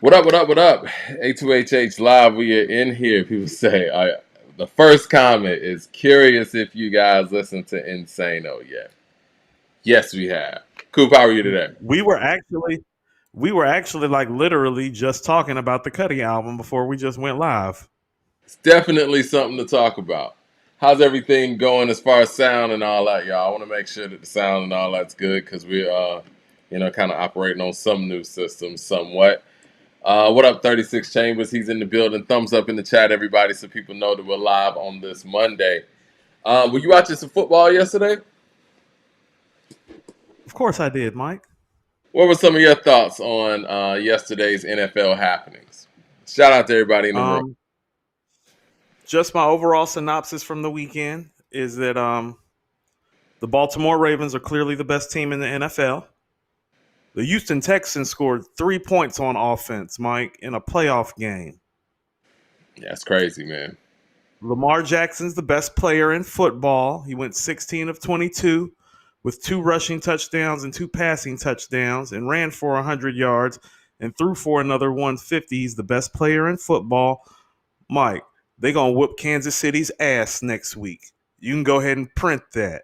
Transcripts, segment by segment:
What up, what up, what up? A2HH Live, we are in here. People say, the first comment is curious if you guys listen to Insano yet. Yes, we have. Coop, how are you today? We were actually we were actually like literally just talking about the Cuddy album before we just went live. It's definitely something to talk about. How's everything going as far as sound and all that, y'all? I want to make sure that the sound and all that's good because we're, kind of operating on some new systems somewhat. What up, 36 Chambers? He's in the building. Thumbs up in the chat, everybody, so people know that we're live on this Monday. Were you watching some football yesterday? Of course I did, Mike. What were some of your thoughts on yesterday's NFL happenings? Shout out to everybody in the room. Um just my overall synopsis from the weekend is that the Baltimore Ravens are clearly the best team in the NFL. The Houston Texans scored 3 points on offense, Mike, in a playoff game. Yeah, it's crazy, man. Lamar Jackson's the best player in football. He went 16 of 22 with 2 rushing touchdowns and 2 passing touchdowns and ran for 100 yards and threw for another 150. He's the best player in football. Mike, they going to whoop Kansas City's ass next week. You can go ahead and print that.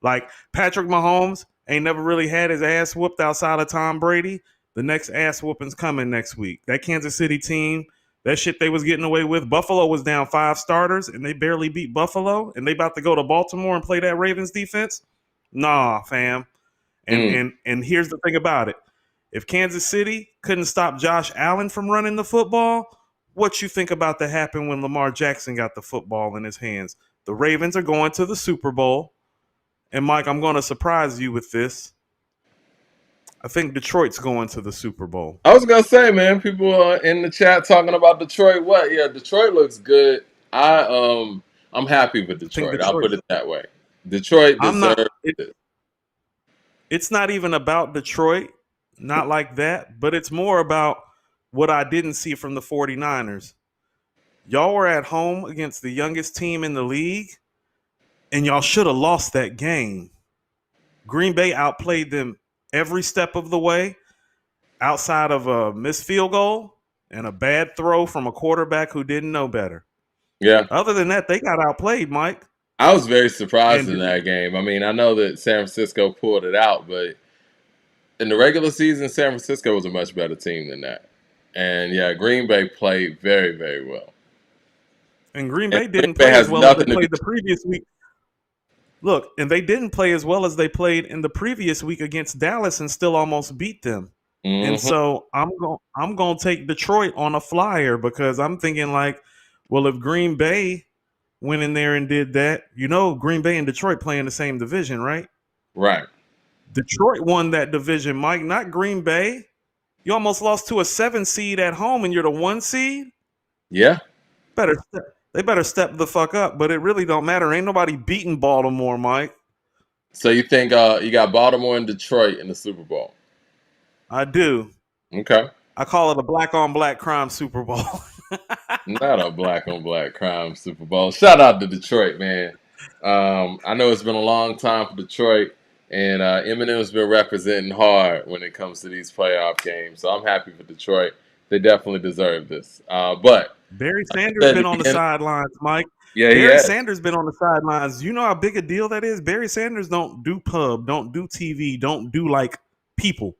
Like Patrick Mahomes ain't never really had his ass whooped outside of Tom Brady. The next ass whooping's coming next week. That Kansas City team, that shit they was getting away with. Buffalo was down 5 starters and they barely beat Buffalo, and they about to go to Baltimore and play that Ravens defense. Nah, fam. And here's the thing about it. If Kansas City couldn't stop Josh Allen from running the football, what you think about to happen when Lamar Jackson got the football in his hands? The Ravens are going to the Super Bowl. And Mike, I'm going to surprise you with this. I think Detroit's going to the Super Bowl. I was gonna say, man, people are in the chat talking about Detroit. What? Yeah, Detroit looks good. I'm happy with I think Detroit. I'll Detroit. put it that way. Detroit I'm not. deserves It, it. it's not even about Detroit, not like that, but it's more about what I didn't see from the 49ers. Y'all were at home against the youngest team in the league, and y'all should have lost that game. Green Bay outplayed them every step of the way, outside of a missed field goal and a bad throw from a quarterback who didn't know better. Yeah, Other than that, they got outplayed, Mike. I was very surprised And in that game. I mean, I know that San Francisco pulled it out, but in the regular season, San Francisco was a much better team than that. And yeah, Green Bay played very, very well. and Green And Bay Green didn't Bay play as has well as they nothing to be. played the previous week. Look, and they didn't play as well as they played in the previous week against Dallas and still almost beat them. And Mm-hmm. so I'm gonna take Detroit on a flyer because I'm thinking like, well, if Green Bay went in there and did that, Green Bay and Detroit play in the same division, right? Right. Detroit won that division, Mike, not Green Bay. You almost lost to a 7 seed at home and you're the 1 seed. Yeah. They better step the fuck up, but it really don't matter. Ain't nobody beating Baltimore, Mike. So you think you got Baltimore and Detroit in the Super Bowl? I do. Okay. I call it a black on black crime Super Bowl. Not a black on black crime Super Bowl. Shout out to Detroit, man. I know it's been a long time for Detroit, and Eminem's been representing hard when it comes to these playoff games. So I'm happy for Detroit. They definitely deserve this. But Barry like Sanders I said been at on the the beginning, sidelines, Mike. yeah, he Barry has. Sanders been on the sidelines. You know how big a deal that is? Barry Sanders don't do pub, don't do TV, don't do like people.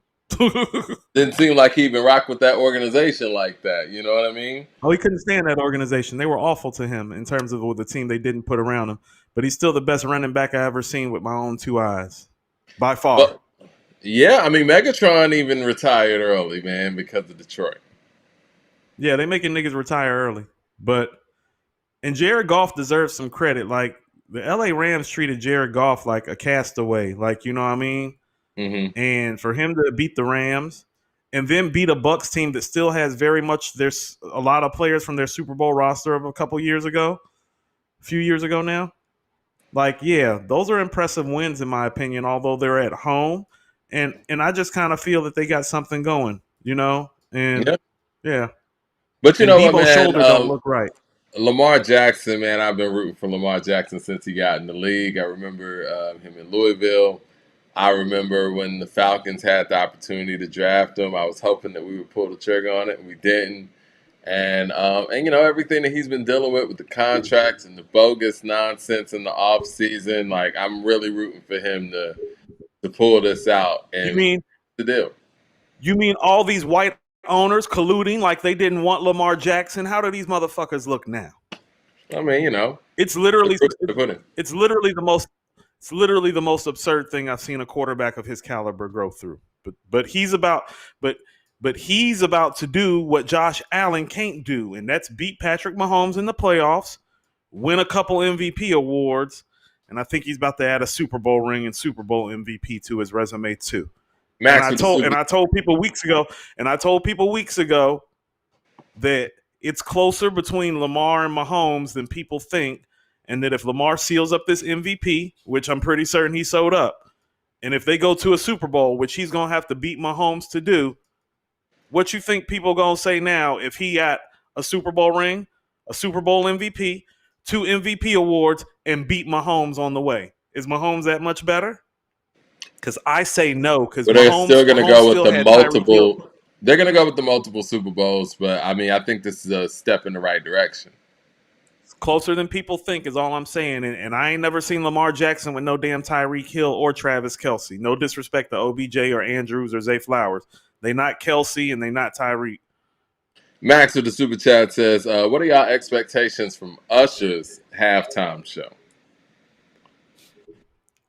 Didn't seem like he even rocked with that organization like that. You know what I mean? Oh, he couldn't stand that organization. They were awful to him in terms of the team they didn't put around him. But he's still the best running back I ever seen with my own 2 eyes. By far. Well, yeah. I mean, Megatron even retired early, man, because of Detroit. Yeah, they making niggas retire early. But and Jared Goff deserves some credit. Like the LA Rams treated Jared Goff like a castaway. Like, you know what I mean? Hmm. And for him to beat the Rams and then beat a Bucks team that still has very much there's a lot of players from their Super Bowl roster of a couple years ago, a few years ago now. Like, yeah, those are impressive wins in my opinion, although they're at home. And I just kind of feel that they got something going, And Yeah. yeah. But you And know what, Debo's man? shoulder don't look right. Lamar Jackson, man, I've been rooting for Lamar Jackson since he got in the league. I remember him in Louisville. I remember when the Falcons had the opportunity to draft him. I was hoping that we would pull the trigger on it, and we didn't. And everything that he's been dealing with the contracts and the bogus nonsense in the off season, like I'm really rooting for him to pull this out You and mean the deal. you mean all these white owners colluding like they didn't want Lamar Jackson? How do these motherfuckers look now? I mean, It's the literally proof's in the pudding. it's literally the most it's literally the most absurd thing I've seen a quarterback of his caliber go through. But he's about but he's about to do what Josh Allen can't do, and that's beat Patrick Mahomes in the playoffs, win a couple MVP awards, and I think he's about to add a Super Bowl ring and Super Bowl MVP to his resume too. And Max with the super. I told people weeks ago, that it's closer between Lamar and Mahomes than people think, and that if Lamar seals up this MVP, which I'm pretty certain he sewed up, and if they go to a Super Bowl, which he's gonna have to beat Mahomes to do, what you think people gonna say now if he got a Super Bowl ring, a Super Bowl MVP, 2 MVP awards, and beat Mahomes on the way? Is Mahomes that much better? Because I say no. Because But they're still going to go with still the had Tyreek Hill. multiple. They're going to go with the multiple Super Bowls, but I mean, I think this is a step in the right direction. Closer than people think is all I'm saying. And I ain't never seen Lamar Jackson with no damn Tyreek Hill or Travis Kelce. No disrespect to OBJ or Andrews or Zay Flowers. They not Kelce and they not Tyreek. Max with the super chat says, "What are y'all expectations from Usher's halftime show?"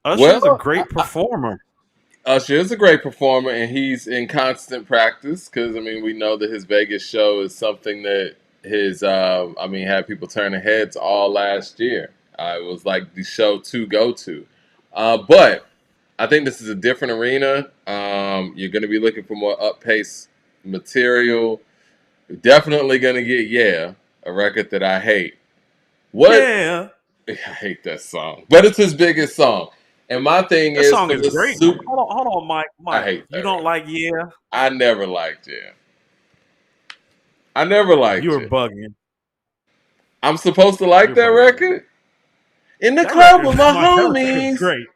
Usher's a Well, great performer. Usher is a great performer, and he's in constant practice because I mean we know that his Vegas show is something that had people turning heads all last year. It was like the show to go to, but I think this is a different arena. You're going to be looking for more up pace material. You're definitely going to get a record that I hate. What? Yeah. I hate that song, but it's his biggest song. And my thing That is song for is the great. super. Hold on, Mike. I Mike, hate that you don't record. like Yeah? I never liked Yeah. I never liked You're it. bugging. I'm supposed to like You're that bugging. record? In the That club record, with my Mike, that record's homies. great.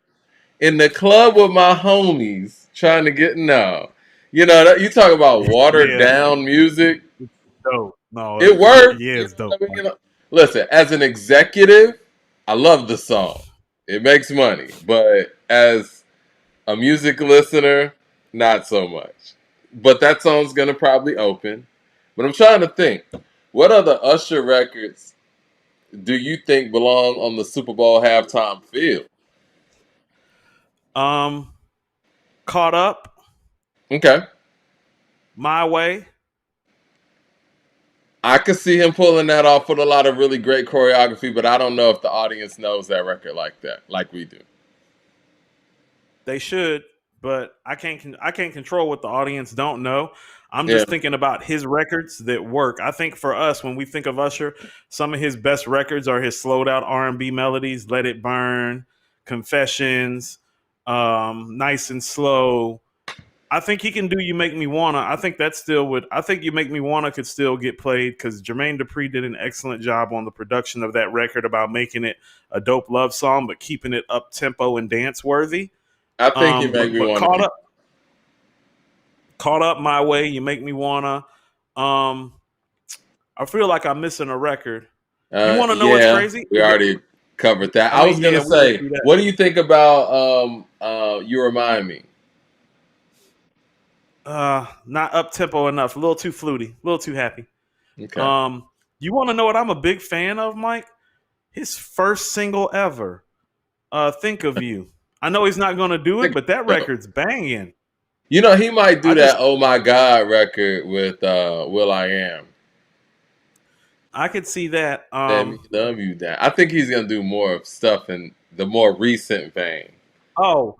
In the club with my homies. Trying to get no. You talk about watered Yeah. down music. It's dope. No, It worked. Yeah, You it's know dope. what I mean? Listen, as an executive, I love the song. It makes money. But as a music listener, not so much. But that song's gonna probably open. But I'm trying to think, what other Usher records do you think belong on the Super Bowl halftime field? Caught Up, Okay. My Way. I could see him pulling that off with a lot of really great choreography, but I don't know if the audience knows that record like that, like we do. They should, but I can't control what the audience don't know. I'm Yeah. just thinking about his records that work. I think for us, when we think of Usher, some of his best records are his slowed out R&B melodies, "Let It Burn," "Confessions," "Nice and Slow." I think he can do "You Make Me Wanna." I think that still would. I think "You Make Me Wanna" could still get played because Jermaine Dupri did an excellent job on the production of that record about making it a dope love song, but keeping it up tempo and dance worthy. I think you make me But want to. caught up, My Way. You Make Me Wanna. I feel like I'm missing a record. You want to know what's Yeah, crazy? we already covered that. I I mean, was yeah, gonna we went say, through that. what do you think about You Remind Me? Not up tempo enough. A little too fluty. A little too happy. Okay. You want to know what I'm a big fan of, Mike? His first single ever. Think of You. I know he's not going to do it, but that record's banging. He might do that "Oh My God" record with Will I Am. I could see that. Let me love you down. I think he's gonna do more of stuff in the more recent vein. Oh,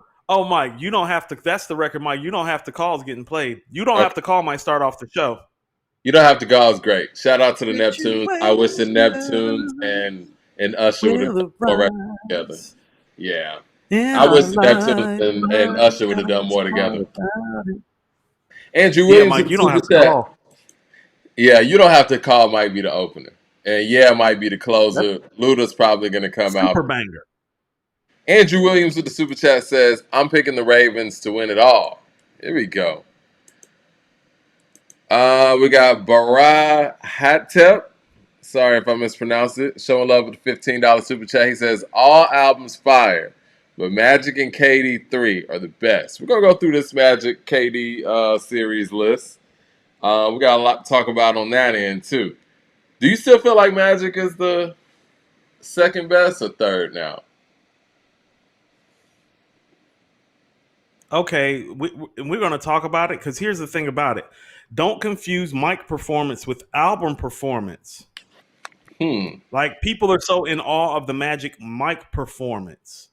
Mike, you don't have to. That's the record, Mike. You don't have to call is getting played. You don't Okay. have to call might start off the show. You don't have to go. It's great. Shout out to the Neptunes. I wish the Neptunes and Usher would have done more records together. Yeah. I wish the Neptunes and Usher would have done more together. Andrew Williams, yeah, Mike, you don't have to call. Yeah, you don't have to call. Might be the opener, and might be the closer. Luda's probably going to come out. Super banger. Andrew Williams with the super chat says, I'm picking the Ravens to win it all. Here we go. We got Bara Hatep. Sorry if I mispronounced it. Showing love with the $15 super chat. He says, all albums fire, but Magic and KD 3 are the best. We're going to go through this Magic KD series list. We got a lot to talk about on that end, too. Do you still feel like Magic is the second best or third now? Okay, we're going to talk about it because here's the thing about it. Don't confuse mic performance with album performance. Like, people are so in awe of the Magic mic performance.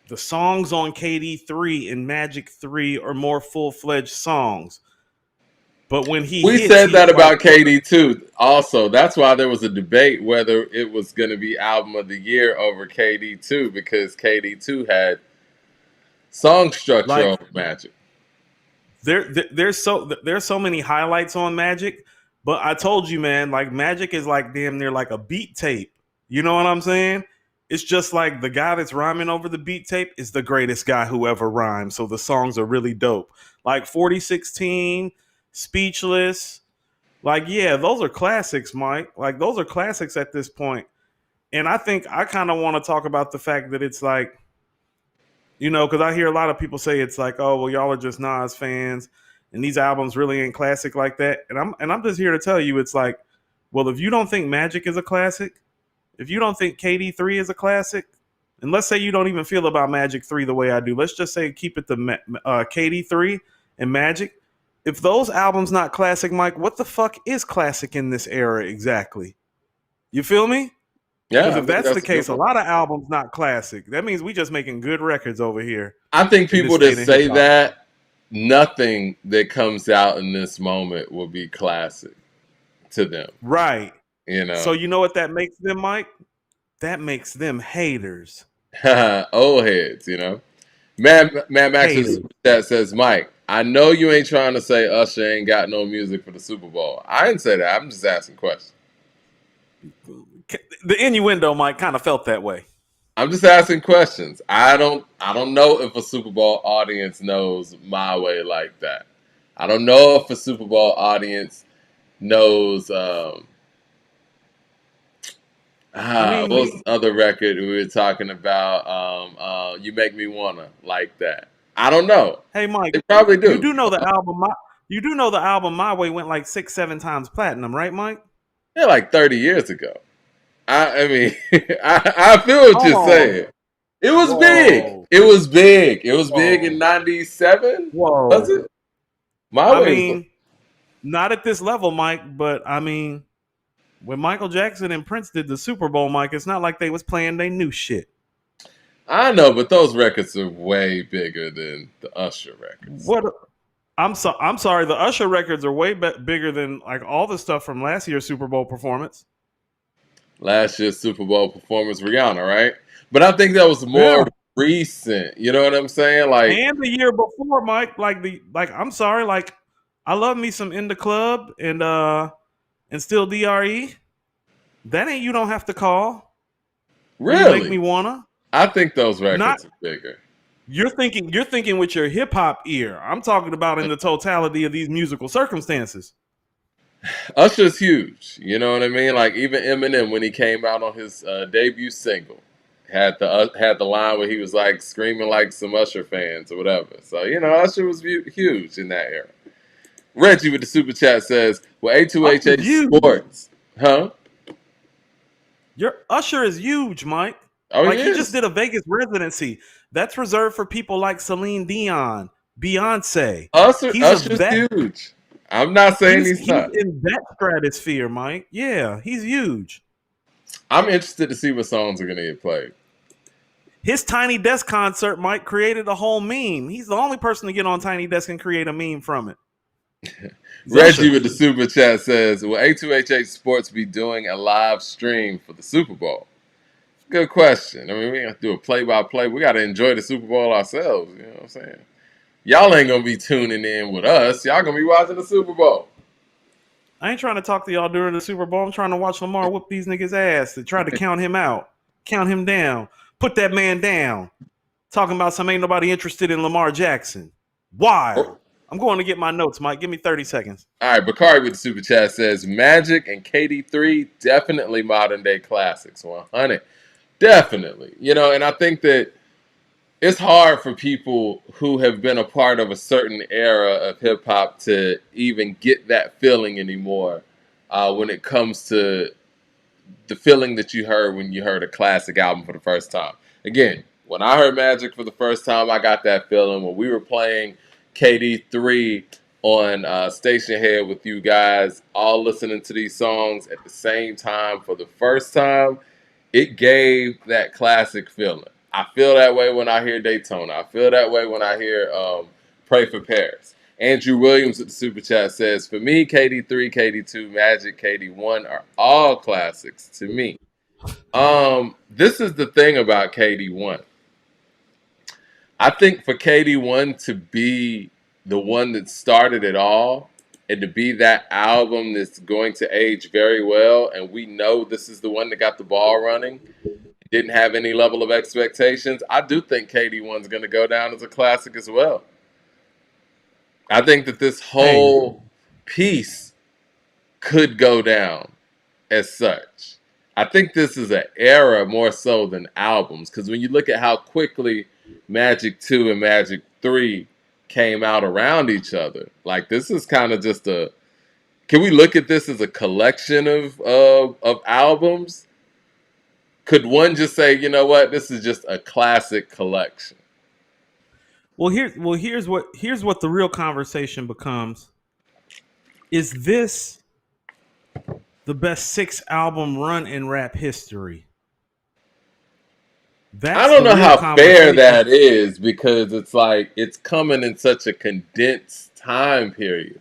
The songs on KD 3 and Magic 3 are more full-fledged songs. But when he We hits, said he's that like, about KD too. Also, that's why there was a debate whether it was going to be album of the year over KD 2 because KD 2 had song structure like over Magic. there's so many highlights on Magic, but I told you, man, like Magic is like damn near like a beat tape. You know what I'm saying? It's just like the guy that's rhyming over the beat tape is the greatest guy who ever rhymed. So the songs are really dope. Like 4016, Speechless. Like, yeah, those are classics, Mike. Like, those are classics at this point. And I think I kind of want to talk about the fact that it's like, you know, because I hear a lot of people say it's like, oh, well, y'all are just Nas fans, and these albums really ain't classic like that. And I'm just here to tell you, it's like, well, if you don't think Magic is a classic, if you don't think KD 3 is a classic, and let's say you don't even feel about Magic 3 the way I do, let's just say keep it to KD 3 and Magic. If those albums not classic, Mike, what the fuck is classic in this era exactly? You feel me? Yeah, Because I if think that's the that's a good case, a one. lot of albums not classic. That means we just making good records over here I think in this people that state of hip say hop. that, nothing that comes out in this moment will be classic to them. Right. You So know, you know what that makes them, Mike? That makes them haters. old heads. You know, Mad Max with the Haters. super chat says, Mike, I know you ain't trying to say Usher ain't got no music for the Super Bowl. I didn't say that. I'm just asking questions. The innuendo, Mike, kind of felt that way. I'm just asking questions. I don't know if a Super Bowl audience knows my way like that. I don't know if a Super Bowl audience knows I mean, what was the other record we were talking about? You Make Me Wanna like that. I don't know. hey, Mike, They probably you do. do know the album. You do know the album My Way went like 6, 7 times platinum, right, Mike? Yeah, like 30 years ago. I mean, I feel what you're Oh, saying. It was big. whoa, It was big. It was big in whoa, '97. Was whoa. it? My I way was. mean, not at this level, Mike, but I mean, when Michael Jackson and Prince did the Super Bowl, Mike, it's not like they was playing they new shit. I know, but those records are way bigger than the Usher records. What? I'm sorry. The Usher records are way bigger than like all the stuff from last year's Super Bowl performance. Last year's Super Bowl performance, Rihanna, right? But I think that was Yeah, more recent. You know what I'm saying? Like, and the year before, Mike. I'm sorry. Like, I love me some In the Club and Still Dre. That ain't You Don't Have to Call or You Make Me really? Wanna. I think those Not records are bigger. you're thinking with your hip hop ear. I'm talking about in the totality of these musical circumstances. Usher's huge. You know what I mean? Like even Eminem when he came out on his debut single had the line where he was like screaming like some Usher fans or whatever. So you know Usher was huge in that era. Reggie with the super chat says, "Well, Usher's A2HH huge. Sports, huh? Your Usher is huge, Mike. Oh, he Like he just is. did a Vegas residency. That's reserved for people like Celine Dion, Beyonce. He's of Usher's that. huge. I'm not saying He's he's he's not. in that stratosphere, Mike. Yeah, he's huge. I'm interested to see what songs are gonna get played. His Tiny Desk concert, Mike, created a whole meme. He's the only person to get on Tiny Desk and create a meme from it. It's Reggie Usher. with the super chat says, "Will A2HH Sports be doing a live stream for the Super Bowl?" Good question. I mean, we have to do a play-by-play. We got to enjoy the Super Bowl ourselves. You know what I'm saying? Y'all ain't gonna be tuning in with us. Y'all gonna be watching the Super Bowl. I ain't trying to talk to y'all during the Super Bowl. I'm trying to watch Lamar whoop these niggas' ass. They tried to count him out, count him down. Put that man down. Talking about some ain't nobody interested in Lamar Jackson. Wild. I'm going to get my notes, Mike. Give me 30 seconds. All right, Bakari with the super chat says Magic and KD3 definitely modern day classics. 100, definitely. And I think that it's hard for people who have been a part of a certain era of hip hop to even get that feeling anymore when it comes to the feeling that you heard when you heard a classic album for the first time. Again, when I heard Magic for the first time, I got that feeling when we were playing KD3 on Station Head with you guys, all listening to these songs at the same time for the first time. It gave that classic feeling. I feel that way when I hear Daytona. I feel that way when I hear Pray for Paris. Andrew Williams at the Super Chat says, for me, KD3, KD2, Magic, KD1 are all classics to me. This is the thing about KD1. I think for KD1 to be the one that started it all and to be that album that's going to age very well, and we know this is the one that got the ball running, didn't have any level of expectations, I do think KD1's going to go down as a classic as well. I think that this whole piece could go down as such. I think this is an era more so than albums, because when you look at how quickly Magic 2 and Magic 3 came out around each other, like this is kind of just a, can we look at this as a collection of albums? Could one just say, you know what, this is just a classic collection? Well, here's what the real conversation becomes. Is this the best 6-album run in rap history? I don't know how fair that is, because it's like it's coming in such a condensed time period,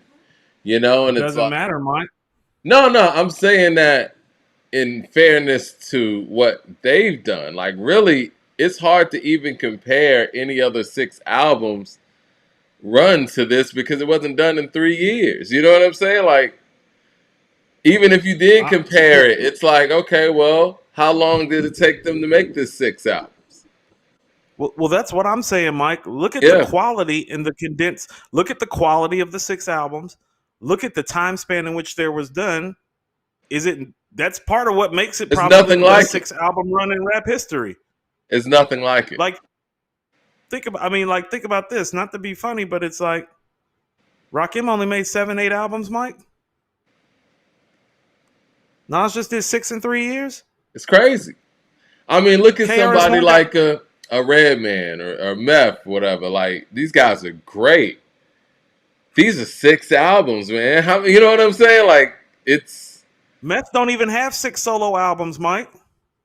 and It it's doesn't like, matter, Mike. no, I'm saying that in fairness to what they've done. Like, really, it's hard to even compare any other 6 albums run to this because it wasn't done in 3 years. You know what I'm saying? Like, even if you did compare it, it's like, okay, well, how long did it take them to make this 6 albums? Well, that's what I'm saying, Mike. Look at the quality in the condensed. Look at the quality of the 6 albums. Look at the time span in which there was done. That's part of what makes it It's probably nothing the like best 6-album run in rap history. It's nothing like it. Like, think about this. Not to be funny, but it's like Rakim only made 7, 8 albums, Mike. Nas just did 6 in 3 years. It's crazy. I mean, look at somebody KRS-One like a Redman or Meth, whatever. Like, these guys are great. These are 6 albums, man. You know what I'm saying? Like, it's... Meth don't even have 6 solo albums, Mike.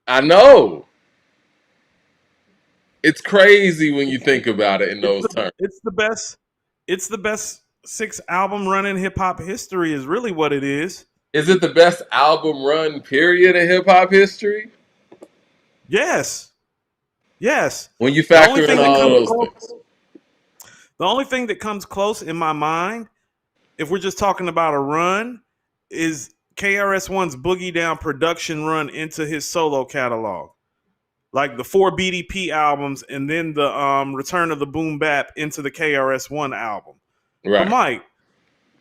I know. It's crazy when you think about it in those terms. It's the best 6-album run in hip hop history is really what it is. Is it the best album run, period, in hip hop history? Yes. When you factor in all those things. The only thing that comes close in my mind, if we're just talking about a run, is KRS-One's Boogie Down production run into his solo catalog. Like the 4 BDP albums and then the Return of the Boom Bap into the KRS-One album. Right. But Mike,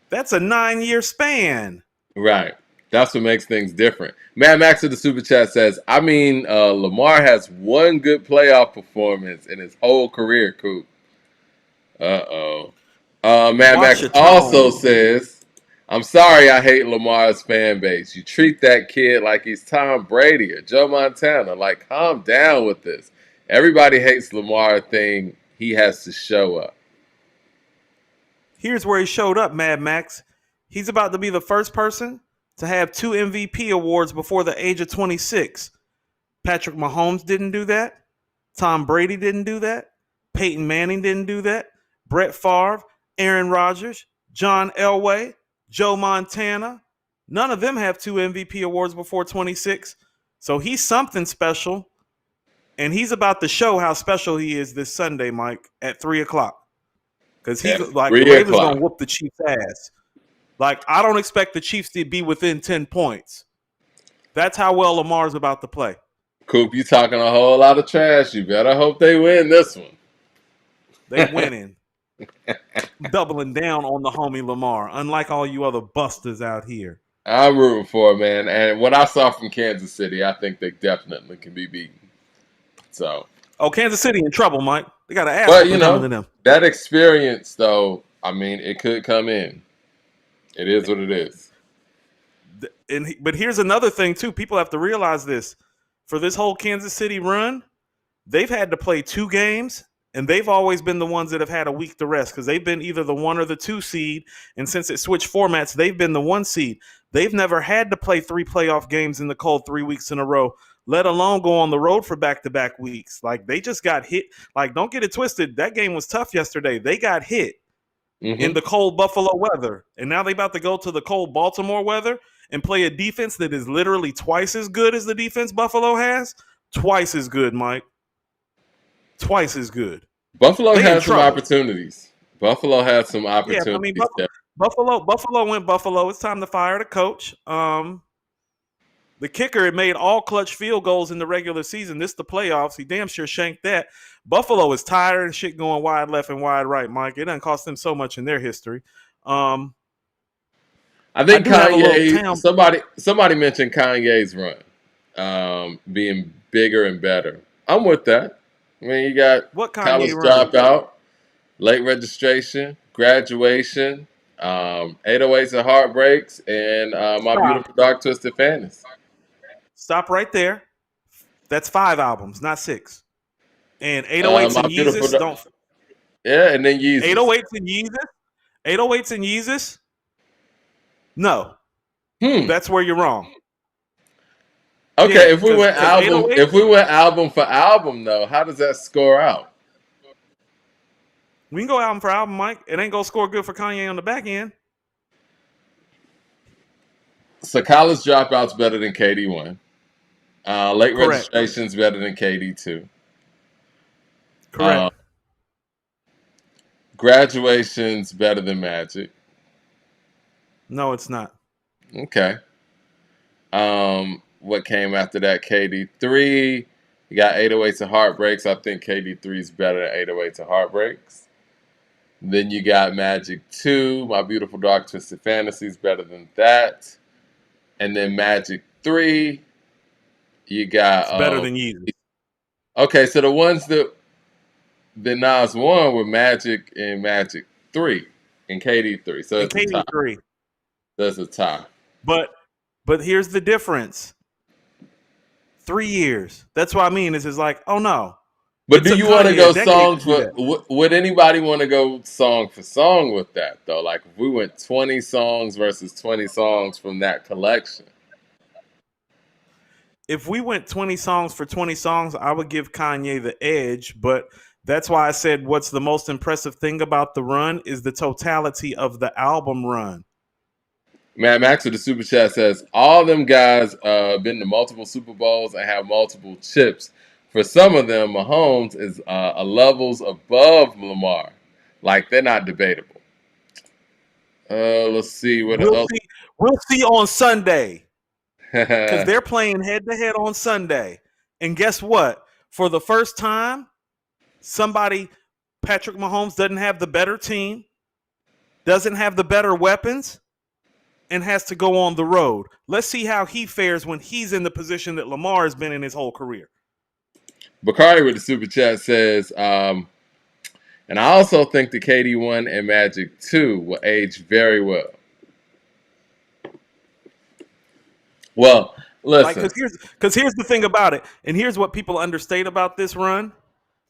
that's a 9-year span. Right. That's what makes things different. Mad Max of the Super Chat says, I mean, Lamar has one good playoff performance in his whole career, Coop. Uh-oh. Mad Max also says, I'm sorry I hate Lamar's fan base. You treat that kid like he's Tom Brady or Joe Montana. Like, calm down with this. Everybody hates Lamar thing. He has to show up. Here's where he showed up, Mad Max. He's about to be the first person to have 2 MVP awards before the age of 26. Patrick Mahomes didn't do that. Tom Brady didn't do that. Peyton Manning didn't do that. Brett Favre, Aaron Rodgers, John Elway, Joe Montana. None of them have 2 MVP awards before 26. So he's something special. And he's about to show how special he is this Sunday, Mike, at 3 o'clock. Because he's like, the Ravens going to whoop the Chiefs' ass. Like, I don't expect the Chiefs to be within 10 points. That's how well Lamar's about to play. Coop, you talking a whole lot of trash. You better hope they win this one. They winning. Doubling down on the homie Lamar, unlike all you other busters out here. I'm rooting for it, man. And what I saw from Kansas City, I think they definitely can be beaten. So, Oh, Kansas City in trouble, Mike. They got an ass but whooping coming to them. that experience, though, I mean, it could come in. It is what it is. But here's another thing too. People have to realize this. For this whole Kansas City run, they've had to play 2 games, and they've always been the ones that have had a week to rest because they've been either the 1 or the 2 seed. And since it switched formats, they've been the 1 seed. They've never had to play 3 playoff games in the cold 3 weeks in a row, let alone go on the road for back-to-back weeks. Like, they just got hit. Like, don't get it twisted. That game was tough yesterday. They got hit in the cold Buffalo weather. And now they about to go to the cold Baltimore weather and play a defense that is literally twice as good as the defense Buffalo has. Twice as good, Mike. Twice as good. Buffalo had some opportunities. Buffalo had some opportunities. Yeah, I mean, Buffalo went Buffalo. It's time to fire the coach. The kicker had made all clutch field goals in the regular season. This the playoffs. He damn sure shanked that. Buffalo is tired and shit going wide left and wide right, Mike. It doesn't cost them so much in their history. I think Kanye. Somebody mentioned Kanye's run being bigger and better. I'm with that. I mean, you got college dropout, late registration, graduation, 808s and heartbreaks, and my beautiful dark twisted fantasy. Stop right there. That's 5 albums, not 6. And 808s and Yeezus don't. Yeah, and then Yeezus. 808s and Yeezus. 808s and Yeezus. No, that's where you're wrong. Okay, if we went album for album, though, how does that score out? We can go album for album, Mike. It ain't gonna score good for Kanye on the back end. So college dropout's better than KD1. Late registration's better than KD2. Correct. Graduation's better than Magic. No, it's not. Okay. What came after that? KD3. You got 808s and Heartbreaks. I think KD3 is better than 808s and Heartbreaks. Then you got Magic 2. My Beautiful Dark Twisted Fantasy is better than that. And then Magic 3. You got... It's better than Yeezus. Okay, so the ones that Nas won were Magic and Magic 3 and KD3. So it's KD3. That's a tie. But here's the difference. 3 years. That's what I mean. Is like, oh no. But do you want to go song for? Would anybody want to go song for song with that though? Like if we went 20 songs versus 20 songs from that collection. If we went 20 songs for 20 songs, I would give Kanye the edge. But that's why I said what's the most impressive thing about the run is the totality of the album run. Matt Max with the Super Chat says, all them guys been to multiple Super Bowls and have multiple chips. For some of them, Mahomes is levels above Lamar. Like, they're not debatable. Let's see what else. We'll see on Sunday. Because they're playing head-to-head on Sunday. And guess what? For the first time, Patrick Mahomes doesn't have the better team, doesn't have the better weapons, and has to go on the road. Let's see how he fares when he's in the position that Lamar has been in his whole career. Bakari with the Super Chat says, and I also think the KD1 and Magic 2 will age very well. Well, listen. Because here's the thing about it, and here's what people understate about this run.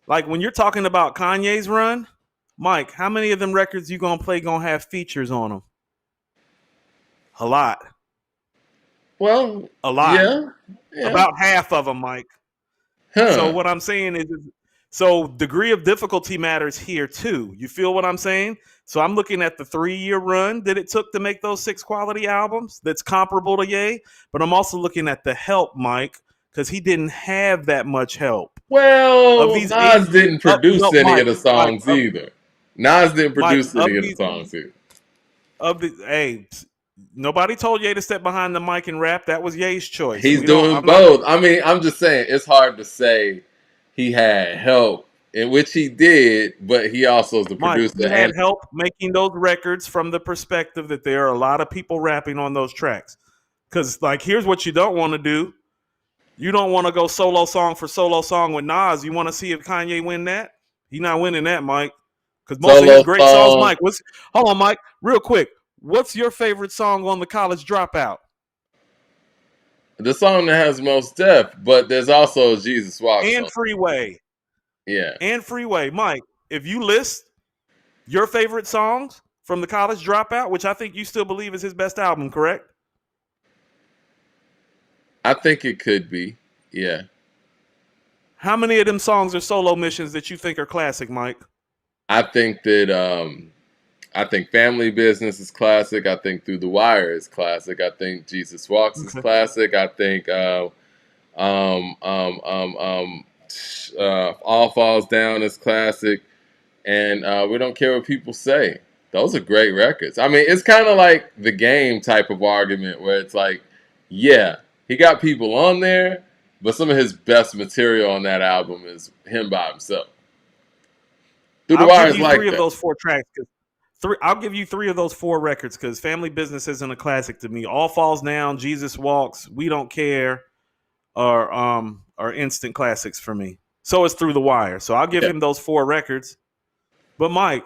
Like, when you're talking about Kanye's run, Mike, how many of them records you going to play going to have features on them? A lot. Well, a lot. Yeah. About half of them, Mike. Huh. So what I'm saying is, so degree of difficulty matters here too. You feel what I'm saying? So I'm looking at the 3-year run that it took to make those 6 quality albums that's comparable to Ye, but I'm also looking at the help, Mike, because he didn't have that much help. Well, Nas didn't produce any of the songs either. Nas didn't produce any of the songs either. Nobody told Ye to step behind the mic and rap. That was Ye's choice. He's We don't. doing I'm not. both. I mean, I'm just saying it's hard to say he had help, in which he did, but he also is the Mike, producer he had and help making those records from the perspective that there are a lot of people rapping on those tracks. Because, like, here's what you don't want to do. You don't want to go solo song for solo song with Nas. You want to see if Kanye win that? He's not winning that, Mike. Because most of his solo great songs, song. Mike, hold on, Mike, real quick. What's your favorite song on the College Dropout? The song that has most depth, but there's also a Jesus Walks And song. Freeway. Yeah. And Freeway. Mike, if you list your favorite songs from the College Dropout, which I think you still believe is his best album, correct? I think it could be. Yeah. How many of them songs are solo missions that you think are classic, Mike? I think that I think Family Business is classic. I think Through the Wire is classic. I think Jesus Walks is Okay. classic. I think um, um, um, um, All Falls Down is classic. And We Don't Care What People Say. Those are great records. I mean, it's kind of like The Game type of argument where it's like, yeah, he got people on there, but some of his best material on that album is him by himself. Through the I'll Wire give is you like three of that. those four tracks. I'll give you three of those four records because Family Business isn't a classic to me. All Falls Down, Jesus Walks, We Don't Care are instant classics for me. So it's Through the Wire. So I'll give Yeah. him those four records. But Mike,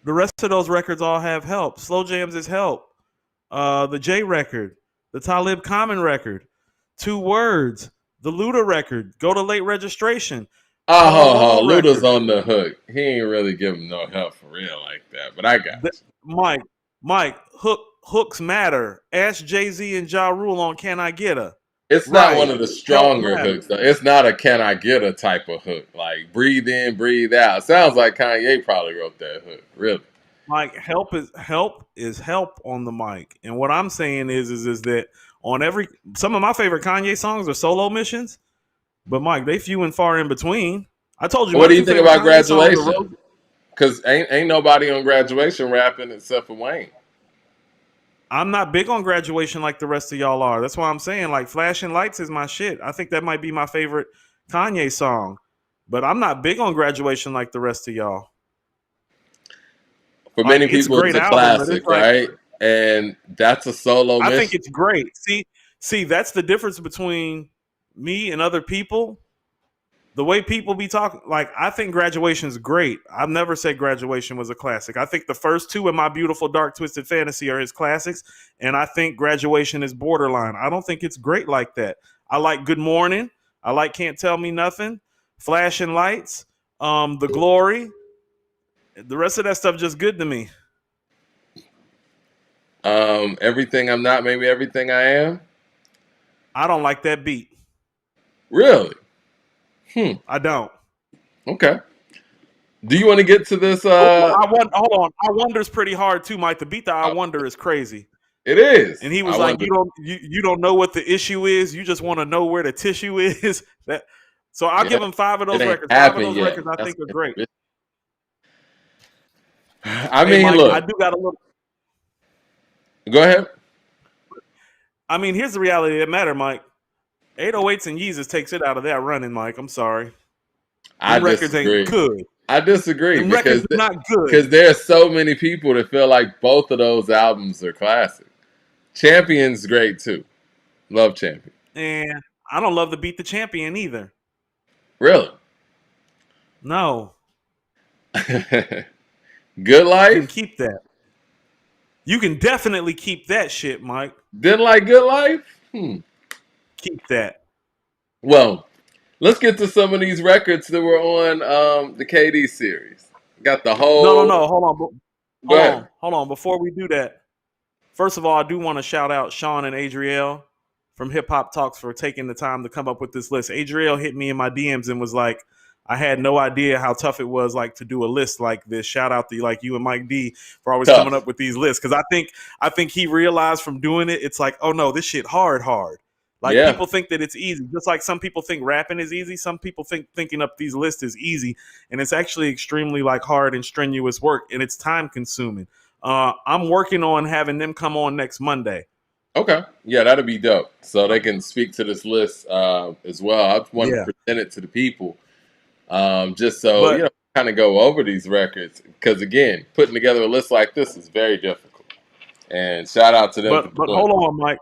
the rest of those records all have help. Slow Jams is help. The J record, the Talib Common record, Two Words, the Luda record, Go to Late Registration, Tall Oh, Wall Luda's record. on the hook. He ain't really giving no help for real like that, but I got The, Mike, hooks matter. Ask Jay-Z and Ja Rule on Can I Get a it's not one Right. of the Help stronger matter. hooks though. It's not a "Can I Get a" type of hook. Like breathe in, breathe out. Sounds like Kanye probably wrote that hook. Really? Mike, help on the mic. And what I'm saying is that on some of my favorite Kanye songs are solo missions, but Mike, they few and far in between. I told you What my do you two think favorite about Kanye songs are Graduation? Rose. Because ain't nobody on Graduation rapping except for Wayne. I'm not big on Graduation like the rest of y'all are. That's why I'm saying like Flashing Lights is my shit. I think that might be my favorite Kanye song. But I'm not big on Graduation like the rest of y'all. For Like many it's a people, it's great a album, but it's classic, like right? And that's a solo I think mission. it's great. See, that's the difference between me and other people. The way people be talking, like I think Graduation is great. I've never said Graduation was a classic. I think the first two in My Beautiful Dark Twisted Fantasy are his classics, and I think Graduation is borderline. I don't think it's great like that. I like Good Morning. I like Can't Tell Me Nothing, Flashing Lights, The Glory. The rest of that stuff just good to me. Everything I'm not, maybe everything I am. I don't like that beat. Really? I don't. Okay. Do you want to get to this? Hold on. I Wonder's pretty hard too, Mike. The beat that I Wonder is crazy. It is. And he I was like, wonder. you don't know what the issue is. You just want to know where the tissue is. That so I'll Yeah, give him five of it those ain't records. Five of happened those yet. records I That's. think are great. I Hey mean, Mike, I look. do got a little Go ahead. I mean, here's the reality that matter, Mike. 808s and Yeezus takes it out of that running, Mike. I'm sorry. I Them records ain't disagree. good. I disagree Them records because are not good. because there are so many people that feel like both of those albums are classic. Champion's great too. Love Champion. And I don't love to beat the champion either. Really? No. Good You can Life? keep that. You can definitely keep that shit, Mike. Didn't like Good Life? Keep that. Well, let's get to some of these records that were on the KD series. Got the whole. No. Hold on. Go ahead. Hold on. Before we do that, first of all, I do want to shout out Sean and Adriel from Hip Hop Talks for taking the time to come up with this list. Adriel hit me in my DMs and was like, I had no idea how tough it was like to do a list like this. Shout out to like you and Mike D for always coming Tough. up with these lists. Cause I think he realized from doing it, it's like, oh no, this shit hard. Like Yeah. people think that it's easy. Just like some people think rapping is easy. Some people think thinking up these lists is easy. And it's actually extremely like hard and strenuous work. And it's time consuming. I'm working on having them come on next Monday. Okay, yeah, that'd be dope. So they can speak to this list as well. I just wanted to Yeah, present it to the people, just so but kind of go over these records. Because again, putting together a list like this is very difficult. And shout out to them for but doing hold it. on, Mike.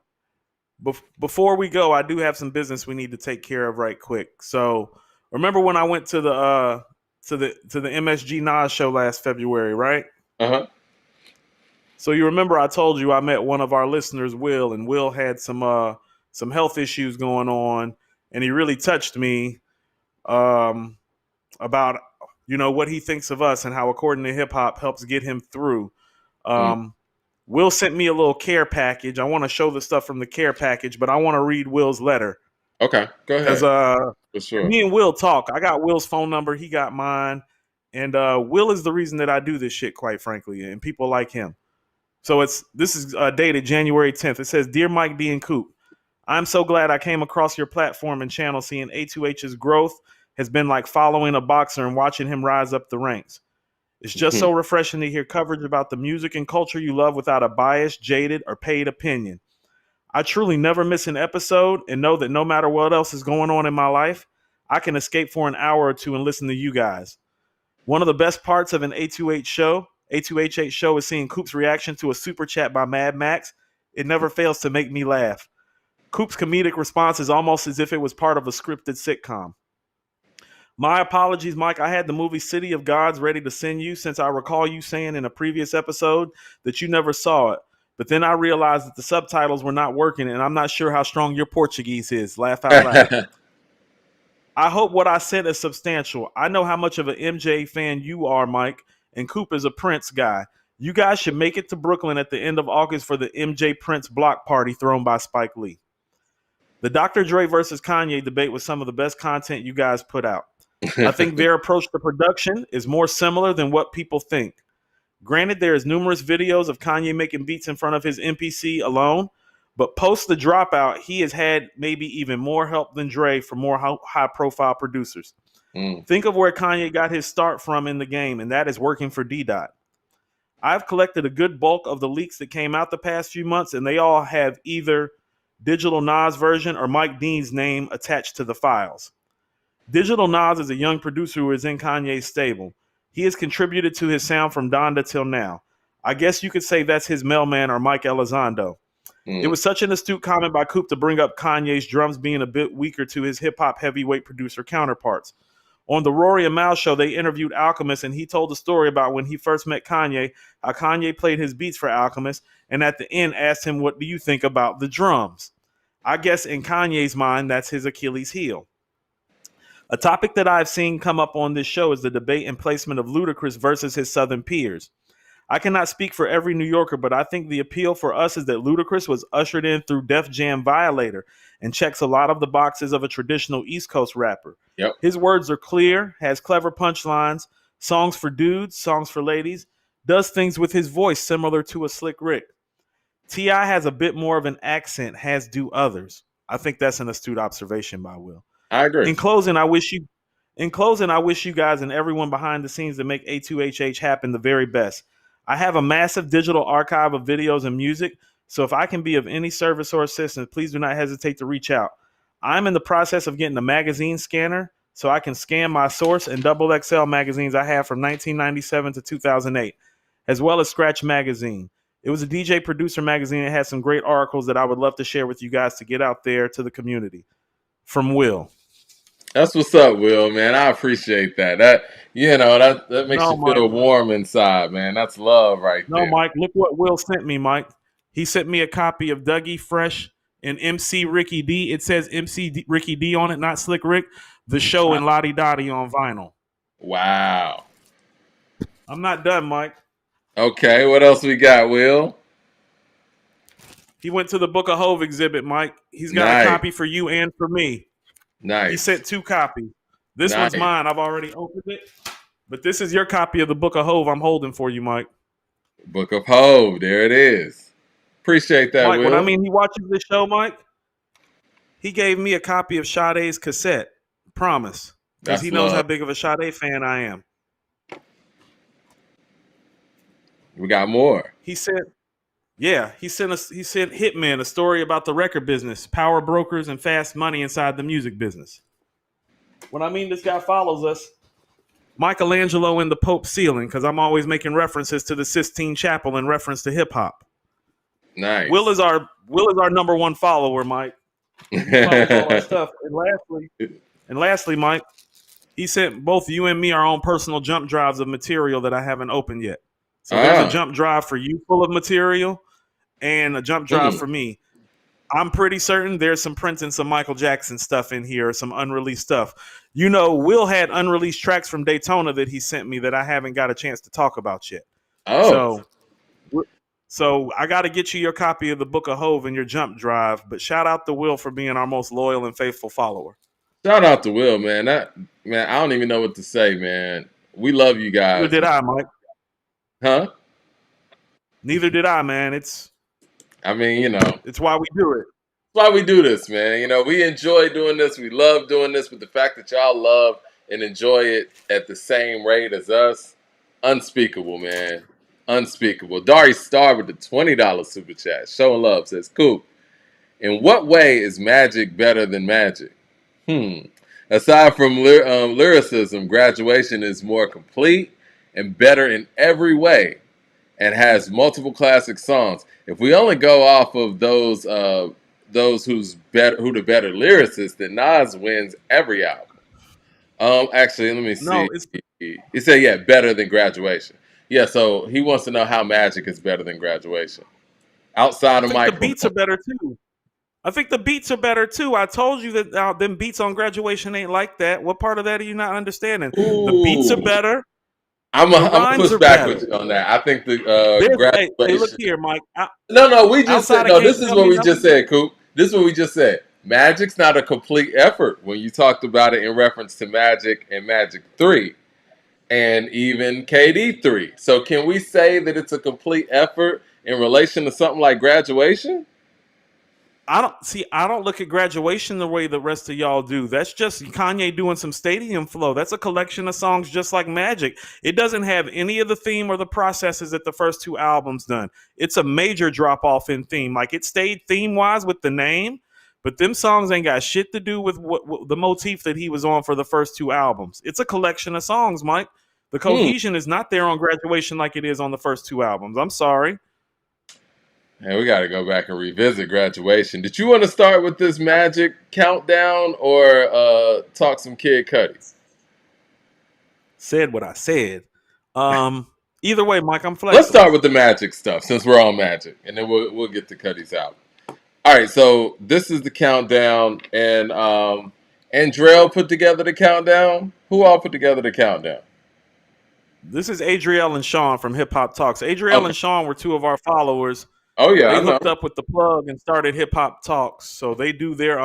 Before we go, I do have some business we need to take care of right quick. So remember when I went to the MSG Nas show last February, right? Uh huh. So you remember I told you I met one of our listeners, Will, and Will had some health issues going on, and he really touched me um, about what he thinks of us and how according to hip hop helps get him through. Mm. Um, Will sent me a little care package. I want to show the stuff from the care package, but I want to read Will's letter Okay, go because ahead for sure. me and Will talk. I got Will's phone number. He got mine. And Will is the reason that I do this shit, quite frankly, and people like him. So this is dated January 10th. It says, "Dear Mike D and Coop, I'm so glad I came across your platform and channel. Seeing A2H's growth has been like following a boxer and watching him rise up the ranks. It's just so refreshing to hear coverage about the music and culture you love without a biased, jaded, or paid opinion. I truly never miss an episode and know that no matter what else is going on in my life, I can escape for an hour or two and listen to you guys. One of the best parts of an A2H show is seeing Coop's reaction to a super chat by Mad Max. It never fails to make me laugh. Coop's comedic response is almost as if it was part of a scripted sitcom. My apologies, Mike. I had the movie City of Gods ready to send you since I recall you saying in a previous episode that you never saw it. But then I realized that the subtitles were not working and I'm not sure how strong your Portuguese is. Laugh out loud. I hope what I said is substantial. I know how much of an MJ fan you are, Mike, and Coop is a Prince guy. You guys should make it to Brooklyn at the end of August for the MJ Prince block party thrown by Spike Lee. The Dr. Dre versus Kanye debate was some of the best content you guys put out. I think their approach to production is more similar than what people think. Granted, there is numerous videos of Kanye making beats in front of his MPC alone, but post the dropout, he has had maybe even more help than Dre from more high-profile producers. Think of where Kanye got his start from in the game, and that is working for D-Dot. I've collected a good bulk of the leaks that came out the past few months, and they all have either Digital Nas version or Mike Dean's name attached to the files. Digital Nas is a young producer who is in Kanye's stable. He has contributed to his sound from Donda till now. I guess you could say that's his mailman or Mike Elizondo. It was such an astute comment by Coop to bring up Kanye's drums being a bit weaker to his hip-hop heavyweight producer counterparts. On the Rory and Mal show, they interviewed Alchemist, and he told the story about when he first met Kanye, how Kanye played his beats for Alchemist, and at the end asked him, what do you think about the drums? I guess in Kanye's mind, that's his Achilles heel. A topic that I've seen come up on this show is the debate and placement of Ludacris versus his Southern peers. I cannot speak for every New Yorker, but I think the appeal for us is that Ludacris was ushered in through Def Jam Violator and checks a lot of the boxes of a traditional East Coast rapper. Yep. His words are clear, has clever punchlines, songs for dudes, songs for ladies, does things with his voice similar to a Slick Rick. T.I. has a bit more of an accent, as do others. I think that's an astute observation by Will. I agree. In closing, I wish you guys and everyone behind the scenes that make A2HH happen the very best. I have a massive digital archive of videos and music, so if I can be of any service or assistance, please do not hesitate to reach out. I'm in the process of getting a magazine scanner so I can scan my Source and XXL magazines I have from 1997 to 2008, as well as Scratch Magazine. It was a DJ producer magazine that had some great articles that I would love to share with you guys to get out there to the community. From Will. That's what's up, Will, man. I appreciate that. That makes No, you Mike. feel warm inside, man. That's love right No, there. Mike. Look what Will sent me, Mike. He sent me a copy of Dougie Fresh and MC Ricky D. It says Ricky D on it, not Slick Rick. The Show and Lottie Dottie on vinyl. Wow. I'm not done, Mike. Okay, what else we got, Will? He went to the Book of Hove exhibit, Mike. He's got Nice. a copy for you and for me. Nice. He sent 2 copies. This Nice. one's mine. I've already opened it. But this is your copy of the Book of Hove I'm holding for you, Mike. Book of Hove. There it is. Appreciate that, Mike, Will. when I mean he watches this show, Mike, he gave me a copy of Sade's cassette. Promise. Because he knows how big of a Sade fan I am. We got more. He sent Yeah, he sent Hitman a story about the record business, power brokers, and fast money inside the music business. When I mean this guy follows us, Michelangelo in the Pope's ceiling, because I'm always making references to the Sistine Chapel in reference to hip hop. Will Nice. is our Will is our number one follower, Mike. He follows all our stuff. And lastly, Mike, he sent both you and me our own personal jump drives of material that I haven't opened yet. So there's a Ah. jump drive for you full of material and a jump drive Mm. for me. I'm pretty certain there's some Prince and some Michael Jackson stuff in here, some unreleased stuff. Will had unreleased tracks from Daytona that he sent me that I haven't got a chance to talk about yet. Oh. So, so I got to get you your copy of the Book of Hove and your jump drive. But shout out to Will for being our most loyal and faithful follower. Shout out to Will, man. Man, I don't even know what to say, man. We love you Neither guys, did I, Mike. huh? Neither did I, man. I mean, that's It's why we do it. why we do this, man. We enjoy doing this. We love doing this, but the fact that y'all love and enjoy it at the same rate as us, unspeakable, man. Unspeakable. Dari Star with the $20 super chat. Showing love says, cool. In what way is magic better than magic? Hmm. Aside from lyricism, graduation is more complete and better in every way, and has multiple classic songs. If we only go off of those who the better lyricist, then Nas wins every album. Actually, let me see. No, it's. He said, yeah, better than graduation. Yeah, so he wants to know how Magic is better than graduation outside I of think the microphone. beats are better too. I think the beats are better too. I told you that them beats on graduation ain't like that. What part of that are you not understanding? The beats are Ooh, better. I'm The gonna rhymes push are back with better. you on that. I think the Hey, look graduation. here, Mike. No, we just said Outside of no. Can't This is Tell what Me we just Nothing. said, Coop. This is what we just said. Magic's not a complete effort when you talked about it in reference to Magic and Magic 3 and even KD 3. So can we say that it's a complete effort in relation to something like graduation? I don't look at graduation the way the rest of y'all do. That's just Kanye doing some stadium flow. That's a collection of songs just like Magic. It doesn't have any of the theme or the processes that the first two albums done. It's a major drop off in theme. Like it stayed theme wise with the name, but them songs ain't got shit to do with what the motif that he was on for the first two albums. It's a collection of songs, Mike. The Hmm. cohesion is not there on graduation like it is on the first two albums. I'm sorry. Hey, we got to go back and revisit graduation. Did you want to start with this Magic countdown or talk some Kid Cudi? Said what I said. Either way, Mike, I'm Let's start flexible. with the Magic stuff since we're on Magic, and then we'll get to Cudi's album. All right, so this is the countdown, and Andrell put together the countdown. Who all put together the countdown? This is Adriel and Sean from Hip Hop Talks. Adriel Okay. and Sean were two of our followers. Oh yeah, They I know. hooked up with the plug and started Hip Hop Talks. So they do their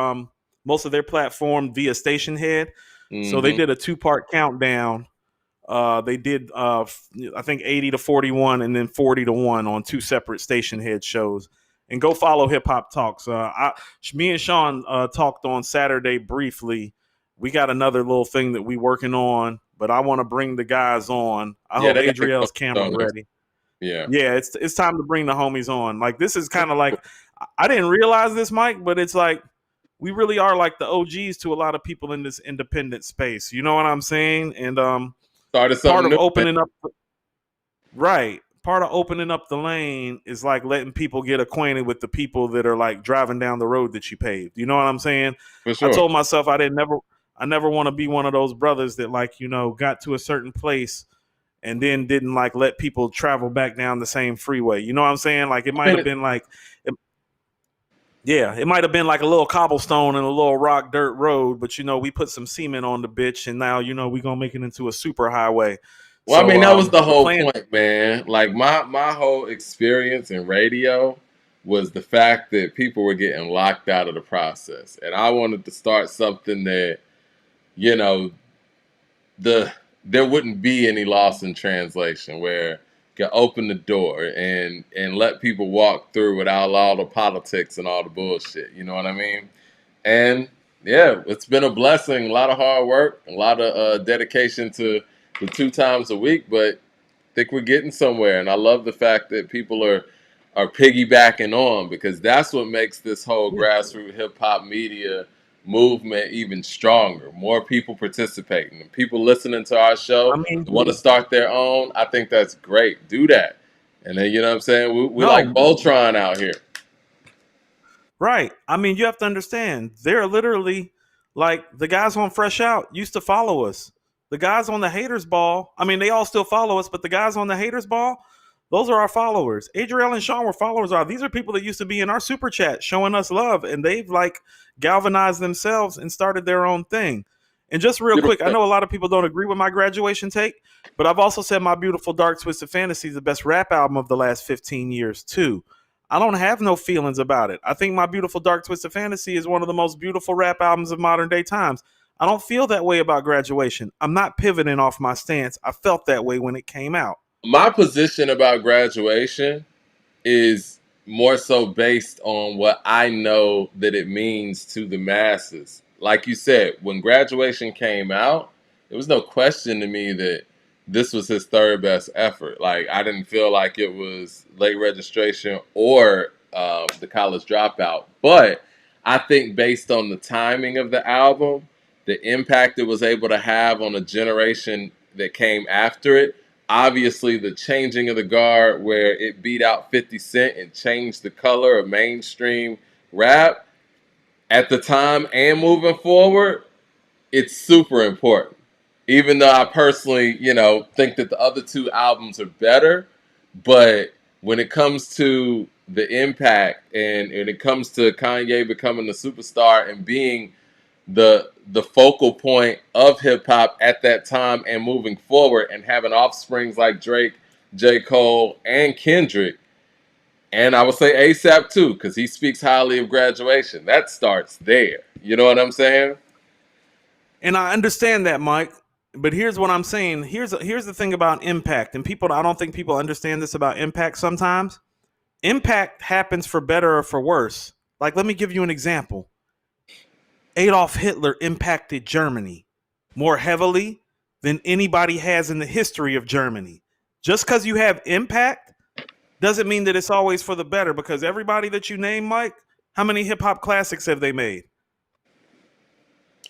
most of their platform via Station Head. So they Hmm. did a 2-part countdown. They did I think 80 to 41 and then 40 to 1 on two separate Station Head shows. And go follow Hip Hop Talks. Me and Sean talked on Saturday briefly. We got another little thing that we working on, but I want to bring the guys on. I Yeah, hope they got to Adriel's come camera on this. ready. Yeah. Yeah, it's time to bring the homies on. Like this is kind of like I didn't realize this, Mike, but it's like we really are like the OGs to a lot of people in this independent space. You know what I'm saying? And Started part something of new, man. opening up right, part of opening up the lane is like letting people get acquainted with the people that are like driving down the road that you paved. You know what I'm saying? For I sure. told myself I never want to be one of those brothers that like, got to a certain place and then didn't like let people travel back down the same freeway. You know what I'm saying? Like it I might have mean, been like, yeah, it might have been like a little cobblestone and a little rock dirt road, but we put some cement on the bitch, and now we gonna make it into a super highway. well, I So mean, that was the the whole plan, point, man. Like my whole experience in radio was the fact that people were getting locked out of the process, and I wanted to start something that you know there wouldn't be any loss in translation, where you can open the door and let people walk through without all the politics and all the bullshit. You know what I mean? And yeah, it's been a blessing. A lot of hard work, a lot of dedication to the 2 times a week, but think we're getting somewhere, and I love the fact that people are piggybacking on, because that's what makes this whole Yeah. grassroots hip hop media movement even stronger. More people participating, and people listening to our I show mean, want to start their own. I think that's great. Do that, and then you know what I'm saying. We like no, Voltron out here. right. I mean, you have to understand, they're literally like the guys on Fresh Out used to follow us. The guys on the Haters Ball, I mean, they all still follow us, but the guys on the Haters Ball, those are our followers. Adriel and Sean were followers. These are people that used to be in our super chat showing us love, and they've like galvanized themselves and started their own thing. And just real Beautiful quick, I thing. know a lot of people don't agree with my graduation take, but I've also said My Beautiful Dark Twisted Fantasy is the best rap album of the last 15 years, too. I don't have no feelings about it. I think My Beautiful Dark Twisted Fantasy is one of the most beautiful rap albums of modern day times. I don't feel that way about Graduation. I'm not pivoting off my stance. I felt that way when it came out. My position about graduation is more so based on what I know that it means to the masses. Like you said, when graduation came out, there was no question to me that this was his third best effort. Like, I didn't feel like it was late registration or the college dropout. But I think based on the timing of the album, the impact it was able to have on a generation that came after it, obviously the changing of the guard where it beat out 50 Cent and changed the color of mainstream rap at the time and moving forward, it's super important. Even though I personally, think that the other two albums are better, but when it comes to the impact and it comes to Kanye becoming the superstar and being the focal point of hip hop at that time and moving forward, and having offsprings like Drake, J. Cole, and Kendrick, and I would say ASAP too, because he speaks highly of graduation. That starts there. You know what I'm saying? And I understand that, Mike. But here's what I'm saying. Here's the thing about impact. And people, I don't think people understand this about impact sometimes. Impact happens for better or for worse. Like, let me give you an example. Adolf Hitler impacted Germany more heavily than anybody has in the history of Germany. Just because you have impact doesn't mean that it's always for the better, because everybody that you name, Mike, how many hip hop classics have they made?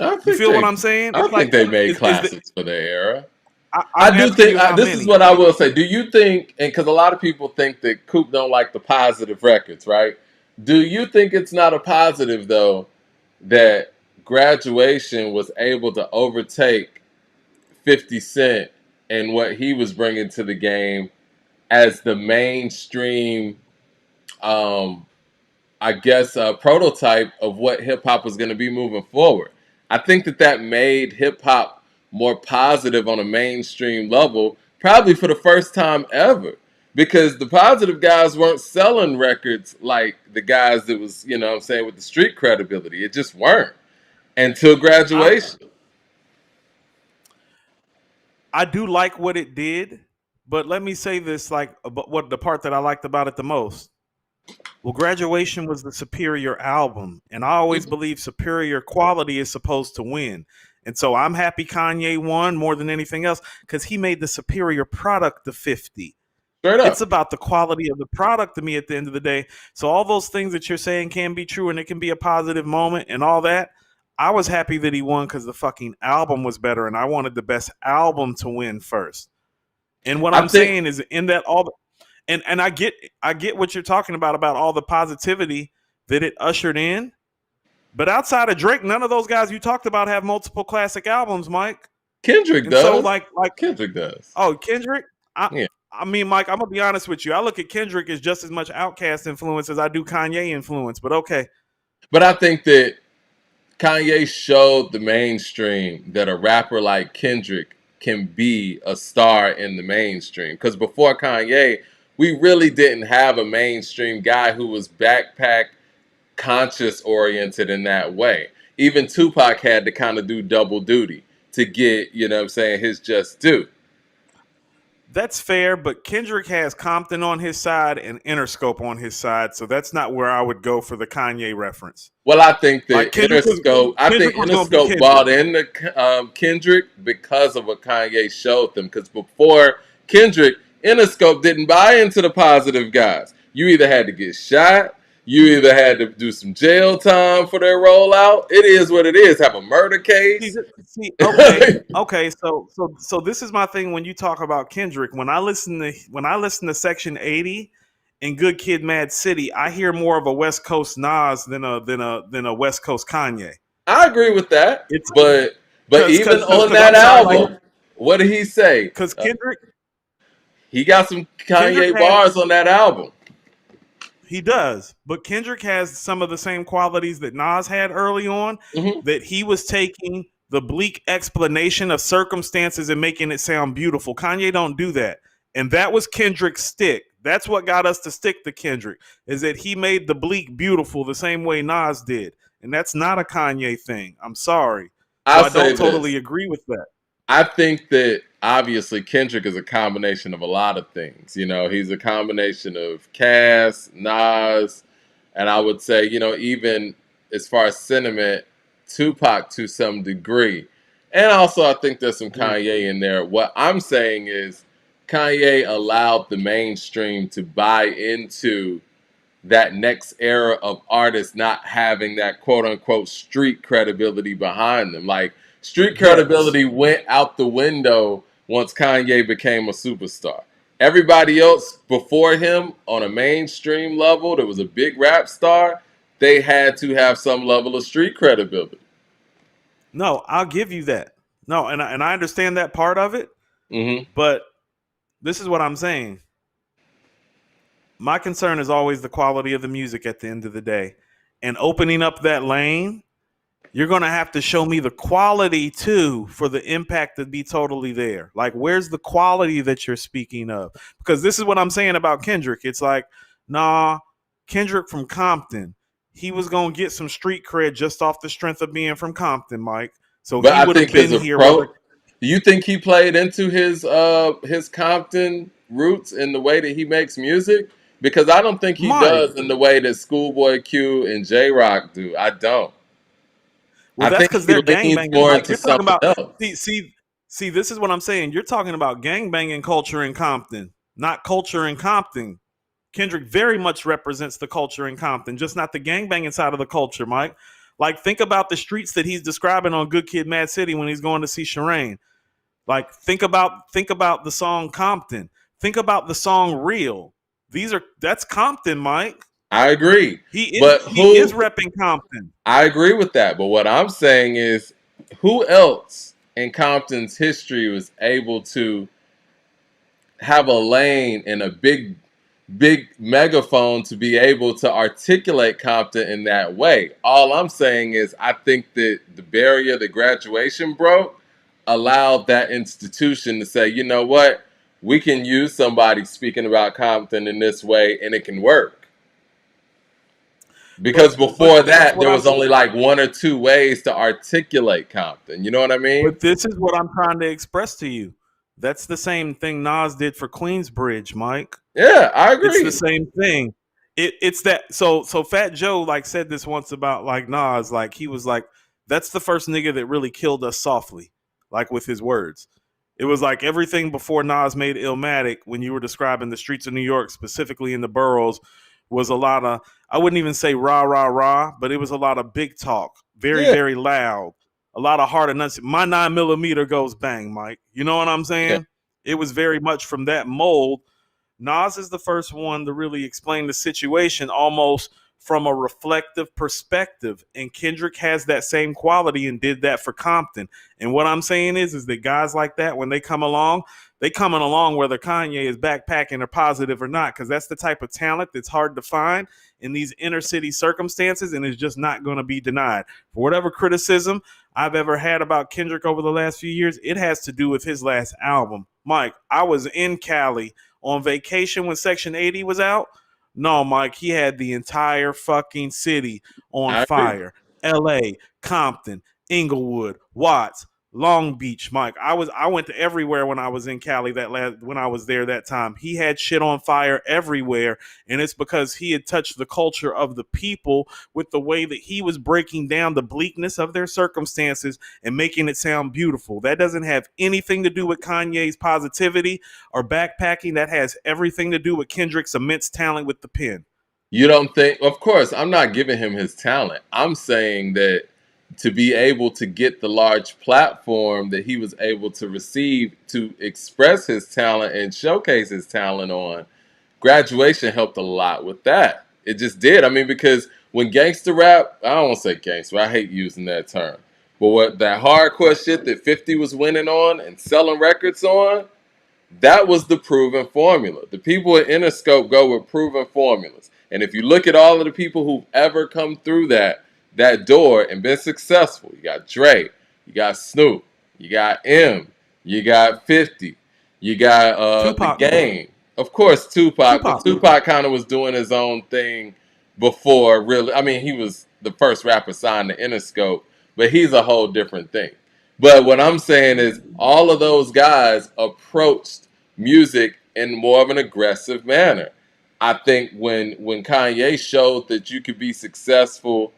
I You think feel what they, I'm saying? I It's like, think they made is the, classics for their era. I'm I do asking think you how this is many. what I will say. Do you think, and because a lot of people think that Coop don't like the positive records, right? Do you think it's not a positive though that graduation was able to overtake 50 Cent and what he was bringing to the game as the mainstream, um, I guess, prototype of what hip hop was going to be moving forward? I think that made hip hop more positive on a mainstream level, probably for the first time ever. Because the positive guys weren't selling records like the guys that was, what I'm saying, with the street credibility. It just weren't until I graduation. I do like what it did, but let me say this: like, what the part that I liked about it the most. Well, Graduation was the superior album, and I always believe superior quality is supposed to win. And so I'm happy Kanye won more than anything else because he made the superior product of 50. Straight It's up. about the quality of the product to me at the end of the day. So all those things that you're saying can be true and it can be a positive moment and all that. I was happy that he won because the fucking album was better, and I wanted the best album to win first. And what I I'm think saying is in that and I get what you're talking about all the positivity that it ushered in. But outside of Drake, none of those guys you talked about have multiple classic albums, Mike. Kendrick And so does. like Kendrick does. oh, Kendrick, Yeah. I mean, Mike, I'm gonna be honest with you. I look at Kendrick as just as much Outkast influence as I do Kanye influence. But okay, But I think that Kanye showed the mainstream that a rapper like Kendrick can be a star in the mainstream. Because before Kanye, we really didn't have a mainstream guy who was backpack conscious oriented in that way. Even Tupac had to kind of do double duty to get, what I'm saying, his just due. that's fair. But Kendrick has Compton on his side and Interscope on his side, so that's not where I would go for the Kanye reference. Well, I think Like that Kendrick was gonna be Interscope Kendrick. bought into Kendrick because of what Kanye showed them. Because before Kendrick, Interscope didn't buy into the positive guys. You either had to get shot, you either had to do some jail time for their rollout. It is what it is. Have a murder case. Okay. So this is my thing when you talk about Kendrick. When I listen to Section 80 and Good Kid, Mad City, I hear more of a West Coast Nas than a West Coast Kanye. I agree with that, It's but even on because that I'm sorry, like album, what did he say? because He got some Kendrick Kanye has bars on that album. He does, but Kendrick has some of the same qualities that Nas had early on. Hmm. That he was taking the bleak explanation of circumstances and making it sound beautiful. Kanye don't do that, and that was Kendrick's stick. That's what got us to stick to Kendrick, is that he made the bleak beautiful the same way Nas did, and that's not a Kanye thing. I'm sorry, so I'll I say don't this. totally agree with that. I think that obviously Kendrick is a combination of a lot of things. You know, he's a combination of Cass, Nas, and I would say, even as far as sentiment, Tupac to some degree. And also, I think there's some Mm. Kanye in there. What I'm saying is, Kanye allowed the mainstream to buy into that next era of artists not having that quote unquote street credibility behind them. Like, street Yes. credibility went out the window once Kanye became a superstar. Everybody else before him on a mainstream level that was a big rap star, they had to have some level of street credibility. No, I'll give you that. No, and I understand that part of it, Hmm. but this is what I'm saying. My concern is always the quality of the music at the end of the day. And opening up that lane, you're going to have to show me the quality too for the impact to be totally there. Like, where's the quality that you're speaking of? Because this is what I'm saying about Kendrick. It's like, nah, Kendrick from Compton, he was going to get some street cred just off the strength of being from Compton, Mike. So But he I would think have his been here whether. approach. Do you think he played into his Compton roots in the way that he makes music? Because I don't think he Mike, does in the way that Schoolboy Q and J Rock do. I don't. well, I that's think because he they're leans gangbangers, more Mike. into You're talking something about else. see. This is what I'm saying. You're talking about gangbanging culture in Compton, not culture in Compton. Kendrick very much represents the culture in Compton, just not the gangbanging side of the culture, Mike. Like, think about the streets that he's describing on Good Kid, Mad City when he's going to see Shireen. Like, think about the song Compton. Think about the song Real. That's Compton, Mike. I agree. He is But he is who repping Compton. I agree with that. But what I'm saying is who else in Compton's history was able to have a lane and a big megaphone to be able to articulate Compton in that way. All I'm saying is I think that the barrier that graduation broke allowed that institution to say, you know what, we can use somebody speaking about Compton in this way and it can work. Because before That's that, what there I'm was only like one or two ways to articulate Compton. You know what I mean? But this is what I'm trying to express to you. That's the same thing Nas did for Queensbridge, Mike. Yeah, I It's the agree. same thing. It's that so Fat Joe like said this once about like Nas, like he was like, that's the first nigga that really killed us softly, like with his words. It was like everything before Nas made Illmatic, when you were describing the streets of New York, specifically in the boroughs, was a lot of, I wouldn't even say rah rah rah, but it was a lot of big talk, very, Yeah, very loud, a lot of hard enunciation. My 9mm goes bang, Mike. You know what I'm yeah. saying? It was very much from that mold. Nas is the first one to really explain the situation almost from a reflective perspective. And Kendrick has that same quality and did that for Compton. And what I'm saying is that guys like that, when they come along, they coming along whether Kanye is backpacking or positive or not, because that's the type of talent that's hard to find in these inner city circumstances and is just not going to be denied. For whatever criticism I've ever had about Kendrick over the last few years, it has to do with his last album. Mike, I was in Cali on vacation when Section 80 was out. No, Mike, he had the entire fucking city on I agree. fire. LA, Compton, Inglewood, Watts. Long Beach, Mike. I went to everywhere when I was in Cali when I was there that time. He had shit on fire everywhere, and it's because he had touched the culture of the people with the way that he was breaking down the bleakness of their circumstances and making it sound beautiful. That doesn't have anything to do with Kanye's positivity or backpacking. That has everything to do with Kendrick's immense talent with the pen. You don't think? Of course, I'm not giving him his talent. I'm saying that to be able to get the large platform that he was able to receive to express his talent and showcase his talent on, graduation helped a lot with that. It just did. I mean, because when gangster rap, I don't want to say gangster, I hate using that term. But what that hardcore shit that 50 was winning on and selling records on, that was the proven formula. The people at Interscope go with proven formulas. And if you look at all of the people who've ever come through that door and been successful, you got Dre, you got Snoop, you got M, you got 50, you got the Tupac, Game. Of course, Tupac, but Tupac. Tupac kind of was doing his own thing before really. I mean, he was the first rapper signed to Interscope, but he's a whole different thing. But what I'm saying is all of those guys approached music in more of an aggressive manner. I think when Kanye showed that you could be successful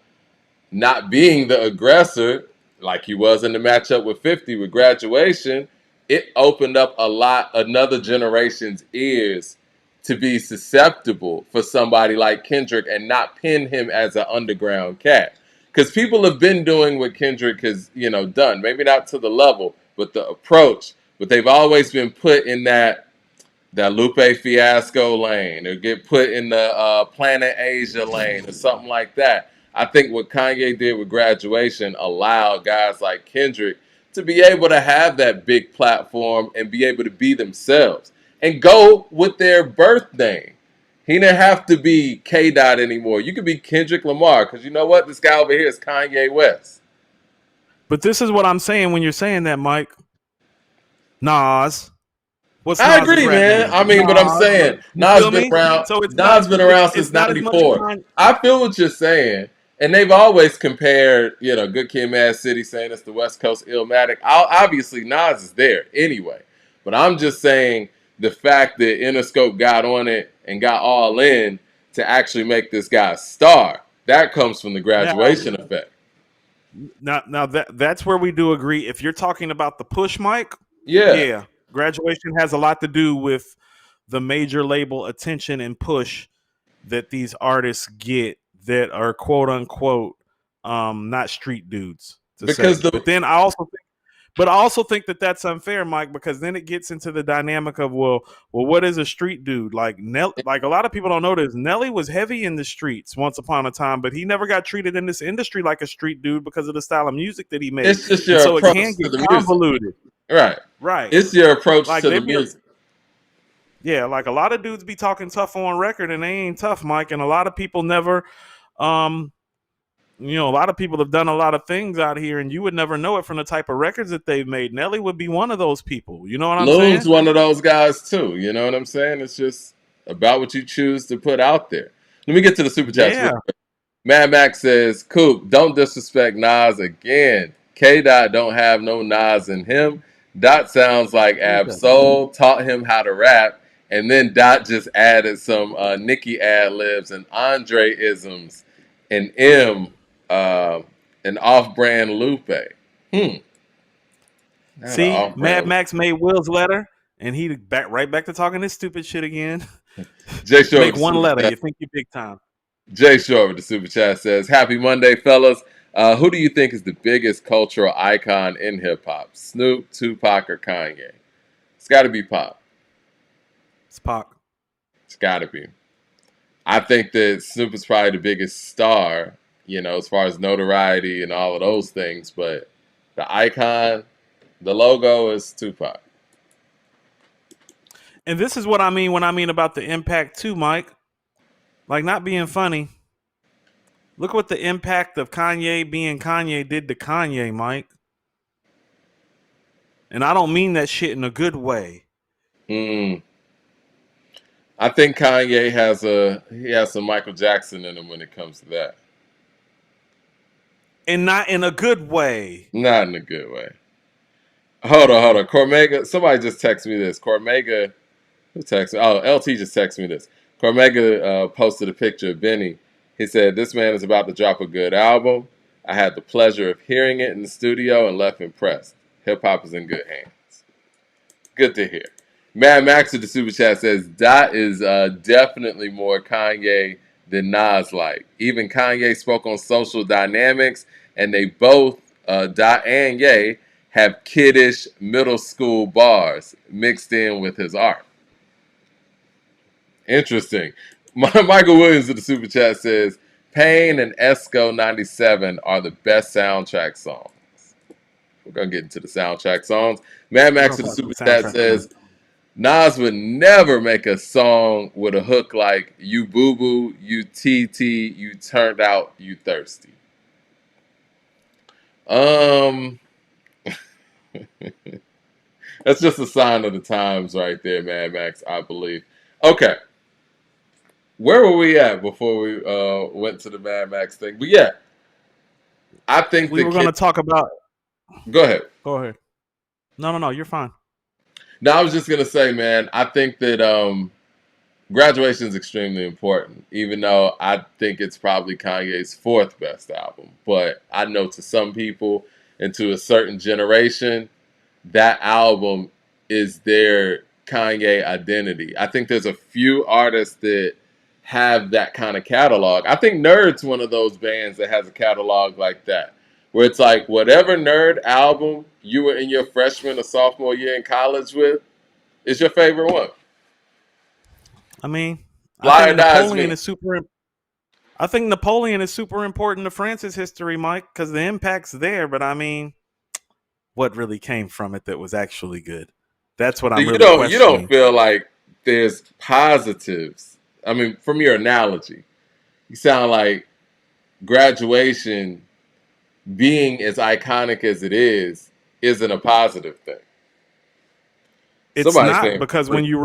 not being the aggressor like he was in the matchup with 50 with graduation, it opened up another generation's ears to be susceptible for somebody like Kendrick and not pin him as an underground cat. Because people have been doing what Kendrick has, done. Maybe not to the level, but the approach. But they've always been put in that Lupe Fiasco lane or get put in the Planet Asia lane or something like that. I think what Kanye did with graduation allowed guys like Kendrick to be able to have that big platform and be able to be themselves and go with their birth name. He didn't have to be K. Dot anymore. You could be Kendrick Lamar because you know what? This guy over here is Kanye West. But this is what I'm saying when you're saying that, Mike. Nas. What's I Nas's agree, rap man. name? I mean, but I'm Nas. saying You Nas feel been me? around. So Nas been around since it's not as much '94. Kanye. I feel what you're saying, and they've always compared, Good Kid, Mad City, saying it's the West Coast Illmatic. Obviously, Nas is there anyway, but I'm just saying the fact that Interscope got on it and got all in to actually make this guy a star. That comes from the Now, graduation effect. now that's where we do agree. If you're talking about the push, Mike, Yeah, yeah, graduation has a lot to do with the major label attention and push that these artists get that are quote unquote not street dudes to because say. the But I also think that that's unfair, Mike, because then it gets into the dynamic of what is a street dude? Like like a lot of people don't know this. Nelly was heavy in the streets once upon a time, but he never got treated in this industry like a street dude because of the style of music that he made, it's just and your so it approach can to get the music, convoluted. right? Right? It's your approach Like to they the be, music. yeah, like a lot of dudes be talking tough on record, and they ain't tough, Mike, and a lot of people never. Um, a lot of people have done a lot of things out here, and you would never know it from the type of records that they've made. Nelly would be one of those people. You know what I'm Loon's saying? one of those guys too. You know what I'm saying? It's just about what you choose to put out there. Let me get to the super chats real Yeah. quick. Mad Max says, "Coop, don't disrespect Nas again. K. Dot don't have no Nas in him. Dot sounds like Who's Ab that? Soul taught him how to rap, and then Dot just added some Nicki ad libs and Andre isms, and M, uh, an off-brand Lupe. Hmm, not an See, Mad off-brand. Max made Will's letter, and he right back to talking this stupid shit again. Jay Short Make with the one super letter, chat. you think you big time. Jay Short with the super chat says, "Happy Monday, fellas. Who do you think is the biggest cultural icon in hip hop? Snoop, Tupac, or Kanye? It's got to be Pop. It's Pac. It's got to be. I think that Snoop is probably the biggest star, as far as notoriety and all of those things. But the icon, the logo is Tupac. And this is what I mean when I mean about the impact too, Mike. Like not being funny. Look what the impact of Kanye being Kanye did to Kanye, Mike. And I don't mean that shit in a good way. Mm. I think Kanye has some Michael Jackson in him when it comes to that. And not in a good way. Not in a good way. hold on. Cormega, somebody just texted me this. Cormega, who texted me? Oh, LT just texted me this. Cormega posted a picture of Benny. He said, "This man is about to drop a good album. I had the pleasure of hearing it in the studio and left impressed. Hip hop is in good hands." Good to hear. Mad Max with the super chat says, Dot is definitely more Kanye than Nas like. Even Kanye spoke on social dynamics, and they both, Dot and Ye, have kiddish middle school bars mixed in with his art. Interesting. Michael Williams with the super chat says, Pain and Esco 97 are the best soundtrack songs. We're going to get into the soundtrack songs. Mad We're Max gonna with the talk some super chat soundtrack songs. says, Nas would never make a song with a hook like "You Boo Boo, You TT, You Turned Out, You Thirsty." Um, that's just a sign of the times, right there, Mad Max. I believe. Okay, where were we at before we went to the Mad Max thing? But yeah, I think We the were kid. gonna talk about. Go ahead. Go ahead. No, you're fine. No, I was just gonna say, man. I think that Graduation is extremely important, even though I think it's probably Kanye's fourth best album. But I know to some people and to a certain generation, that album is their Kanye identity. I think there's a few artists that have that kind of catalog. I think Nerd's one of those bands that has a catalog like that, where it's like whatever Nerd album you were in your freshman or sophomore year in college with is your favorite one. I mean, I Fly think or Die is Napoleon me. is super. I think Napoleon is super important to France's history, Mike, because the impact's there. But I mean, what really came from it that was actually good? That's what So I'm you really don't questioning. feel like there's positives. I mean, from your analogy, you sound like Graduation being as iconic as it is isn't a positive thing. It's Somebody's not saying, because when you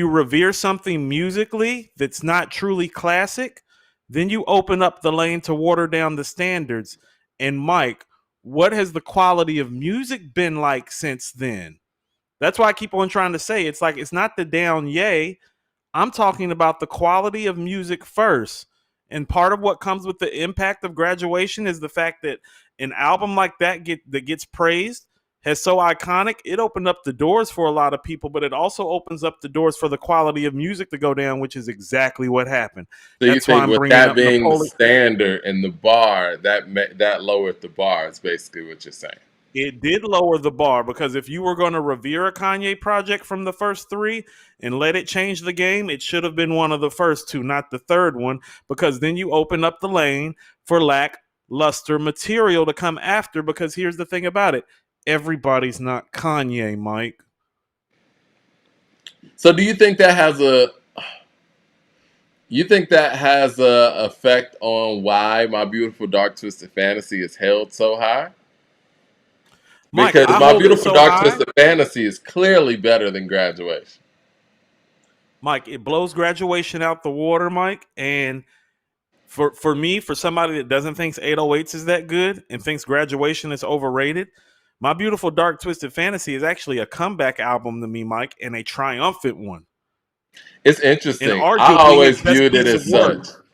revere something musically that's not truly classic, then you open up the lane to water down the standards. And Mike, what has the quality of music been like since then? That's why I keep on trying to say it's like it's not the down yay. I'm talking about the quality of music first. And part of what comes with the impact of Graduation is the fact that an album like that gets praised has so iconic, it opened up the doors for a lot of people, but it also opens up the doors for the quality of music to go down, which is exactly what happened. so you That's why think I'm with bringing that up being the Napoleon. standard and the bar, that lowered the bar is basically what you're saying. It did lower the bar because if you were going to revere a Kanye project from the first three and let it change the game, it should have been one of the first two, not the third one, because then you open up the lane for lackluster material to come after. Because here's the thing about it, everybody's not Kanye, Mike. So do you think that has a effect on why My Beautiful Dark Twisted Fantasy is held so high? Mike, Because I My hold it Beautiful so Dark high. Twisted Fantasy is clearly better than Graduation. Mike, it blows Graduation out the water, Mike. And for me, for somebody that doesn't think 808s is that good and thinks Graduation is overrated, My Beautiful Dark Twisted Fantasy is actually a comeback album to me, Mike, and a triumphant one. It's And interesting. arguably his best piece of work.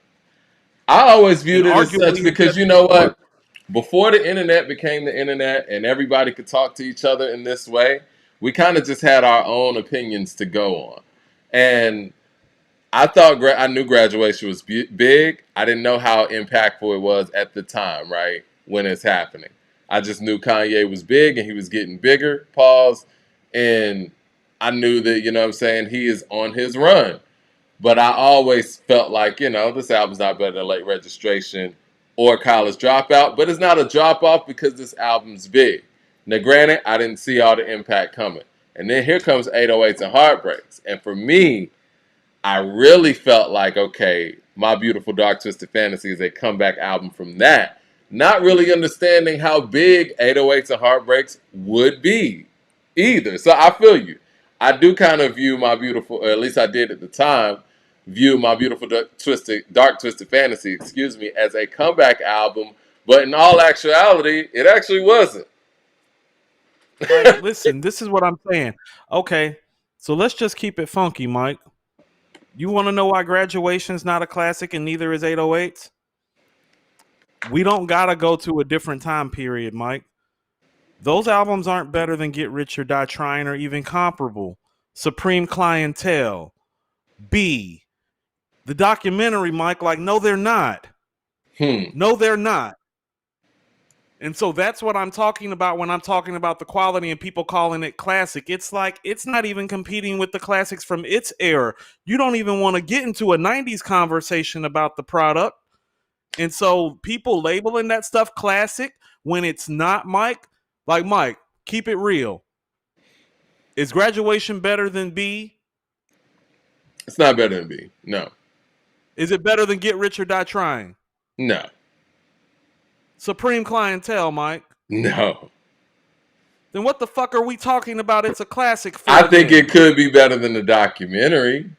I always And viewed it as such arguably his because best you piece know of work. what? Before the internet became the internet and everybody could talk to each other in this way, we kind of just had our own opinions to go on. And I knew Graduation was big. I didn't know how impactful it was at the time, right? When it's happening. I just knew Kanye was big and he was getting bigger, pause. And I knew that, you know what I'm saying, he is on his run. But I always felt like, this album's not better than Late Registration or College Dropout. But it's not a drop off because this album's big. Now, granted, I didn't see all the impact coming. And then here comes 808s and Heartbreaks. And for me, I really felt like, okay, My Beautiful Dark Twisted Fantasy is a comeback album from that. Not really understanding how big 808s and Heartbreaks would be either. So I feel you. I do kind of view My Beautiful, or at least I did at the time, view My Beautiful Dark Twisted Fantasy, as a comeback album. But in all actuality, it actually wasn't. Like, listen, this is what I'm saying. Okay, so let's just keep it funky, Mike. You want to know why Graduation's not a classic and neither is 808s? We don't gotta go to a different time period, Mike. Those albums aren't better than Get Rich or Die Trying or even comparable. Supreme Clientele, B, the documentary, Mike. Like, no, they're not. Hmm. No, they're not. And so that's what I'm talking about when I'm talking about the quality and people calling it classic. It's like it's not even competing with the classics from its era. You don't even want to get into a 90s conversation about the product. And so people labeling that stuff classic when it's not, Mike, like, Mike, keep it real. Is Graduation better than B? It's not better than B. No. Is it better than Get Rich or Die Trying? No. Supreme Clientele, Mike. No. Then what the fuck are we talking about? It's a classic I for think then. it could be better than the documentary,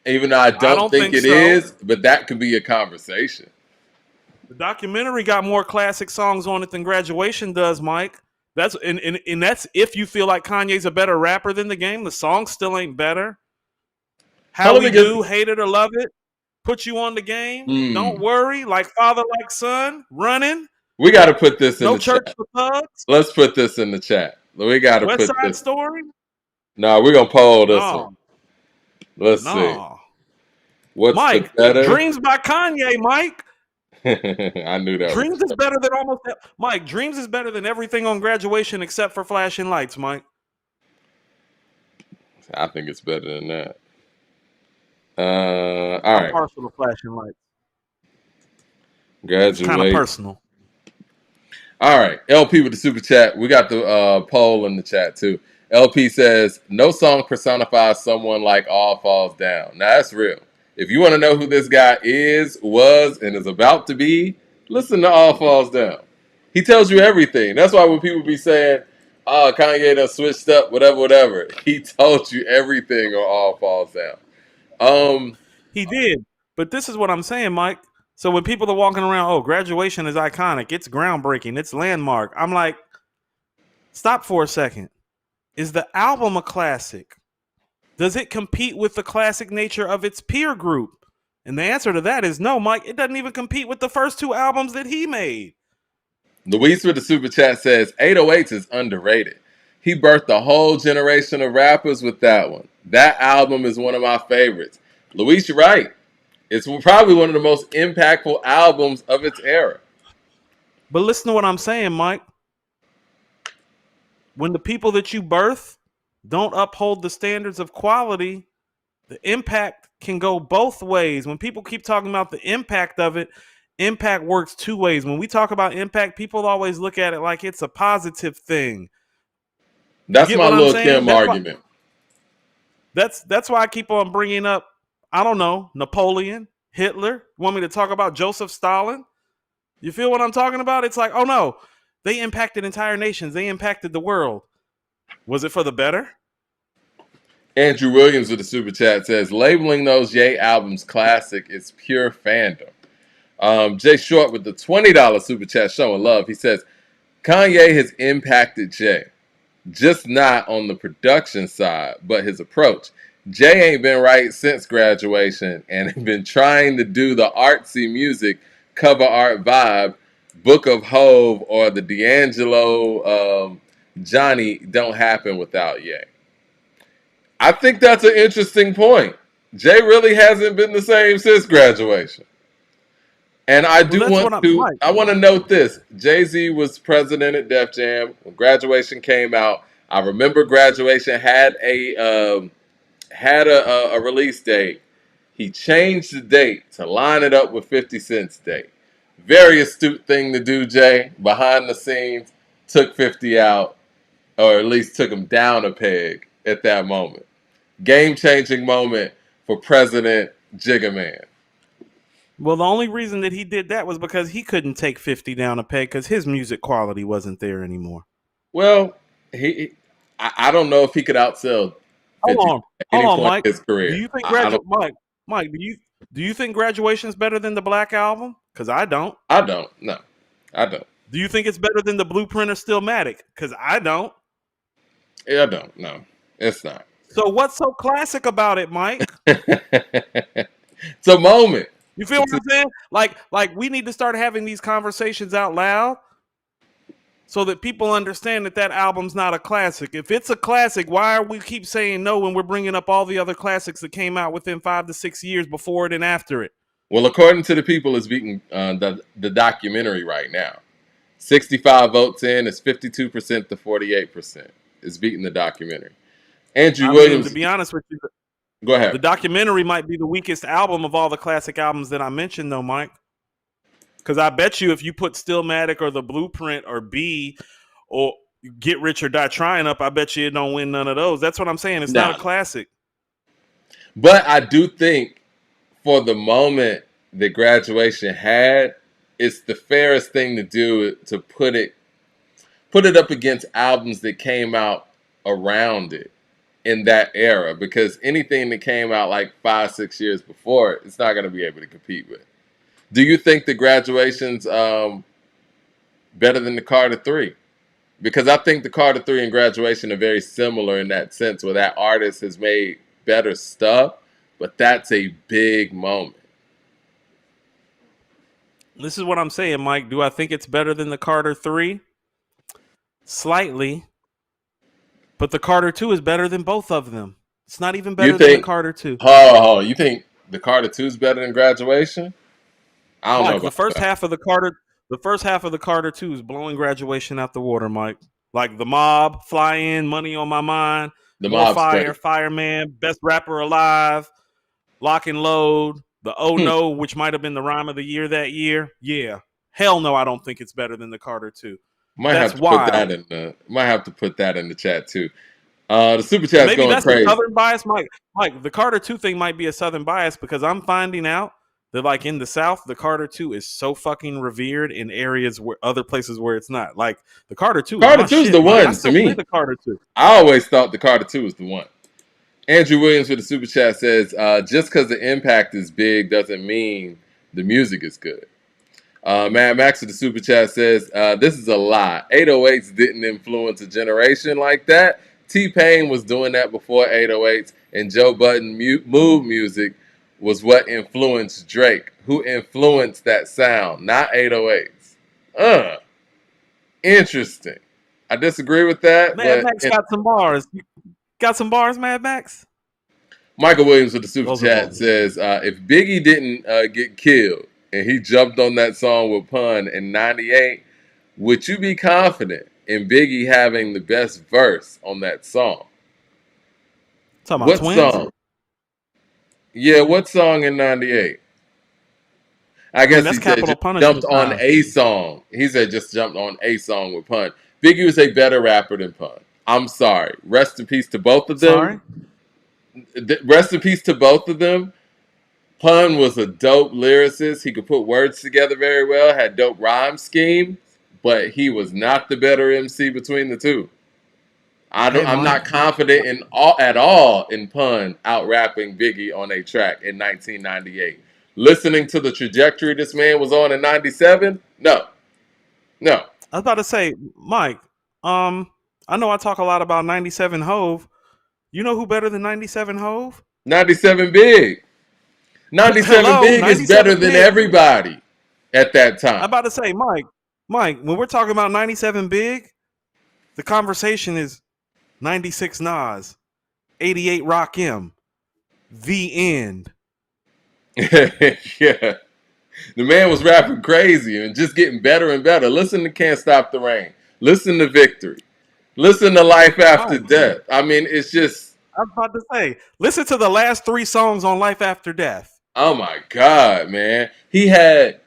even though I I don't don't think think it so. is, but that could be a conversation. The documentary got more classic songs on it than Graduation does, Mike. That's and that's if you feel like Kanye's a better rapper than the game. The song still ain't better. Now, How let We me get. Do, Hate It or Love It, Put You on the Game, Don't Hmm. Worry, Like Father Like Son, Running, We got to put this in No the Church chat. for Thugs, Let's put this in the chat. We got to West put Side this. Story. No, we're going to poll this one. No, Let's see. no. What's the Mike, better? Dreams by Kanye, Mike. I knew that was Dreams is better than Mike, Dreams is better than everything on Graduation except for Flashing Lights, Mike. I think it's better than that. All I'm right. partial to Flashing Lights. It's kind of Graduate. personal. All right. LP with the super chat. We got the poll in the chat too. LP says, no song personifies someone like All Falls Down. Now, that's real. If you want to know who this guy is, was, and is about to be, listen to All Falls Down. He tells you everything. That's why when people be saying, oh, Kanye done switched up, whatever, whatever, he told you everything on All Falls Down. He did. But this is what I'm saying, Mike. So when people are walking around, oh, Graduation is iconic, it's groundbreaking, it's landmark. I'm like, stop for a second. Is the album a classic? Does it compete with the classic nature of its peer group? And the answer to that is no, Mike. It doesn't even compete with the first two albums that he made. Luis with the super chat says 808s is underrated. He birthed a whole generation of rappers with that one. That album is one of my favorites. Luis, you're right. It's probably one of the most impactful albums of its era. But listen to what I'm saying, Mike. When the people that you birth don't uphold the standards of quality, the impact can go both ways. When people keep talking about the impact of it, impact works two ways. When we talk about impact, people always look at it like it's a positive thing. You That's get my what I'm little saying? Kim argument. That's why I keep on bringing up, I don't know, Napoleon, Hitler. You want me to talk about Joseph Stalin? You feel what I'm talking about? It's like, oh no, they impacted entire nations. They impacted the world. Was it for the better? Andrew Williams with the super chat says labeling those Ye albums classic is pure fandom. Jay Short with the $20 super chat showing love. He says Kanye has impacted Jay, just not on the production side, but his approach. Jay ain't been right since Graduation and been trying to do the artsy music, cover art vibe, Book of Hove, or the D'Angelo Johnny don't happen without Ye. I think that's an interesting point. Jay really hasn't been the same since Graduation. And I Well, do that's want what I'm to like. I want to note this. Jay-Z was president at Def Jam when Graduation came out. I remember Graduation had a release date. He changed the date to line it up with 50 Cent's date. Very astute thing to do, Jay. Behind the scenes, took 50 out, or at least took him down a peg at that moment. Game-changing moment for President Jigga Man. Well, the only reason that he did that was because he couldn't take 50 down a peg because his music quality wasn't there anymore. Well, I don't know if he could outsell Hold 50 on, at hold any on, point Mike. in his Do career. you think I don't. Mike? Do you think Graduation's better than the Black Album? Because I don't. I don't. No, I don't. Do you think it's better than the Blueprint or Stillmatic? Because I don't. Yeah, I don't. No, it's not. So what's so classic about it, Mike? It's a moment. You feel what It's a, I'm saying? Like we need to start having these conversations out loud so that people understand that that album's not a classic. If it's a classic, why are we keep saying no when we're bringing up all the other classics that came out within 5 to 6 years before it and after it? well, according to the people, it's beating the documentary right now. 65 votes in. It's 52% to 48%. It's beating the documentary. Andrew I mean, to Williams. be honest with you, Go the ahead. documentary might be the weakest album of all the classic albums that I mentioned, though, Mike. Because I bet you if you put Stillmatic or The Blueprint or B or Get Rich or Die Trying up, I bet you it don't win none of those. That's what I'm saying. It's not a No, classic. but I do think for the moment that graduation had, it's the fairest thing to do to put it up against albums that came out around it in that era, because anything that came out like 5, 6 years before it's not going to be able to compete with. Do you think the graduation's better than the Carter Three? Because I think the Carter Three and graduation are very similar in that sense, where that artist has made better stuff, but that's a big moment. This is what I'm saying, Mike. Do I think it's better than the Carter 3? Slightly. But the Carter 2 is better than both of them. It's not even You better than the think? Carter 2. Oh, you think the Carter Two is better than graduation? I don't know Mike, the about first that. half of the Carter 2 is blowing graduation out the water, Mike. Like The Mob, Fly In, Money on My Mind, The More Mob's Fire, great. Fireman, Best Rapper Alive, Lock and Load, The Oh Hmm. No, which might have been the rhyme of the year that year. Yeah. Hell no, I don't think it's better than the Carter 2. Might That's have to put that wild. in the. Might have to put that in the chat too. The super And chat's maybe going that's a crazy. Southern bias, Mike. Mike, the Carter 2 thing might be a Southern bias because I'm finding out that, like, in the South, the Carter 2 is so fucking revered in areas where other places where it's not. Like, the Carter 2 is Carter my Two's shit, the Mike. I one to still play me. the Carter 2. I always thought the Carter Two was the one. Andrew Williams with the super chat says, just because the impact is big doesn't mean the music is good. Mad Max with the super chat says, this is a lie. 808s didn't influence a generation like that. T-Pain was doing that before 808s, and Joe Budden mood music was what influenced Drake, who influenced that sound, not 808s. Interesting. I disagree with that, Mad but Max got some bars. You got some bars, Mad Max? Michael Williams with the super Those are chat bars. says, if Biggie didn't get killed and he jumped on that song with Pun in '98, would you be confident in Biggie having the best verse on that song? Talking about What twins? song? Yeah, what song in '98? I I mean, guess that's he said Capital just jumped Punishment on time. a song. He said just jumped on a song with Pun. Biggie was a better rapper than Pun. I'm sorry. Rest in peace to both of them. Sorry? Rest in peace to both of them. Pun was a dope lyricist. He could put words together very well, had dope rhyme schemes, but he was not the better MC between the two. Hey, I'm Mike. not confident in all at all in Pun out rapping Biggie on a track in 1998. Listening to the trajectory this man was on in '97, no, no. I was about to say, Mike, um, I know I talk a lot about 97 Hove. You know who better than 97 Hove? '97 Big, '97 Hello, Big is better 97 than Big. everybody at that I'm time. about to say, Mike, when we're talking about 97 Big, the conversation is 96 Nas, 88 Rock M, The End. Yeah. The man was rapping crazy and just getting better and better. Listen to Can't Stop the Rain. Listen to Victory. Listen to Life After Mike, Death. I mean, it's just, I was about to say, listen to the last 3 songs on Life After Death. oh my God, man. He had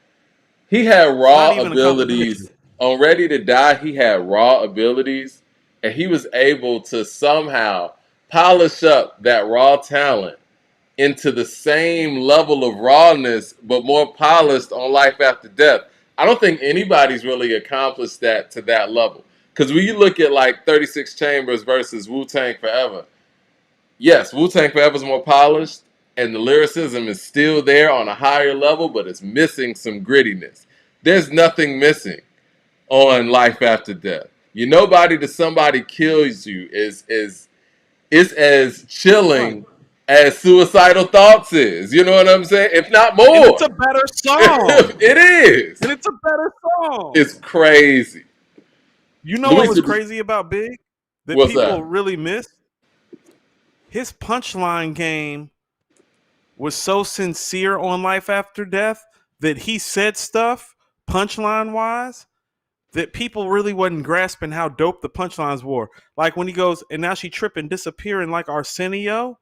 It's not raw even a abilities. contradiction. On Ready to Die, he had raw abilities, and he was able to somehow polish up that raw talent into the same level of rawness, but more polished on Life After Death. I don't think anybody's really accomplished that to that level. Because when you look at like 36 Chambers versus Wu Tang Forever, yes, Wu Tang Forever is more polished, and the lyricism is still there on a higher level, but it's missing some grittiness. There's nothing missing on Life After Death. You nobody to somebody kills you is as Right. chilling as suicidal thoughts is. You know what I'm saying? If not And it's more. a better song. It is. And it's a better song. It's crazy. You know what Luis, was crazy about Big? That what's people that? really miss? His punchline game was so sincere on Life After Death that he said stuff, punchline wise, that people really wasn't grasping how dope the punchlines were. Like when he goes, and now she tripping, disappearing like Arsenio,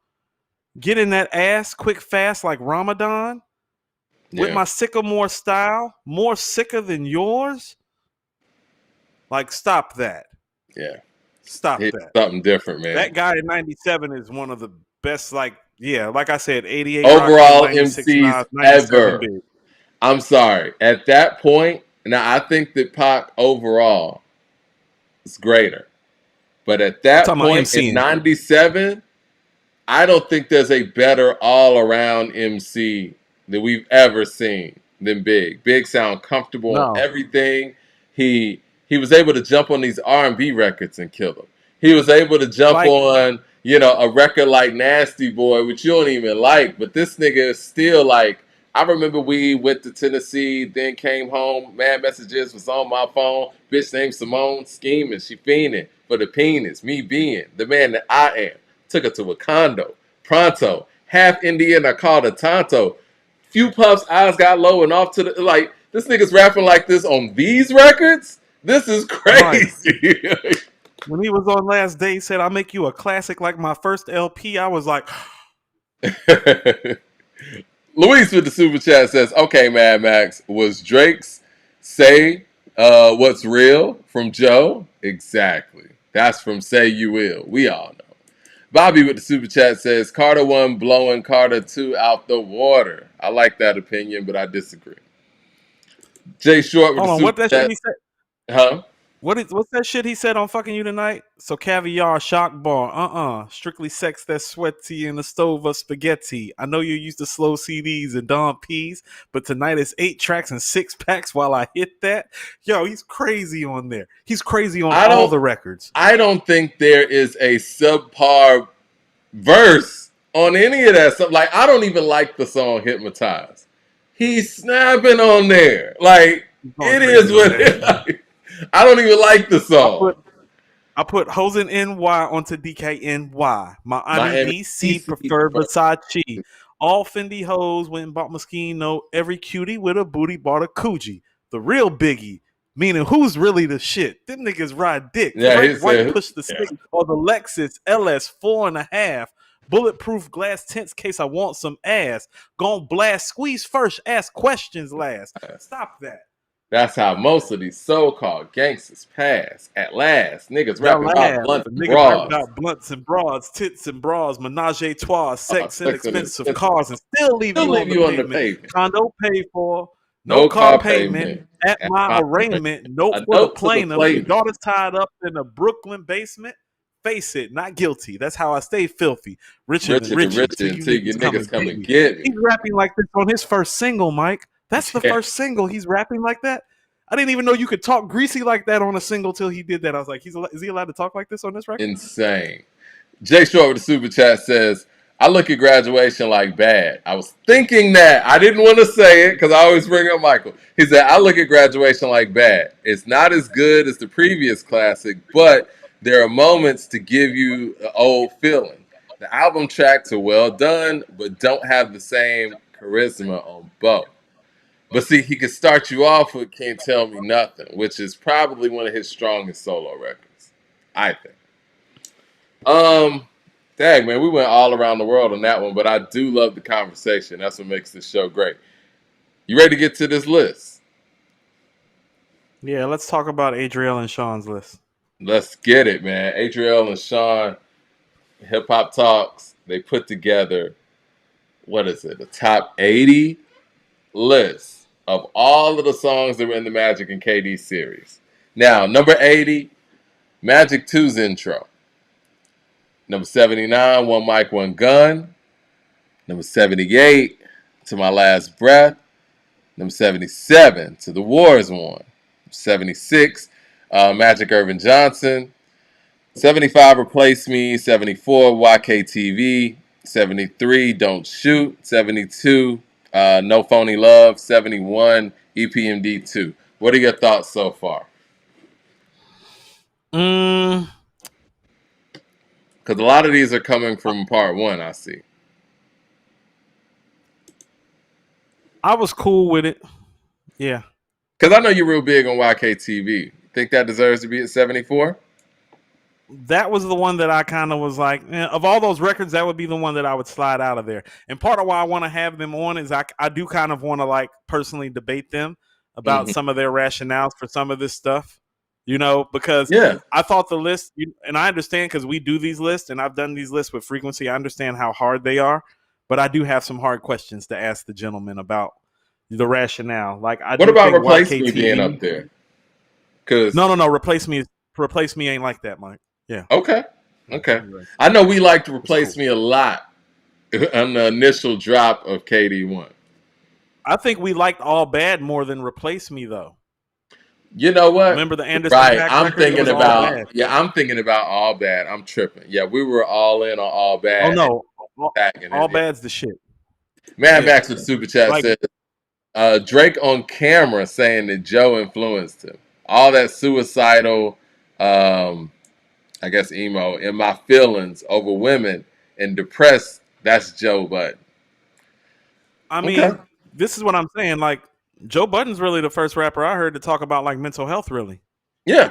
getting that ass quick, fast like Ramadan, with Yeah, my sycamore style, more sicker than yours. Like, stop that. yeah. Stop It's that. something different, man. That guy in 97 is one of the best, like, yeah, like I said, 88 Rakim, Overall 96 MCs Nas, 97 ever. Big. I'm sorry. At that point, now I think that Pac overall is greater. But at I'm that talking about point in MCing. 97, I don't think there's a better all-around MC that we've ever seen than Big. Big sound comfortable on No. everything. He was able to jump on these R&B records and kill them. He was able to jump Like, on, a record like Nasty Boy, which you don't even like, but this nigga is still like, I remember we went to Tennessee, then came home, mad messages was on my phone, bitch named Simone, scheming, she fiending for the penis, me being the man that I am. Took her to a condo. Pronto. Half Indian, I called her Tonto. Few puffs, eyes got low and off to the like. This nigga's rapping like this on these records. This is right. crazy. When he was on Last Day, he said, I'll make you a classic like my first LP. I was like, Luis with the super chat says, "Okay, Mad Max, was Drake's Say What's Real from Joe? Exactly. That's from Say You Will. We all know." Bobby with the super chat says, Carter 1 blowing Carter 2 out the water. I like that opinion, but I disagree. Jay Short with hold the on, what super that shit chat. he said? Huh? What's that shit he said on Fucking You Tonight? So caviar, shock bar, strictly sex that's sweaty in the stove of spaghetti. I know you used to slow CDs and Don P's, but tonight it's 8 tracks and 6 packs while I hit that. Yo, he's crazy on there. He's crazy on I all don't the records. I don't think there is a subpar verse on any of that stuff. Like, I don't even like the song Hypnotize. He's snapping on there. Like, He's going it is crazy on what that it shit. like, I don't even like the I song. put I put Hosen NY onto DKNY. Miami Miami DC DC prefer Versace. All Fendi hoes went and bought Moschino. Every cutie with a booty bought a Coogee. The real biggie, meaning who's really the shit? Them niggas ride dick. Yeah, he Frank White said, pushed the yeah. stick or the Lexus LS 4.5. Bulletproof glass tents case I want some ass. Gon' blast, squeeze first, ask questions last. Stop that. That's how most of these so-called gangsters pass. At last, niggas Y'all rapping about laugh. blunt The and niggas rap bras. about blunts and broads, tits and bras, menage a trois, sex and Sex and expensive expensive. cars, and still leave Still you on leave the you on the pavement. pavement. Condo paid for, no No car car payment. payment. At At my my arraignment. arraignment, note A for the note for the plaintiff. Your plaintiff. daughter's tied up in a Brooklyn basement. Face it, not guilty. That's how I stay filthy. Richer than Richer than Richie. richer Till you until you niggas come niggas and come get and me. get me. He's rapping like this on his first single, Mike. That's the Yeah. first single. He's rapping like that. I didn't even know you could talk greasy like that on a single till he did that. I was like, is he allowed to talk like this on this record? Insane. Jay Short with the super chat says, I look at graduation like bad. I was thinking that. I didn't want to say it because I always bring up Michael. He said, I look at graduation like bad. It's not as good as the previous classic, but there are moments to give you an old feeling. The album tracks are well done, but don't have the same charisma on both. But see, he could start you off with Can't Tell Me Nothing, which is probably one of his strongest solo records, I think. Dang, man, we went all around the world on that one, but I do love the conversation. That's what makes this show great. You ready to get to this list? Yeah, let's talk about Adriel and Sean's list. Let's get it, man. Adriel and Sean, Hip Hop Talks, they put together, what is it, a top 80 list of all of the songs that were in the Magic and KD series. Now, number 80, Magic 2's intro. Number 79, One Mic, One Gun. Number 78, To My Last Breath. Number 77, To the War Is Won. 76, Magic Irvin Johnson. 75 Replace Me. 74 YKTV. 73 Don't Shoot. 72 No Phony Love. 71 EPMD 2. What are your thoughts so far? Mm, Because a lot of these are coming from part one, I see. I was cool with it. Yeah. Because I know you're real big on YKTV. Think that deserves to be at 74? That was the one that I kind of was like, of all those records, that would be the one that I would slide out of there. And part of why I want to have them on is I do kind of want to like personally debate them about Mm-hmm. some of their rationales for some of this stuff, because Yeah. I thought the list, and I understand because we do these lists and I've done these lists with frequency. I understand how hard they are, but I do have some hard questions to ask the gentleman about the rationale. Like I What do about think Replace Me being up YKTV. there? Because No. Replace me ain't like that, Mike. Yeah. okay, okay. Anyway, I know we liked it's cool. Replace Me a lot on the initial drop of KD1. I think we liked All Bad more than Replace Me, though. You know what? Remember the Anderson Right. .Paak I'm record? It thinking was All about, Bad. yeah, I'm thinking about All Bad. I'm tripping. Yeah, we were all in on All Oh Bad and no, tagging All it. Yeah. Bad's the shit. Man Yeah, Backs with the super chat like says Drake on camera saying that Joe influenced him. All that suicidal, I guess emo in my feelings over women and depressed. That's Joe Budden. I Okay. mean, this is what I'm saying. Like Joe Budden's really the first rapper I heard to talk about like mental health. Really. Yeah.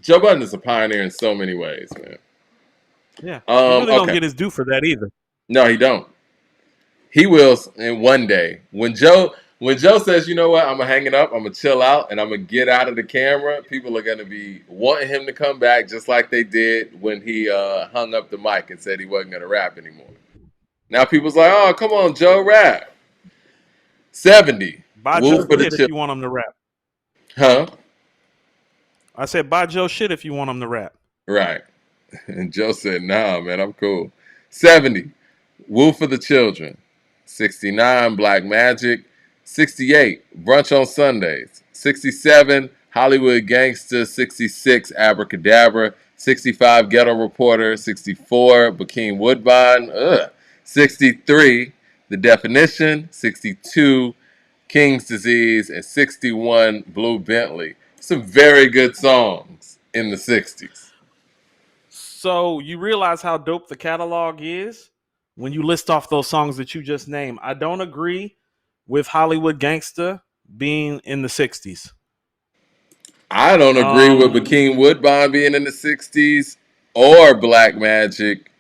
Joe Budden is a pioneer in so many ways, man. Yeah, he really don't Okay. get his due for that either. No, he don't. He will in one day. When Joe says, you know what, I'm gonna hang it up, I'm gonna chill out, and I'm gonna get out of the camera, people are gonna be wanting him to come back just like they did when he hung up the mic and said he wasn't gonna rap anymore. Now people's like, oh, come on, Joe, rap. 70. Buy Woo Joe for the shit if chill. you want him to rap. Huh? I said buy Joe shit if you want him to rap. Right. And Joe said, nah, man, I'm cool. 70. Woo for the Children. 69. Black Magic. 68. Brunch on Sundays. 67. Hollywood Gangsta. 66. Abracadabra. 65. Ghetto Reporter. 64. Bakeem Woodbine. 63. The Definition. 62. King's Disease. And 61. Blue Bentley. Some very good songs in the 60s. So you realize how dope the catalog is when you list off those songs that you just named. I don't agree with Hollywood Gangsta being in the 60s. I don't agree with Bakeem Woodbine being in the 60s or Black Magic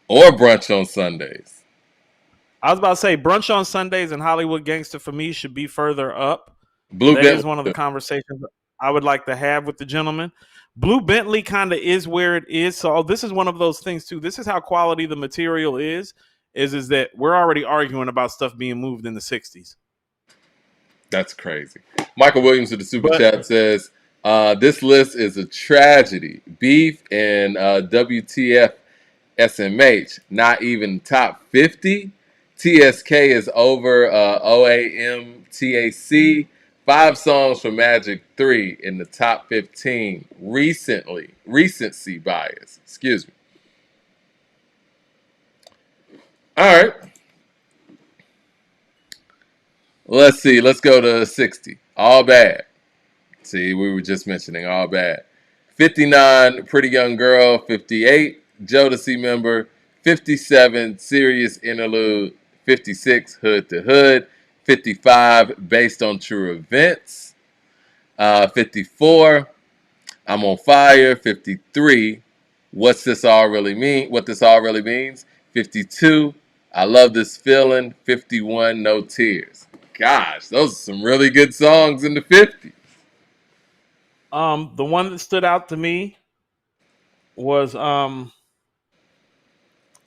or Brunch on Sundays. I was about to say Brunch on Sundays and Hollywood Gangsta for me should be further up. Blue That is Bentley. one of the conversations I would like to have with the gentleman. Blue Bentley kind of is where it is. So this is one of those things too. This is how quality the material is that we're already arguing about stuff being moved in the 60s. That's crazy. Michael Williams with the super But chat says, this list is a tragedy. Beef and WTF SMH, not even top 50. TSK is over OAM TAC. 5 songs from Magic 3 in the top 15 recently. Recency bias. Excuse me. All right. Let's see. Let's go to 60. All Bad. See, we were just mentioning All Bad. 59, Pretty Young Girl. 58, Jodeci Member. 57, Serious Interlude. 56, Hood to Hood. 55, Based on True Events. 54, I'm on Fire. 53, What's This All Really Mean? What This All Really Means. 52, I Love This Feeling. 51, No Tears. Gosh, those are some really good songs in the 50s. the one that stood out to me was I'm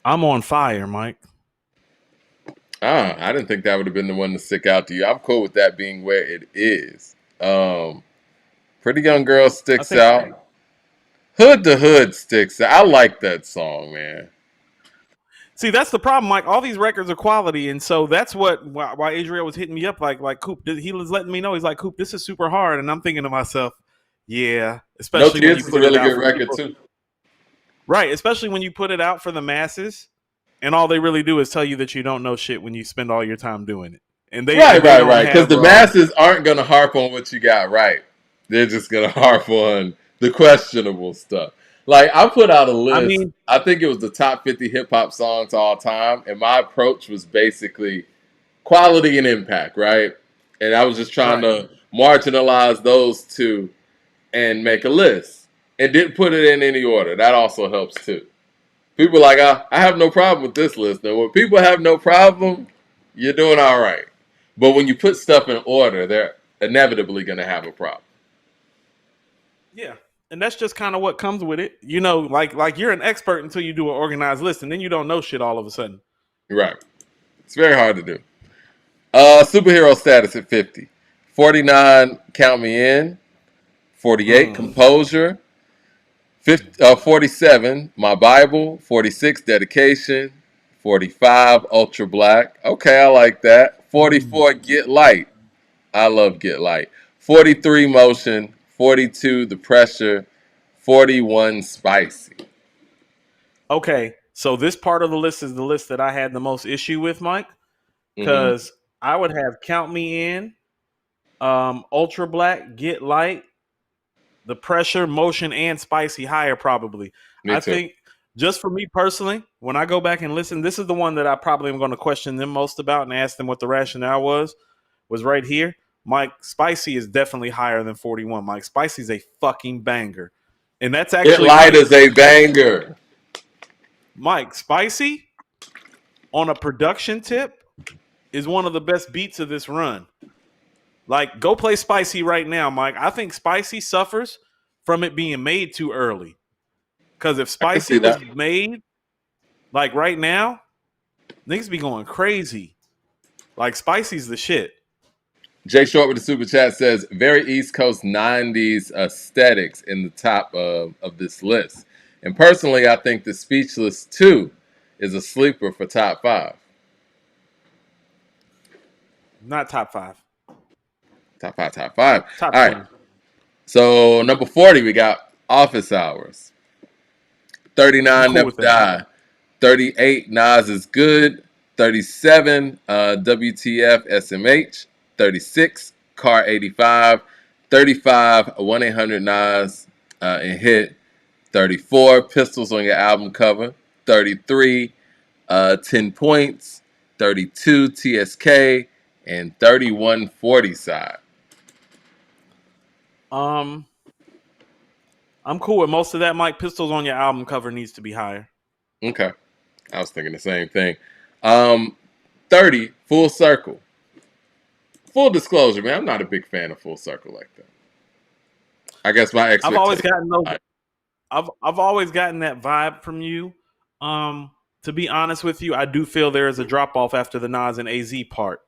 on Fire, Mike. I didn't think that would have been the one to stick out to you. I'm cool with that being where it is. Pretty Young Girl I sticks think out. Hood to Hood sticks out. I like that song, man. See, that's the problem, Mike. All these records are quality, and so that's why Adriel was hitting me up like Coop. He was letting me know he's like, Coop, this is super hard, and I'm thinking to myself, Yeah, No especially when you Tears is a put it really out good for record people. too. Right, especially when you put it out for the masses, and all they really do is tell you that you don't know shit when you spend all your time doing it, and Right, they right, don't right. Because have the masses aren't gonna harp on what you got right. They're just gonna harp on the questionable stuff. Like I put out a I list. mean, I think it was the top 50 hip hop songs all time, and my approach was basically quality and impact, right? And I was just trying right. to marginalize those two and make a list. And didn't put it in any order. That also helps too. People are like, I have no problem with this list. And when people have no problem, you're doing all right. But when you put stuff in order, they're inevitably going to have a problem. Yeah. And that's just kind of what comes with it. You know, like you're an expert until you do an organized list, and then you don't know shit all of a sudden. Right. It's very hard to do. Superhero status at 50. 49, Count Me In. 48, Mm. Composure. 47, My Bible. 46, Dedication. 45, Ultra Black. Okay, I like that. 44, Get Light. I love Get Light. 43, Motion. 42, The Pressure. 41, Spicy. Okay, so this part of the list is the list that I had the most issue with, Mike, Mm-hmm. because I would have Count Me In, Ultra Black, Get Light, The Pressure, Motion, and Spicy higher probably. Me I too. think just for me personally, when I go back and listen, this is the one that I probably am going to question them most about and ask them what the rationale was right here. Mike, Spicy is definitely higher than 41. Mike, Spicy is a fucking banger. And that's Get actually Light Mike. is a banger. Mike, Spicy on a production tip is one of the best beats of this run. Like, go play Spicy right now, Mike. I think Spicy suffers from it being made too early. Because if I can Spicy see was that. made like right now, niggas be going crazy. Like Spicy's the shit. Jay Short with the super chat says, very East Coast 90s aesthetics in the top of this list. And personally, I think the Speechless 2 is a sleeper for top 5. Not top five. Top 5, top 5. Top All right. 20. So, number 40, we got Office Hours. I'm 39, cool Never with that. Die. 38, Nas is Good. 37, WTF SMH. 36, Car 85. 35, 1-800 Nas and Hit. 34, Pistols on your album cover. 33, 10 Points. 32, TSK. And 31, 40 Side. Um, I'm cool with most of that. Mike, Pistols on your album cover needs to be higher. Okay. I was thinking the same thing. Um, 30, Full Circle. Full disclosure, man, I'm not a big fan of Full Circle like that. I guess my I've always expectations. gotten those. I've always gotten that vibe from you. Um, to be honest with you, I do feel there is a drop off after the Nas and AZ part,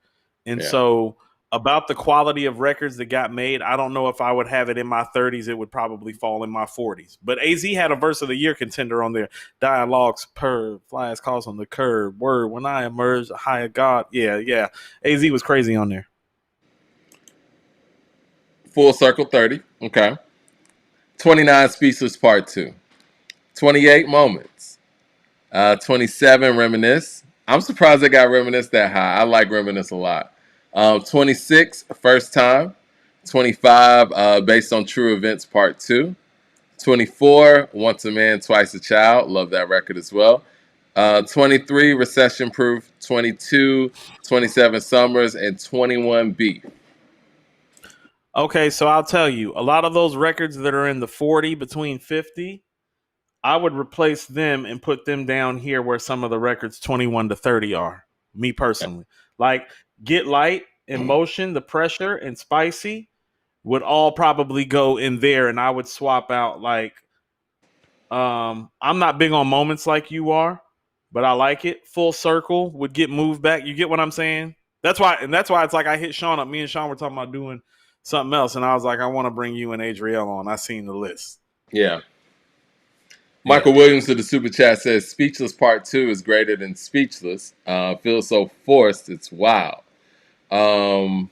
and Yeah. so about the quality of records that got made, I don't know if I would have it in my 30s. It would probably fall in my 40s. But AZ had a verse of the year contender on there. Dialogues per flies calls on the curb. Word when I emerge, a higher God. Yeah. AZ was crazy on there. Full Circle 30. Okay. 29, Speechless Part 2. 28, Moments. 27, Reminisce. I'm surprised they got Reminisce that high. I like Reminisce a lot. 26, First Time. 25, Based on True Events Part 2. 24, Once a Man, Twice a Child. Love that record as well. 23, Recession Proof. 22, 27 Summers. And 21, Beef. Okay, so I'll tell you, a lot of those records that are in the 40 between 50, I would replace them and put them down here where some of the records 21 to 30 are. Me personally. Like Get Light, Emotion, The Pressure, and Spicy would all probably go in there, and I would swap out like I'm not big on moments like you are, but I like it. Full Circle would get moved back. You get what I'm saying? That's why it's like I hit Sean up. Me and Sean were talking about doing something else, and I was like, I want to bring you and Adriel on. I seen the list. Yeah. Yeah. Michael Williams to the super chat says Speechless Part 2 is greater than Speechless. Feels so forced, it's wild. Um,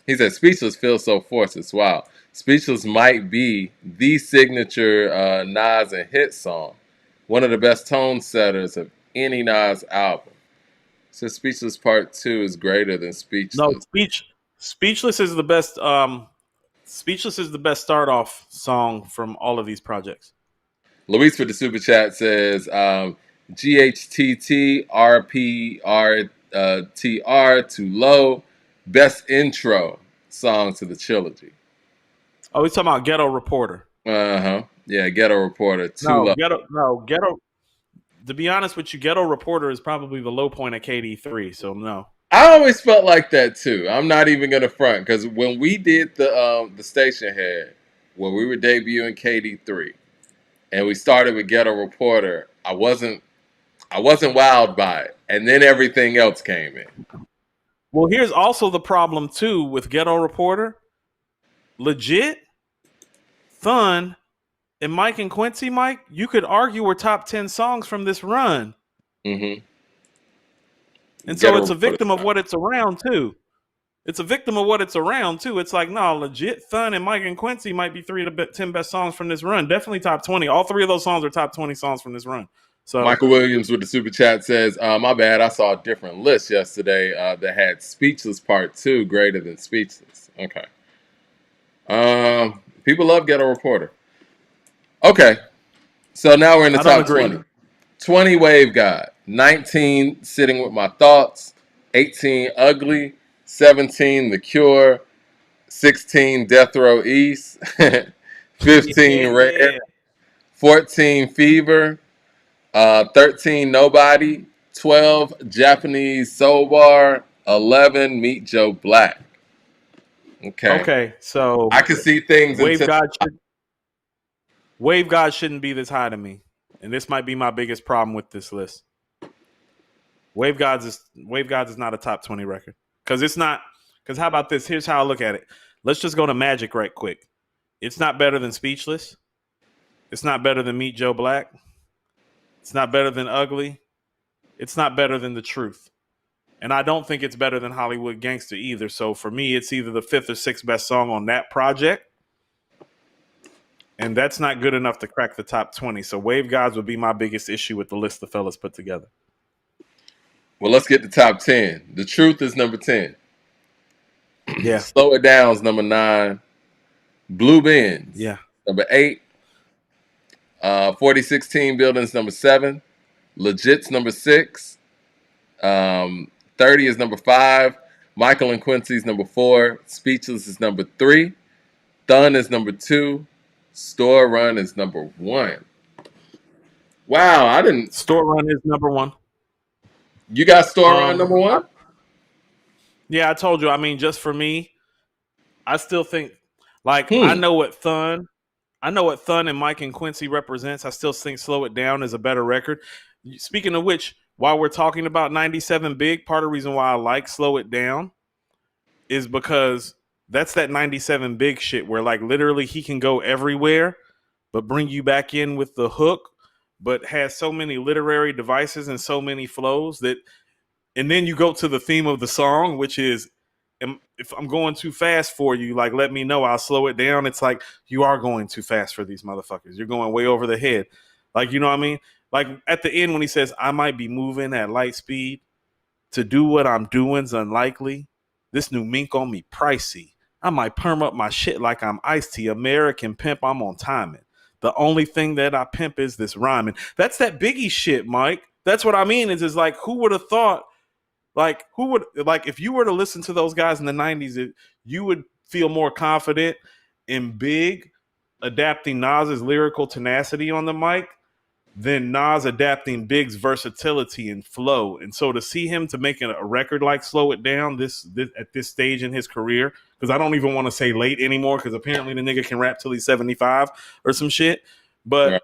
He said, "Speechless feels so forced. It's wild. Speechless might be the signature Nas and Hit song, one of the best tone setters of any Nas album. So Speechless Part 2 is greater than No, Speechless." Speechless is the best. Speechless is the best start off song from all of these projects. Luis with the super chat says, GHTT too low. Best intro song to the trilogy. Oh, he's talking about Ghetto Reporter. Uh-huh. Yeah, Ghetto Reporter, too No, low. Ghetto. To be honest with you, Ghetto Reporter is probably the low point of KD3. So no. I always felt like that too. I'm not even gonna front because when we did the station head, when we were debuting KD3, and we started with Ghetto Reporter, I wasn't wowed by it, and then everything else came in. Well, here's also the problem too with Ghetto Reporter. Legit, Thun, and Mike and Quincy Mike, you could argue were top 10 songs from this run. Mm-hmm. And so Ghetto it's a Reporter. victim of what it's around too. It's a victim of what it's around too. It's like, no, legit, Thun and Mike and Quincy might be 3 of the 10 best songs from this run. Definitely top 20. All 3 of those songs are top 20 songs from this run. So Michael Williams with the super chat says, "My bad. I saw a different list yesterday that had Speechless Part 2 greater than Speechless." Okay. People love Ghetto Reporter. Okay, so now we're in the I don't top agree. 20. 20 Wave God, 19 Sitting with My Thoughts, 18 Ugly, 17 The Cure, 16 Death Row East, 15 Rare, Yeah. 14 Fever, 13 Nobody, 12 Japanese Soul Bar, 11 Meet Joe Black. Okay. Okay. So I can see things Wave until God should Wave God shouldn't be this high to me. And this might be my biggest problem with this list. Wave Gods is not a top 20 record. Because it's not. Because how about this? Here's how I look at it. Let's just go to Magic right quick. It's not better than Speechless. It's not better than Meet Joe Black. It's not better than Ugly. It's not better than The Truth. And I don't think it's better than Hollywood Gangster either. So for me, it's either the 5th or 6th best song on that project. And that's not good enough to crack the top 20. So Wave Gods would be my biggest issue with the list the fellas put together. Well, let's get the top 10. The Truth is number 10. Yeah. Slow It Down is number 9. Blue Benz, Yeah. number 8. 4016 Buildings, number 7. Legit's number 6. 30 is number 5. Michael and Quincy's number 4. Speechless is number 3. Thun is number 2. Store Run is number 1. Wow, I didn't. Store Run is number 1. You got Store Run number 1? Yeah, I told you. I mean, just for me, I still think like I know what Thun and Mike and Quincy represents. I still think Slow It Down is a better record. Speaking of which, while we're talking about 97 Big, part of the reason why I like Slow It Down is because that's that 97 Big shit where like literally he can go everywhere but bring you back in with the hook, but has so many literary devices and so many flows that, and then you go to the theme of the song, which is, if I'm going too fast for you, like let me know, I'll slow it down. It's like you are going too fast for these motherfuckers. You're going way over the head. Like, you know what I mean? Like at the end when he says, I might be moving at light speed, to do what I'm doing's unlikely. This new mink on me pricey. I might perm up my shit like I'm Ice-T. American pimp, I'm on timing. The only thing that I pimp is this rhyming. That's that Biggie shit, Mike. That's what I mean. Is like, who would have thought, like, who would, like, if you were to listen to those guys in the 90s, you would feel more confident in Big adapting Nas's lyrical tenacity on the mic than Nas adapting Big's versatility and flow. And so to see him to make a record like Slow It Down this at this stage in his career, because I don't even want to say late anymore, because apparently the nigga can rap till he's 75 or some shit. But Right.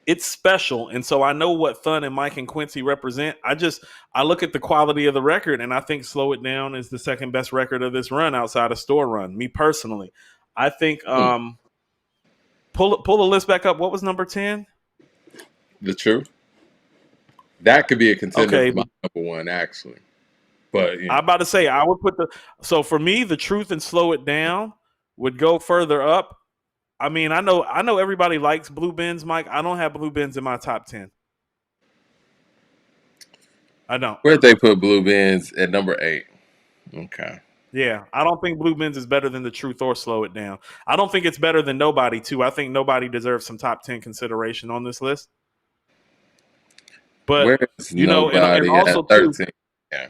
it's special. And so I know what Thun and Mike and Quincy represent. I look at the quality of the record, and I think Slow It Down is the second best record of this run outside of Store Run. Me personally, I think pull the list back up. What was number 10? The Truth. That could be a contender Okay. for my number 1, actually. But I'm about to say I would put so for me, the truth and slow it down would go further up. I mean, I know everybody likes Blue Bins, Mike. I don't have Blue Bins in my top 10. I don't. where'd they put Blue Bins at number 8? Okay. Yeah, I don't think Blue Bins is better than the truth or slow it down. I don't think it's better than Nobody too. I think Nobody deserves some top 10 consideration on this list. But Where's and Nobody at also too, 13? Yeah.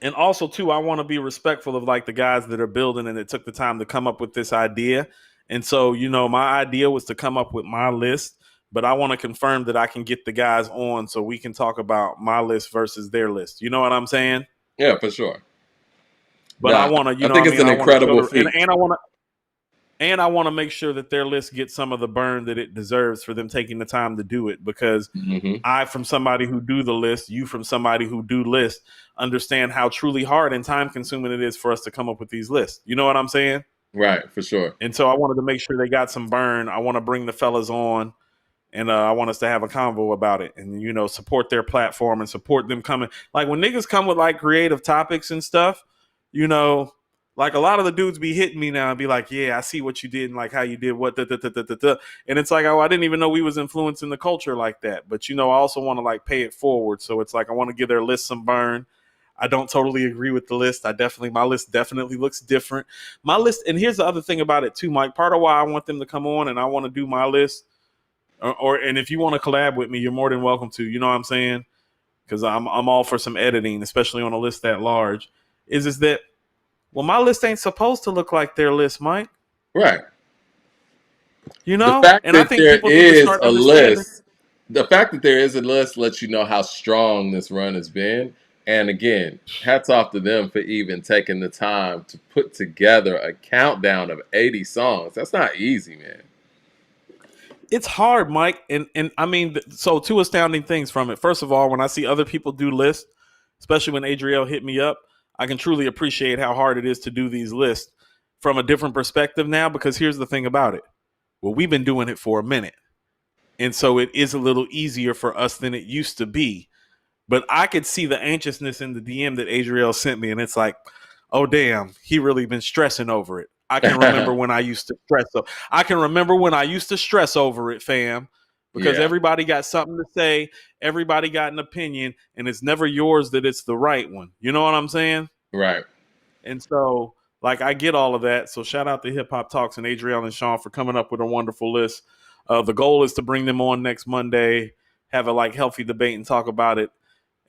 I want to be respectful of like the guys that are building and that took the time to come up with this idea. And so, my idea was to come up with my list, but I want to confirm that I can get the guys on so we can talk about my list versus their list. You know what I'm saying? Yeah, for sure. But I Nah, want to, I think it's an I want to show incredible the, feat. and I want to make sure that their list gets some of the burn that it deserves for them taking the time to do it, because Mm-hmm. I, from somebody who do the list, you from somebody who do list, understand how truly hard and time consuming it is for us to come up with these lists. You know what I'm saying? Right, for sure. And so I wanted to make sure they got some burn. I want to bring the fellas on, and I want us to have a convo about it, and support their platform and support them coming. Like when niggas come with like creative topics and stuff, like a lot of the dudes be hitting me now and be like, "Yeah, I see what you did and like how you did what." And it's like, oh, I didn't even know we was influencing the culture like that. But I also want to like pay it forward. So it's like I want to give their list some burn. I don't totally agree with the list. My list definitely looks different. My list, and here's the other thing about it too, Mike. Part of why I want them to come on and I want to do my list, and if you want to collab with me, you're more than welcome to. You know what I'm saying? Because I'm all for some editing, especially on a list that large. Is that my list ain't supposed to look like their list, Mike. Right. The fact And I that think there people need to is start a understanding. list, the fact that there is a list lets you know how strong this run has been. And again, hats off to them for even taking the time to put together a countdown of 80 songs. That's not easy, man. It's hard, Mike, and I mean, so two astounding things from it. First of all, when I see other people do lists, especially when Adriel hit me up, I can truly appreciate how hard it is to do these lists from a different perspective now. Because here's the thing about it: well, we've been doing it for a minute, and so it is a little easier for us than it used to be. But I could see the anxiousness in the DM that Adriel sent me, and it's like, oh damn, he really been stressing over it. I can remember when I used to stress. So I can remember when I used to stress over it, fam, because Yeah, everybody got something to say, everybody got an opinion, and it's never yours that it's the right one. You know what I'm saying? right. And so, like, I get all of that. So shout out to Hip Hop Talks and Adriel and Sean for coming up with a wonderful list. The goal is to bring them on next Monday, have a like healthy debate and talk about it.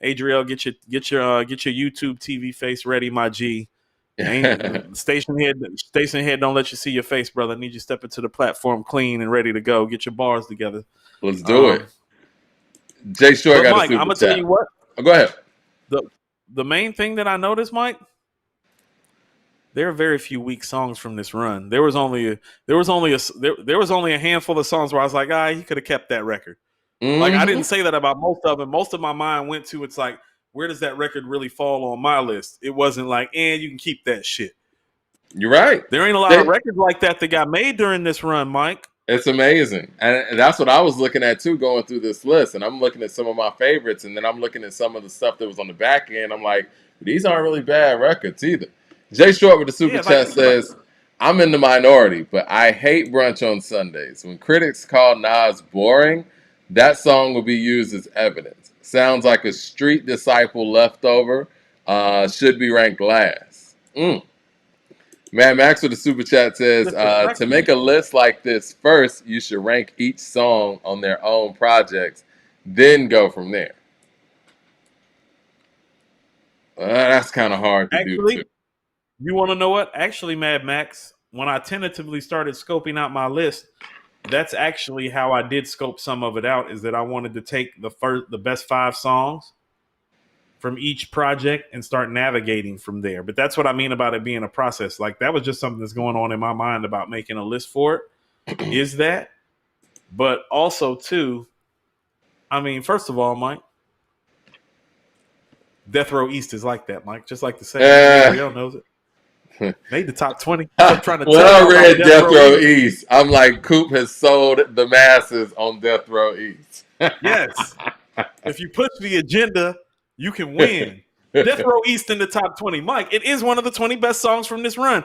Adriel, get your YouTube TV face ready, my G. Ain't station head don't let you see your face, brother. I need you to step into the platform clean and ready to go. Get your bars together. Let's do it. Jay Short But got a Mike, I'm super gonna tell chat. you what. Oh, go ahead. The main thing that I noticed, Mike, there are very few weak songs from this run. There was only a handful of songs where I was like, he could have kept that record. Like I Mm-hmm. didn't say that about most of them. Most of my mind went to, it's like, where does that record really fall on my list? It wasn't like, you can keep that shit. You're right. There ain't a lot of records like that got made during this run, Mike. It's amazing. And that's what I was looking at too, going through this list. And I'm looking at some of my favorites, and then I'm looking at some of the stuff that was on the back end. I'm like, these aren't really bad records either. Jay Short with the super chat says, I'm in the minority, but I hate brunch on Sundays. When critics call Nas boring, that song will be used as evidence. Sounds like a street disciple leftover. Should be ranked last. Mad Max with the super chat says, to make a list like this, first you should rank each song on their own projects, then go from there. That's kind of hard to do too. You want to know what? Actually, Mad Max, when I tentatively started scoping out my list, that's actually how I did scope some of it out, is that I wanted to take the best 5 songs from each project and start navigating from there. But that's what I mean about it being a process. Like that was just something that's going on in my mind about making a list for it. Is that? But also too, I mean, first of all, Mike, Death Row East is like that, Mike. Just like the same. Adriel knows it. Made the top 20. I'm trying to when tell I read about Death Row East, I'm like, Coop has sold the masses on Death Row East. Yes. If you push the agenda, you can win. Death Row East in the top 20. Mike, it is one of the 20 best songs from this run.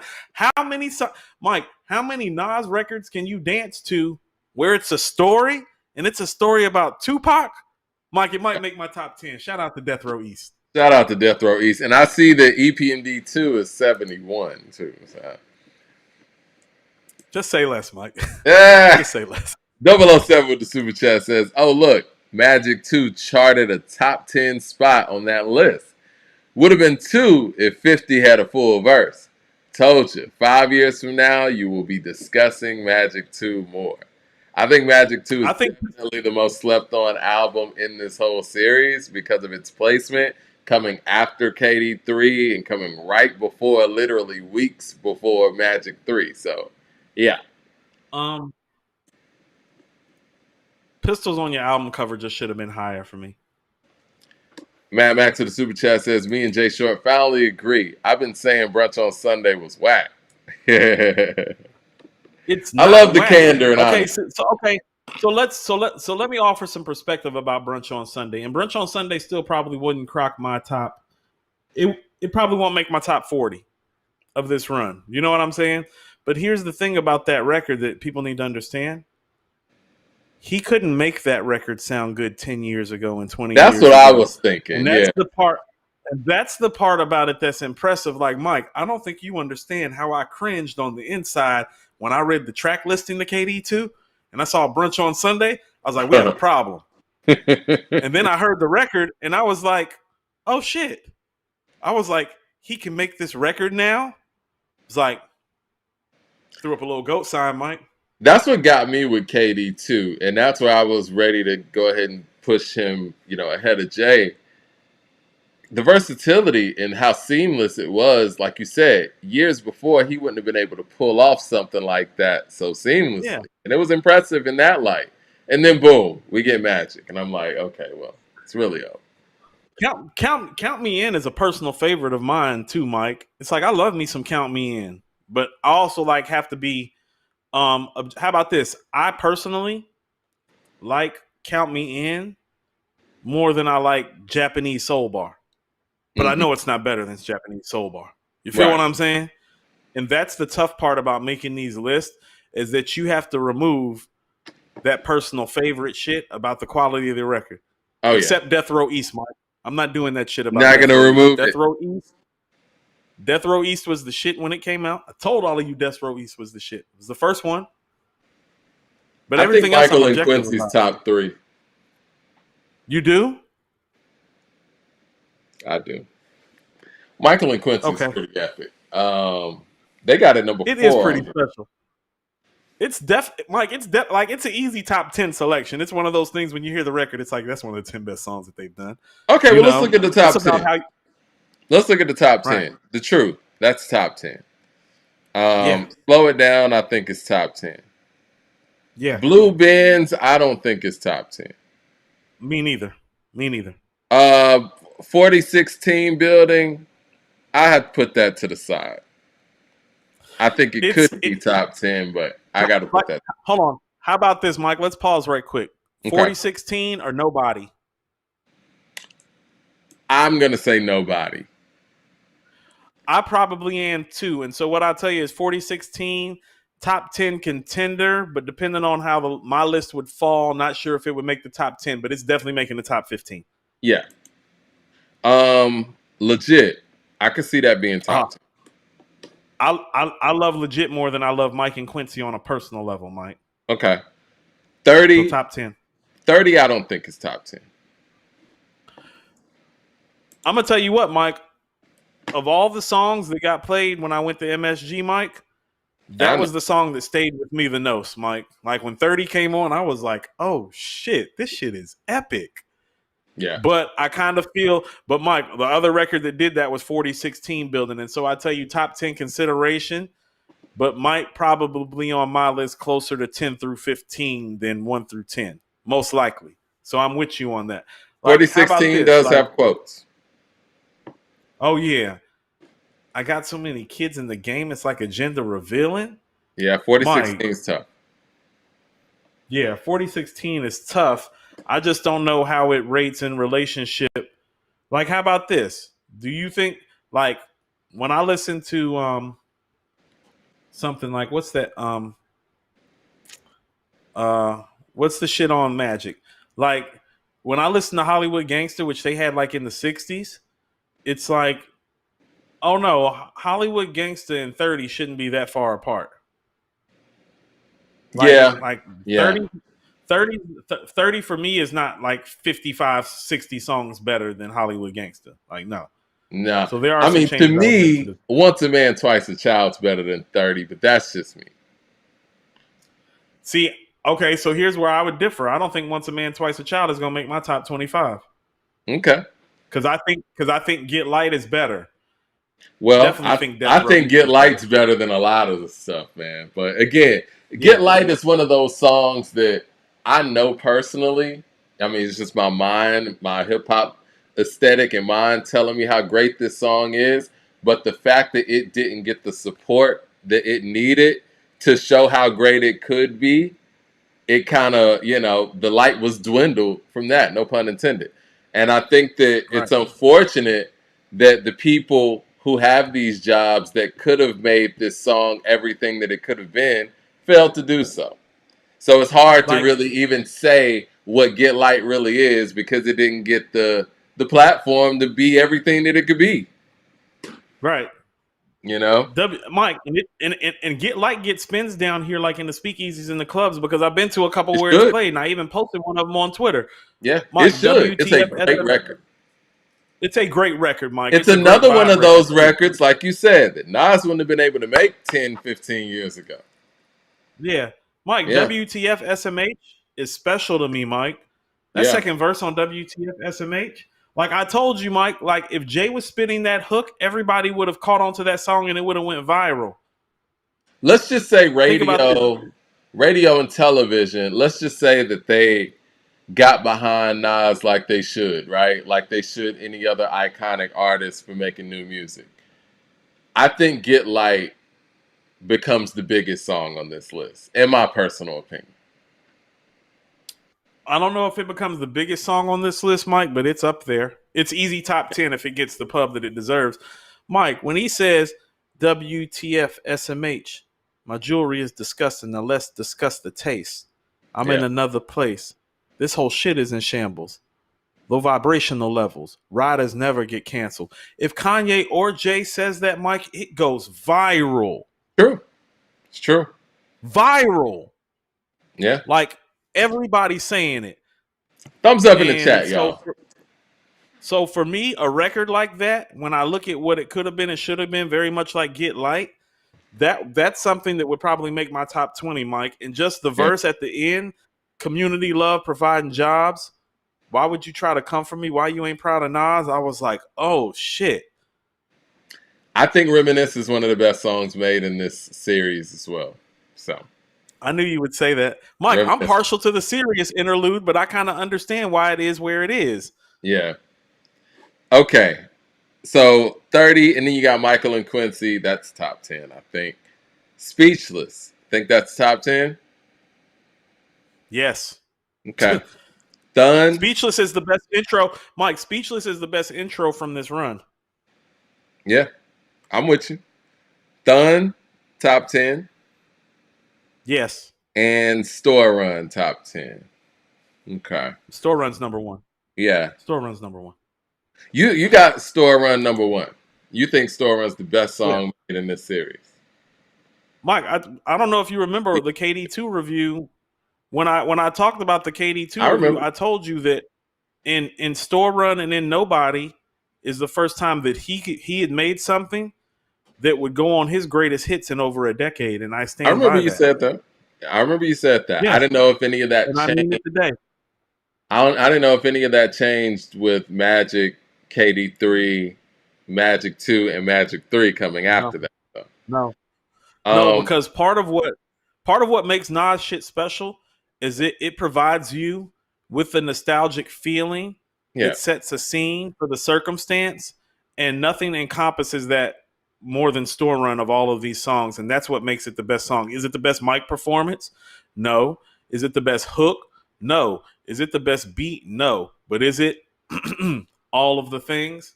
Mike, how many Nas records can you dance to where it's a story and it's a story about Tupac? Mike, it might make my top 10. Shout out to Death Row East. Shout out to Death Row East. And I see that EPMD 2 is 71 too. So. Just say less, Mike. Yeah. Just say less. 007 with the super chat says, "Oh look, Magic 2 charted a top 10 spot on that list. Would have been 2 if 50 had a full verse. Told you, 5 years from now, you will be discussing Magic 2 more." I think Magic 2 is definitely the most slept on album in this whole series because of its placement, coming after KD3 and coming right before, literally weeks before Magic 3. So, yeah. Pistols on your album cover just should have been higher for me. Mad Max to the super chat says, "Me and Jay Short finally agree. I've been saying Brunch on Sunday was whack." It's I love the candor and honesty. So let me offer some perspective about Brunch on Sunday. And Brunch on Sunday still probably wouldn't crock my top. It probably won't make my top 40 of this run. You know what I'm saying? But here's the thing about that record that people need to understand. He couldn't make that record sound good 10 years ago and 20 years ago. That's what I was thinking. And that's the part. And that's the part about it that's impressive. Like, Mike, I don't think you understand how I cringed on the inside when I read the track listing to KD2 and I saw Brunch on Sunday. I was like, we have a problem. And then I heard the record and I was like, oh shit. I was like, he can make this record now? It's like, threw up a little goat sign, Mike. That's what got me with KD2, and that's where I was ready to go ahead and push him, ahead of Jay. The versatility and how seamless it was, like you said, years before he wouldn't have been able to pull off something like that so seamlessly. Yeah. And it was impressive in that light. And then boom, we get Magic, and I'm like, okay, well, it's really up. Count Me In is a personal favorite of mine too, Mike. It's like I love me some Count Me In, but I also have to be. How about this? I personally like Count Me In more than I like Japanese Soul Bar. But I know it's not better than Japanese Soul Bar. You feel what I'm saying? And that's the tough part about making these lists is that you have to remove that personal favorite shit about the quality of the record. Oh, except Death Row East, Mike. I'm not doing that shit about Not going to remove Death Row East. Death Row East was the shit when it came out. I told all of you Death Row East was the shit. It was the first one. But everything else, Michael and Quincy's top 3. You do? I do. Michael and Quincy's pretty epic. They got it number 4. It is pretty special. It's Mike. It's an easy top 10 selection. It's one of those things when you hear the record, it's like that's one of the 10 best songs that they've done. Okay, let's look at the top 10. Let's look at the top 10. Right. The Truth. That's top 10. Slow It Down, I think it's top 10. Yeah. Blue Benz, I don't think it's top 10. Me neither. 4016 Building, I had to put that to the side. I think it could be top 10, but I got to put that. Hold on. How about this, Mike? Let's pause right quick. 4016 or Nobody? I'm going to say Nobody. I probably am too. And so what I'll tell you is 4016, top 10 contender, but depending on how my list would fall, not sure if it would make the top 10, but it's definitely making the top 15. Yeah. Legit. I could see that being top 10. I love Legit more than I love Mike and Quincy on a personal level, Mike. Okay. 30. So top 10. 30, I don't think is top 10. I'm going to tell you what, Mike. Of all the songs that got played when I went to MSG, Mike, that was the song that stayed with me the most, Mike. Like when 30 came on, I was like, oh shit, this shit is epic. Yeah. But I kind of feel, but Mike, the other record that did that was 4016 Building. And so I tell you, top 10 consideration, but Mike probably on my list closer to 10 through 15 than 1 through 10, most likely. So I'm with you on that. 4016 does have quotes. Oh, yeah. I got so many kids in the game, it's like a gender revealing. Yeah, 4016 is tough. Yeah, 4016 is tough. I just don't know how it rates in relationship. Like, how about this? Do you think like when I listen to something like what's that uh what's the shit on Magic? Like when I listen to Hollywood Gangster, which they had like in the 60s, it's like, oh no, Hollywood Gangster and 30 shouldn't be that far apart. Yeah, Like yeah. 30, 30, 30 for me is not like 55, 60 songs better than Hollywood Gangster. Like, no. No, So there are I some mean, to changes I would make to me, this. once a man, twice a child's better than 30, but that's just me. See, okay, so here's where I would differ. I don't think Once a Man, Twice a Child is going to make my top 25 Okay. because I think Get Light is better. Well, Definitely I think I Death Row think Reach Get is better. Light's better than a lot of the stuff, man. But again, Yeah, Get Light is one of those songs that I know personally. I mean, it's just my mind, my hip hop aesthetic and mind telling me how great this song is. But the fact that it didn't get the support that it needed to show how great it could be, it kind of, the light was dwindled from that, no pun intended. And I think that right, it's unfortunate that the people who have these jobs that could have made this song everything that it could have been failed to do so. So it's hard to like really even say what Get Light really is because it didn't get the platform to be everything that it could be. right. You know, Mike and Get Light get spins down here like in the speakeasies in the clubs because I've been to a couple it where it's should. played and I even posted one of them on Twitter. Yeah, it Mike, should. It's a WTF, great record. it's a great record, Mike. It's It's a great another one vibe of record those too. records, like you said, that Nas wouldn't have been able to make 10, 15 years ago. Yeah, Mike, Yeah, WTF SMH is special to me, Mike. That yeah. second verse on WTF SMH, like I told you, Mike, like if Jay was spitting that hook, everybody would have caught on to that song and it would have went viral. Let's just say Think about this. radio and television, let's just say that they got behind Nas like they should, right? Like they should any other iconic artist for making new music. I think Get Light becomes the biggest song on this list, in my personal opinion. I don't know if it becomes the biggest song on this list, Mike, but it's up there. It's easy top 10 if it gets the pub that it deserves. Mike, when he says WTF SMH, my jewelry is disgusting. Now let's discuss the taste. I'm in Yeah, another place. This whole shit is in shambles. Low vibrational levels. Riders never get canceled. If Kanye or Jay says that, Mike, it goes viral. true. It's true. Viral. Yeah. Like everybody's saying it. Thumbs up in the And chat, so y'all. So for me, a record like that, when I look at what it could have been and should have been, very much like Get Light, that's something that would probably make my top 20, Mike. And just the Yeah. verse at the end, community love providing jobs. Why would you try to come for me? Why you ain't proud of Nas? I was like, oh shit. I think Reminisce is one of the best songs made in this series as well. So, I knew you would say that. Mike, I'm Reminisce. partial to the serious interlude, but I kind of understand why it is where it is. Yeah. Okay. So 30, and then you got Michael and Quincy. That's top 10, I think. Speechless. Think that's top 10? Yes. Okay. Done. Speechless is the best intro. Mike, Speechless is the best intro from this run. Yeah. I'm with you. Done. Top 10. Yes. And Store Run, top 10. Okay. Store Run's number one. Yeah. Store Run's number one. You got Store Run number 1. You think Store Run's the best Yeah. song made in this series? Mike, I don't know if you remember the KD2 review. When I talked about the KD2 I review, remember. I told you that in Store Run and in Nobody is the first time that he had made something that would go on his greatest hits in over a decade, and I I stand remember by you that. said that. I remember you said that. I Yes, didn't know if any of that and I changed. mean it today. I didn't know if any of that changed with Magic, KD3, Magic 2, and Magic 3 coming No, after that. Though. no, Um, because part of what makes Nas shit special is it provides you with a nostalgic feeling. yeah. It sets a scene for the circumstance, and nothing encompasses that more than Store Run of all of these songs, and that's what makes it the best song. Is it the best mic performance? No. Is it the best hook? No. Is it the best beat? No. But is it all of the things?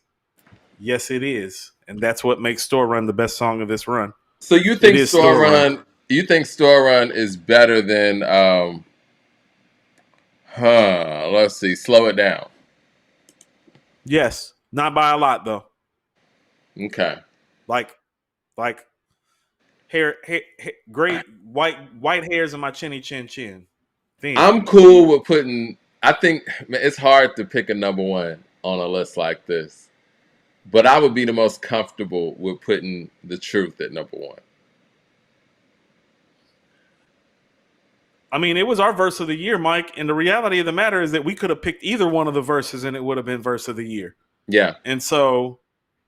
Yes, it is. And that's what makes Store Run the best song of this run. So you It think is Store Store Run. Run? You think Store Run is better than let's see, Slow It Down. Yes. Not by a lot though. Okay. Like like hair great white hairs in my chinny chin chin. Thin. I'm cool with putting. I think man, it's hard to pick a number one on a list like this, but I would be the most comfortable with putting The Truth at number one. I mean, it was our verse of the year, Mike, and the reality of the matter is that we could have picked either one of the verses and it would have been verse of the year. Yeah. And so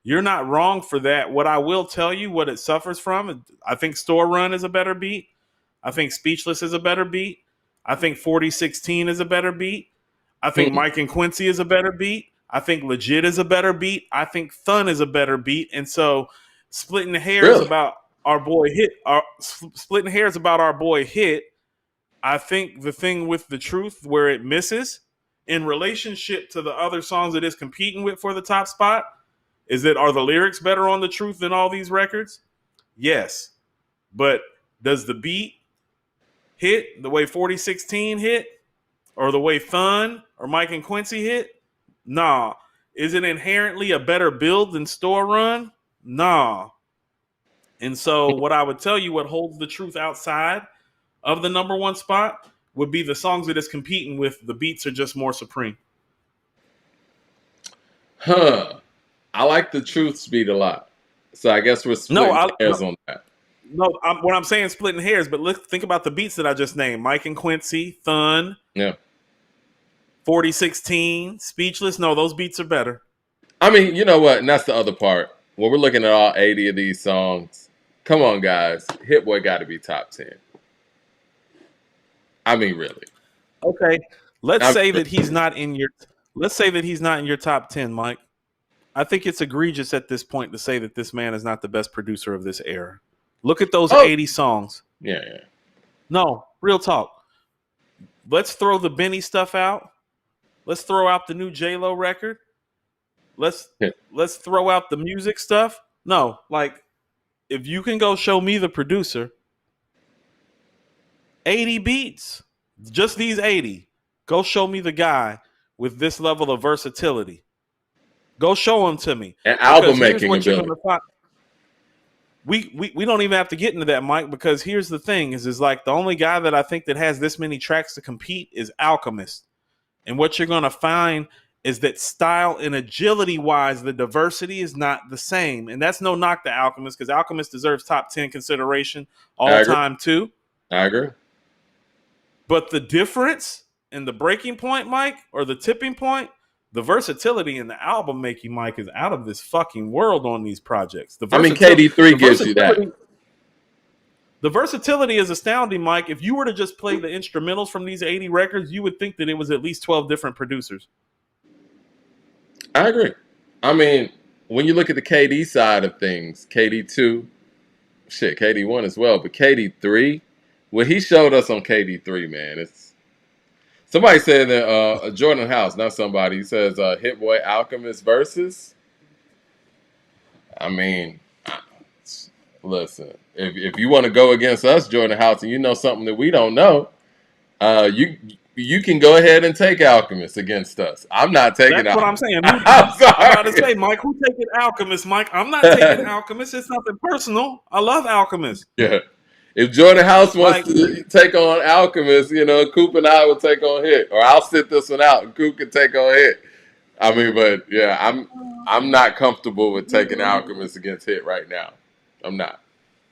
you're not wrong for that. What I will tell you, what it suffers from, I think Store Run is a better beat. I think Speechless is a better beat. I think 4016 is a better beat. I think Mike and Quincy is a better beat. I think Legit is a better beat. I think Thun is a better beat. And so splitting hairs Really? about our boy Hit, splitting hairs about our boy Hit, I think the thing with The Truth where it misses in relationship to the other songs it is competing with for the top spot is that are the lyrics better on The Truth than all these records? Yes. But does the beat hit the way 4016 hit or the way Thun or Mike and Quincy hit? Nah. Is it inherently a better build than Store Run? Nah. And so what I would tell you, what holds The Truth outside of the number one spot would be the songs that it's competing with. The beats are just more supreme. Huh. I like The Truth's beat a lot, so I guess we're splitting hairs on that. No, what I'm saying, splitting hairs, but think about the beats that I just named: Mike and Quincy, Thun, Yeah. 4016, Speechless. No, those beats are better. I mean, you know what? And that's the other part. When we're looking at all 80 of these songs, come on, guys. HitBoy got to be top 10. I mean, really. Okay, let's say that he's not in your. Let's say that he's not in your top 10, Mike. I think it's egregious at this point to say that this man is not the best producer of this era. Look at those 80 songs. Yeah. No, real talk. Let's throw the Benny stuff out. Let's throw out the new J-Lo record. Let's throw out the music stuff. No, like if you can go show me the producer, 80 beats, just these 80. Go show me the guy with this level of versatility. Go show him to me. And album making ability. We don't even have to get into that, Mike, because here's the thing: is like the only guy that I think that has this many tracks to compete is Alchemist. And what you're going to find is that style and agility wise, the diversity is not the same. And that's no knock to Alchemist, because Alchemist deserves top 10 consideration all time too. I agree. But the difference and the breaking point, Mike, or the tipping point, the versatility in the album making, Mike, is out of this fucking world on these projects. KD3 gives you that. The versatility is astounding, Mike. If you were to just play the instrumentals from these 80 records, you would think that it was at least 12 different producers. I agree. I mean, when you look at the KD side of things, KD2, KD1 as well, but KD3, what he showed us on KD3, man, it's somebody said that Jordan House, not somebody, he says HitBoy Alchemist versus. I mean, listen, if you want to go against us, Jordan House, and you know something that we don't know, you can go ahead and take Alchemist against us. I'm not taking. That's what I'm saying. I'm about to say, Mike, who taking Alchemist? Mike, I'm not taking Alchemist. It's nothing personal. I love Alchemist. Yeah. If Jordan House wants to take on Alchemist, Coop and I will take on Hit, or I'll sit this one out and Coop can take on Hit. I mean, but yeah, I'm not comfortable with taking Alchemist against Hit right now. I'm not.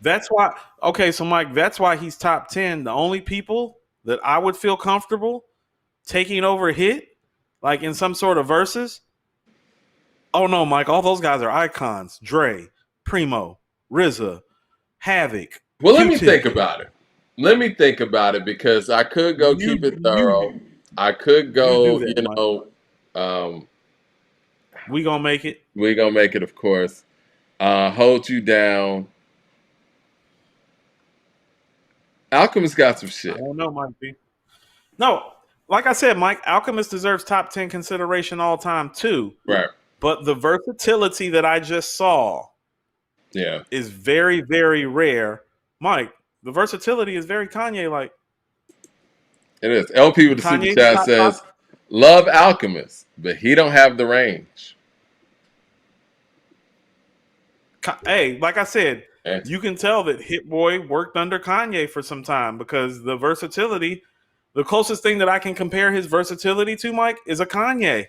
That's why. Okay, so Mike, that's why he's top 10. The only people that I would feel comfortable taking over Hit, like in some sort of verses. Oh no, Mike, all those guys are icons. Dre, Primo, RZA, Havoc. Well, let me think about it. Let me think about it, because I could go keep it thorough. I could go, we gonna make it. We gonna make it, of course. Hold You Down. Alchemist got some shit. I don't know, Mike B. No, like I said, Mike, Alchemist deserves top 10 consideration all time too. Right. But the versatility that I just saw Yeah, is very, very rare. Mike, the versatility is very Kanye like. it is. LP with And the super Kanye's chat top five. says, "Love Alchemist, but he don't have the range." Hey, like I said, Eh, you can tell that Hit Boy worked under Kanye for some time because the versatility, the closest thing that I can compare his versatility to, Mike, is a Kanye.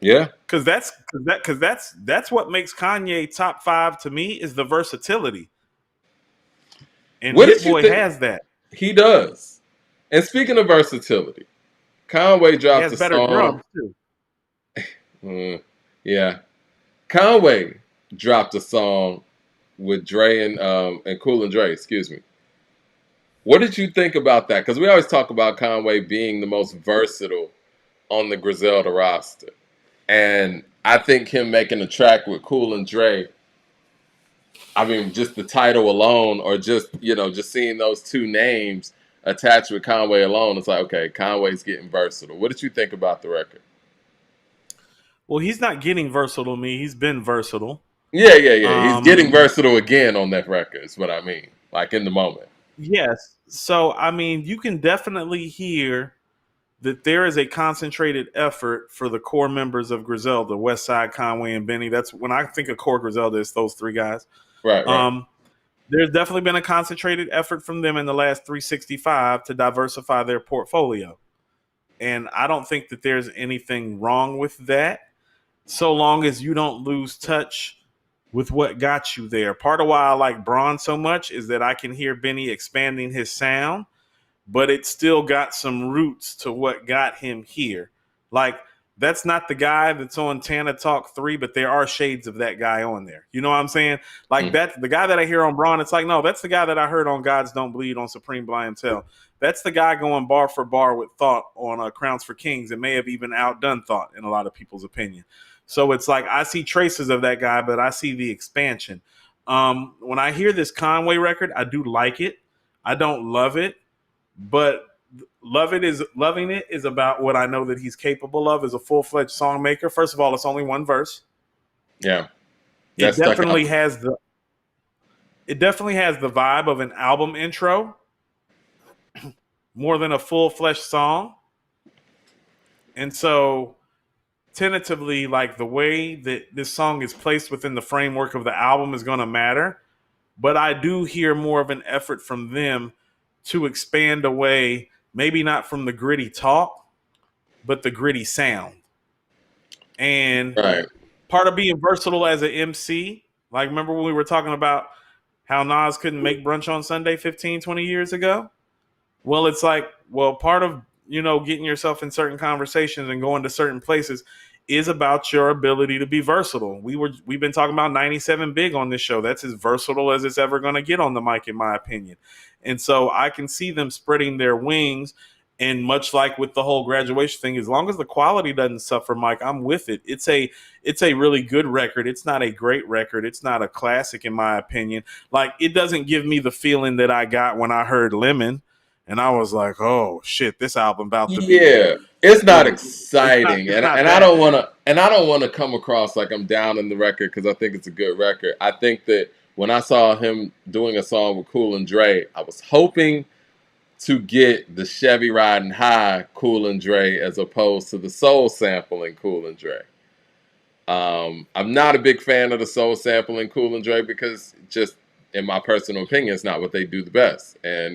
yeah. Because that's what makes Kanye top five to me is the versatility. And What Hit did you Boy think? has that. He does. And speaking of versatility, Conway He dropped has a better song. drums too. Yeah, Conway dropped a song with Dre and Cool and Dre. Excuse me. What did you think about that? Because we always talk about Conway being the most versatile on the Griselda roster, and I think him making a track with Cool and Dre. I mean, just the title alone, or just just seeing those two names attached with Conway alone, it's like, okay, Conway's getting versatile. What did you think about the record? Well, he's not getting versatile to me. He's been versatile. Yeah. He's getting Um, versatile again on that record. Is what I mean. Like in the moment. yes. So I mean, you can definitely hear that there is a concentrated effort for the core members of Griselda, West Side, Conway, and Benny. That's when I think of core Griselda, it's those three guys. Right. Um, there's definitely been a concentrated effort from them in the last 365 to diversify their portfolio. And I don't think that there's anything wrong with that, so long as you don't lose touch with what got you there. Part of why I like Braun so much is that I can hear Benny expanding his sound, but it still got some roots to what got him here. Like, that's not the guy that's on Tana Talk 3, but there are shades of that guy on there. You know what I'm saying? Like, Mm. that the guy that I hear on Braun, it's like, no, that's the guy that I heard on Gods Don't Bleed on Supreme Blientele. That's the guy going bar for bar with Thought on Crowns for Kings. It may have even outdone Thought in a lot of people's opinion. So it's like I see traces of that guy, but I see the expansion. When I hear this Conway record, I do like it. I don't love it, but loving it is about what I know that he's capable of as a full-fledged song maker. First of all, it's only one verse. Yeah, that It stuck out definitely to me. has the it definitely has the vibe of an album intro more than a full-fledged song. And so tentatively, like the way that this song is placed within the framework of the album is going to matter. But I do hear more of an effort from them to expand away, maybe not from the gritty talk, but the gritty sound. And Right. part of being versatile as an MC, like remember when we were talking about how Nas couldn't make brunch on Sunday 15, 20 years ago? Well, it's like, well, part of, getting yourself in certain conversations and going to certain places is about your ability to be versatile. We've been talking about 97 Big on this show. That's as versatile as it's ever going to get on the mic, in my opinion. And so I can see them spreading their wings. And much like with the whole graduation thing, as long as the quality doesn't suffer, Mike, I'm with it. It's a really good record. It's not a great record. It's not a classic, in my opinion. Like, it doesn't give me the feeling that I got when I heard Lemon, and I was like, "Oh shit, this album about to be." Yeah, it's not Ooh. It's not. exciting, It's and not I that. don't want to come across like I'm down in the record because I think it's a good record. I think that when I saw him doing a song with Cool and Dre, I was hoping to get the Chevy riding high Cool and Dre as opposed to the soul sampling Cool and Dre. I'm not a big fan of the soul sampling Cool and Dre because just in my personal opinion, it's not what they do the best, and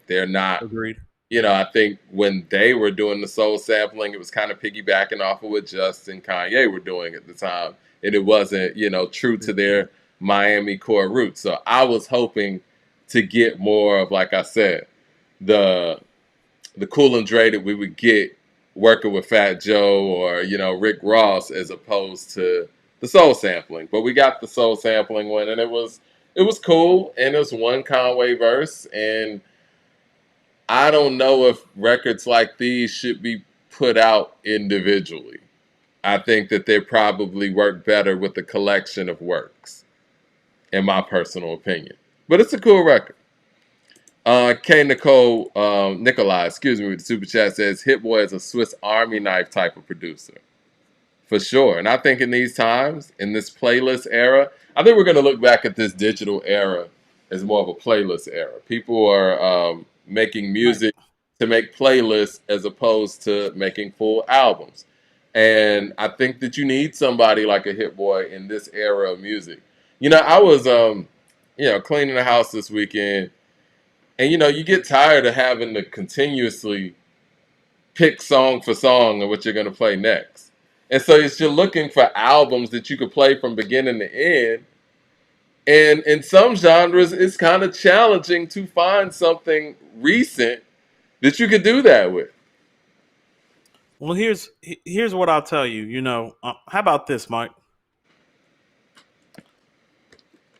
they're not. Agreed. I think when they were doing the soul sampling, it was kind of piggybacking off of what Justin Kanye were doing at the time. And it wasn't, true to their Miami core roots. So I was hoping to get more of, like I said, the Cool and Dre that we would get working with Fat Joe or, Rick Ross as opposed to the soul sampling. But we got the soul sampling one and it was cool. And it was one Conway verse, and I don't know if records like these should be put out individually. I think that they probably work better with a collection of works, in my personal opinion. But it's a cool record. K. Nikolai, excuse me, with the super chat says Hit Boy is a Swiss Army knife type of producer. for sure. And I think in these times, in this playlist era, I think we're going to look back at this digital era as more of a playlist era. People are making Right. music to make playlists as opposed to making full albums. And I think that you need somebody like a Hit Boy in this era of music. I was cleaning the house this weekend, and you get tired of having to continuously pick song for song of what you're going to play next. And so you're looking for albums that you could play from beginning to end. And in some genres, it's kind of challenging to find something recent that you could do that with. Well, here's what I'll tell you. How about this, Mike?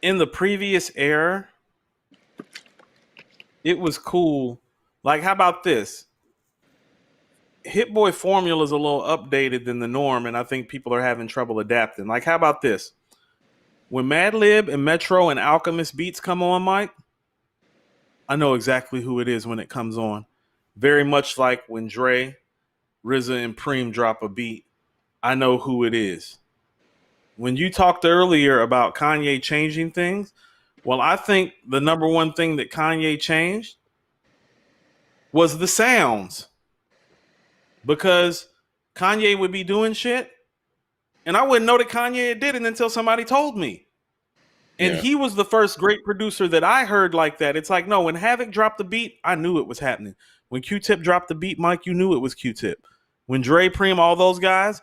In the previous era, it was cool. Like, how about this? Hit-Boy formula is a little updated than the norm, and I think people are having trouble adapting. Like, how about this? When Madlib and Metro and Alchemist beats come on, Mike, I know exactly who it is when it comes on. Very much like when Dre, RZA, and Preem drop a beat, I know who it is. When you talked earlier about Kanye changing things, well, I think the number one thing that Kanye changed was the sounds, because Kanye would be doing shit and I wouldn't know that Kanye did it until somebody told me. And Yeah. he was the first great producer that I heard like that. It's like, no, when Havoc dropped the beat, I knew it was happening. When Q-Tip dropped the beat, Mike, you knew it was Q-Tip. When Dre, Preem, all those guys.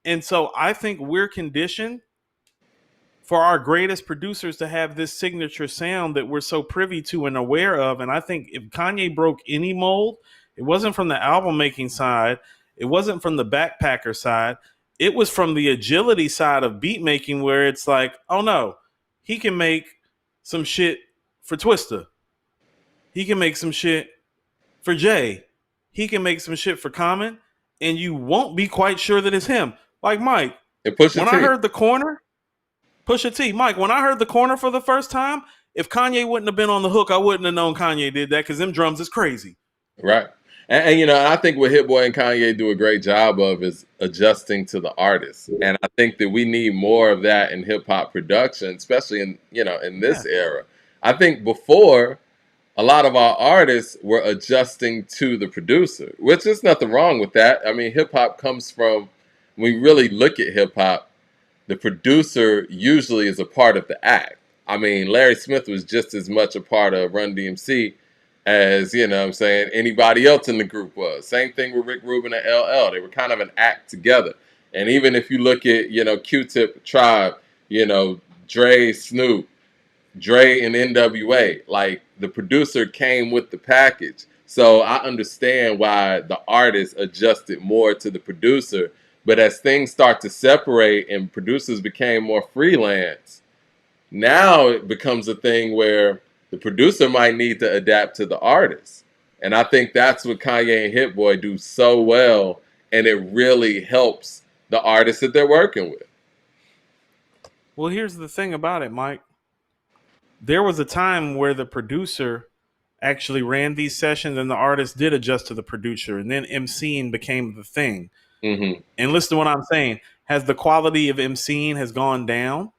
And so I think we're conditioned for our greatest producers to have this signature sound that we're so privy to and aware of. And I think if Kanye broke any mold, it wasn't from the album making side, it wasn't from the backpacker side, it was from the agility side of beat making, where it's like, oh no, he can make some shit for Twista. He can make some shit for Jay. He can make some shit for Common, and you won't be quite sure that it's him. Like Mike, And push when it I to heard the corner, Pusha T. Mike, when I heard the corner for the first time, if Kanye wouldn't have been on the hook, I wouldn't have known Kanye did that, because them drums is crazy. Right. And I think what Hit Boy and Kanye do a great job of is adjusting to the artist. And I think that we need more of that in hip hop production, especially in Yeah. this era. I think before, a lot of our artists were adjusting to the producer, which is nothing wrong with that. I mean, hip hop comes from, when we really look at hip hop, the producer usually is a part of the act. I mean, Larry Smith was just as much a part of Run DMC as, what I'm saying, anybody else in the group was. Same thing with Rick Rubin and LL. They were kind of an act together. And even if you look at, Q-Tip, Tribe, Dre, Snoop, Dre and NWA, like the producer came with the package. So I understand why the artist adjusted more to the producer. But as things start to separate and producers became more freelance, now it becomes a thing where the producer might need to adapt to the artist. And I think that's what Kanye and Hit Boy do so well. And it really helps the artists that they're working with. Well, here's the thing about it, Mike. There was a time where the producer actually ran these sessions and the artist did adjust to the producer, and then MCing became the thing. Mm-hmm. And listen to what I'm saying. Has the quality of MCing has gone down?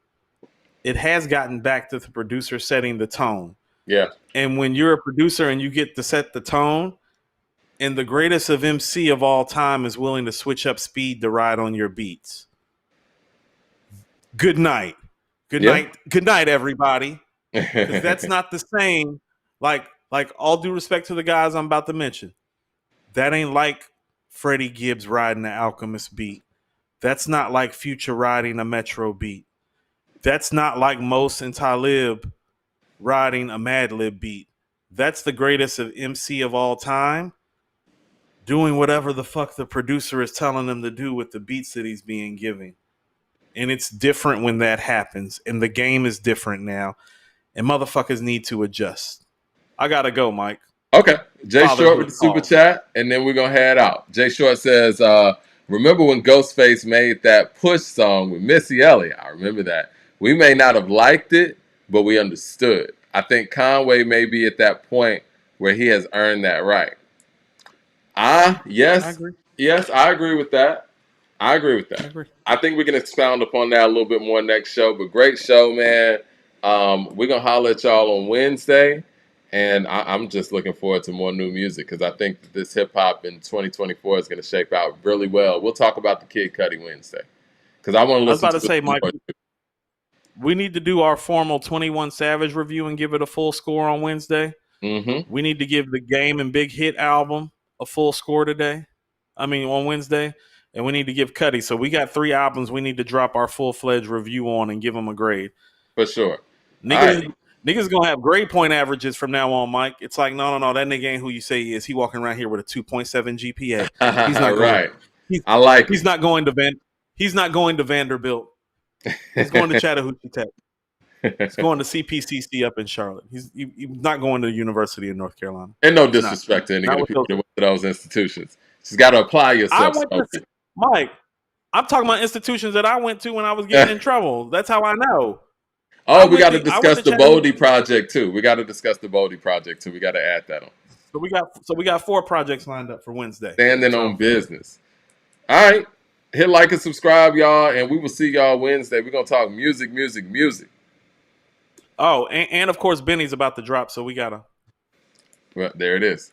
It has gotten back to the producer setting the tone. Yeah. And when you're a producer and you get to set the tone, and the greatest of MC of all time is willing to switch up speed to ride on your beats. Good night. Good Yeah. night. Good night, everybody. Because that's not the same. Like all due respect to the guys I'm about to mention, that ain't like Freddie Gibbs riding the Alchemist beat. That's not like Future riding a Metro beat. That's not like Mos and Talib riding a Madlib beat. That's the greatest of MC of all time, doing whatever the fuck the producer is telling him to do with the beats that he's being given. And it's different when that happens. And the game is different now. And motherfuckers need to adjust. I gotta go, Mike. Okay. Jay Short with Fatherhood the super calls. chat, and then we're going to head out. Jay Short says, remember when Ghostface made that Push song with Missy Elliott? I remember that. We may not have liked it, but we understood. I think Conway may be at that point where he has earned that right. I Yes. agree. Yes, I agree with that. I agree with I that. agree. I think we can expound upon that a little bit more next show. But great show, man. We're gonna holler at y'all on Wednesday, and I'm just looking forward to more new music because I think that this hip hop in 2024 is gonna shape out really well. We'll talk about the Kid Cudi Wednesday because I want to I was listen about to to say, it Mike, more. we need to do our formal 21 Savage review and give it a full score on Wednesday. Mm-hmm. We need to give the Game and Big Hit album a full score today. I mean, on Wednesday. And we need to give Cudi. So we got 3 albums we need to drop our full-fledged review on and give them a grade. For sure. All Niggas, right. niggas gonna have grade point averages from now on, Mike. It's like, no, that nigga ain't who you say he is. He walking around here with a 2.7 GPA. He's not going. Right. He's I like he's not going to He's not going to Vanderbilt. He's going to it. Chattahoochee Tech. He's going to CPCC up in Charlotte. He's not going to the University of North Carolina. And no He's not. disrespect to any of Not the with people those. that went to those institutions. Just got to apply I yourself, went to Smokey. Mike. I'm talking about institutions that I went to when I was getting in trouble. That's how I know. Oh, we got to I went discuss to the Chattanooga. Bodie project too. We got to discuss the Bodie project too. We got to add that on. So we got 4 projects lined up for Wednesday. Standing on So business. All right. Hit like and subscribe, y'all, and we will see y'all Wednesday. We're going to talk music, music, music. and of course Benny's about to drop, so we gotta Well, there it is.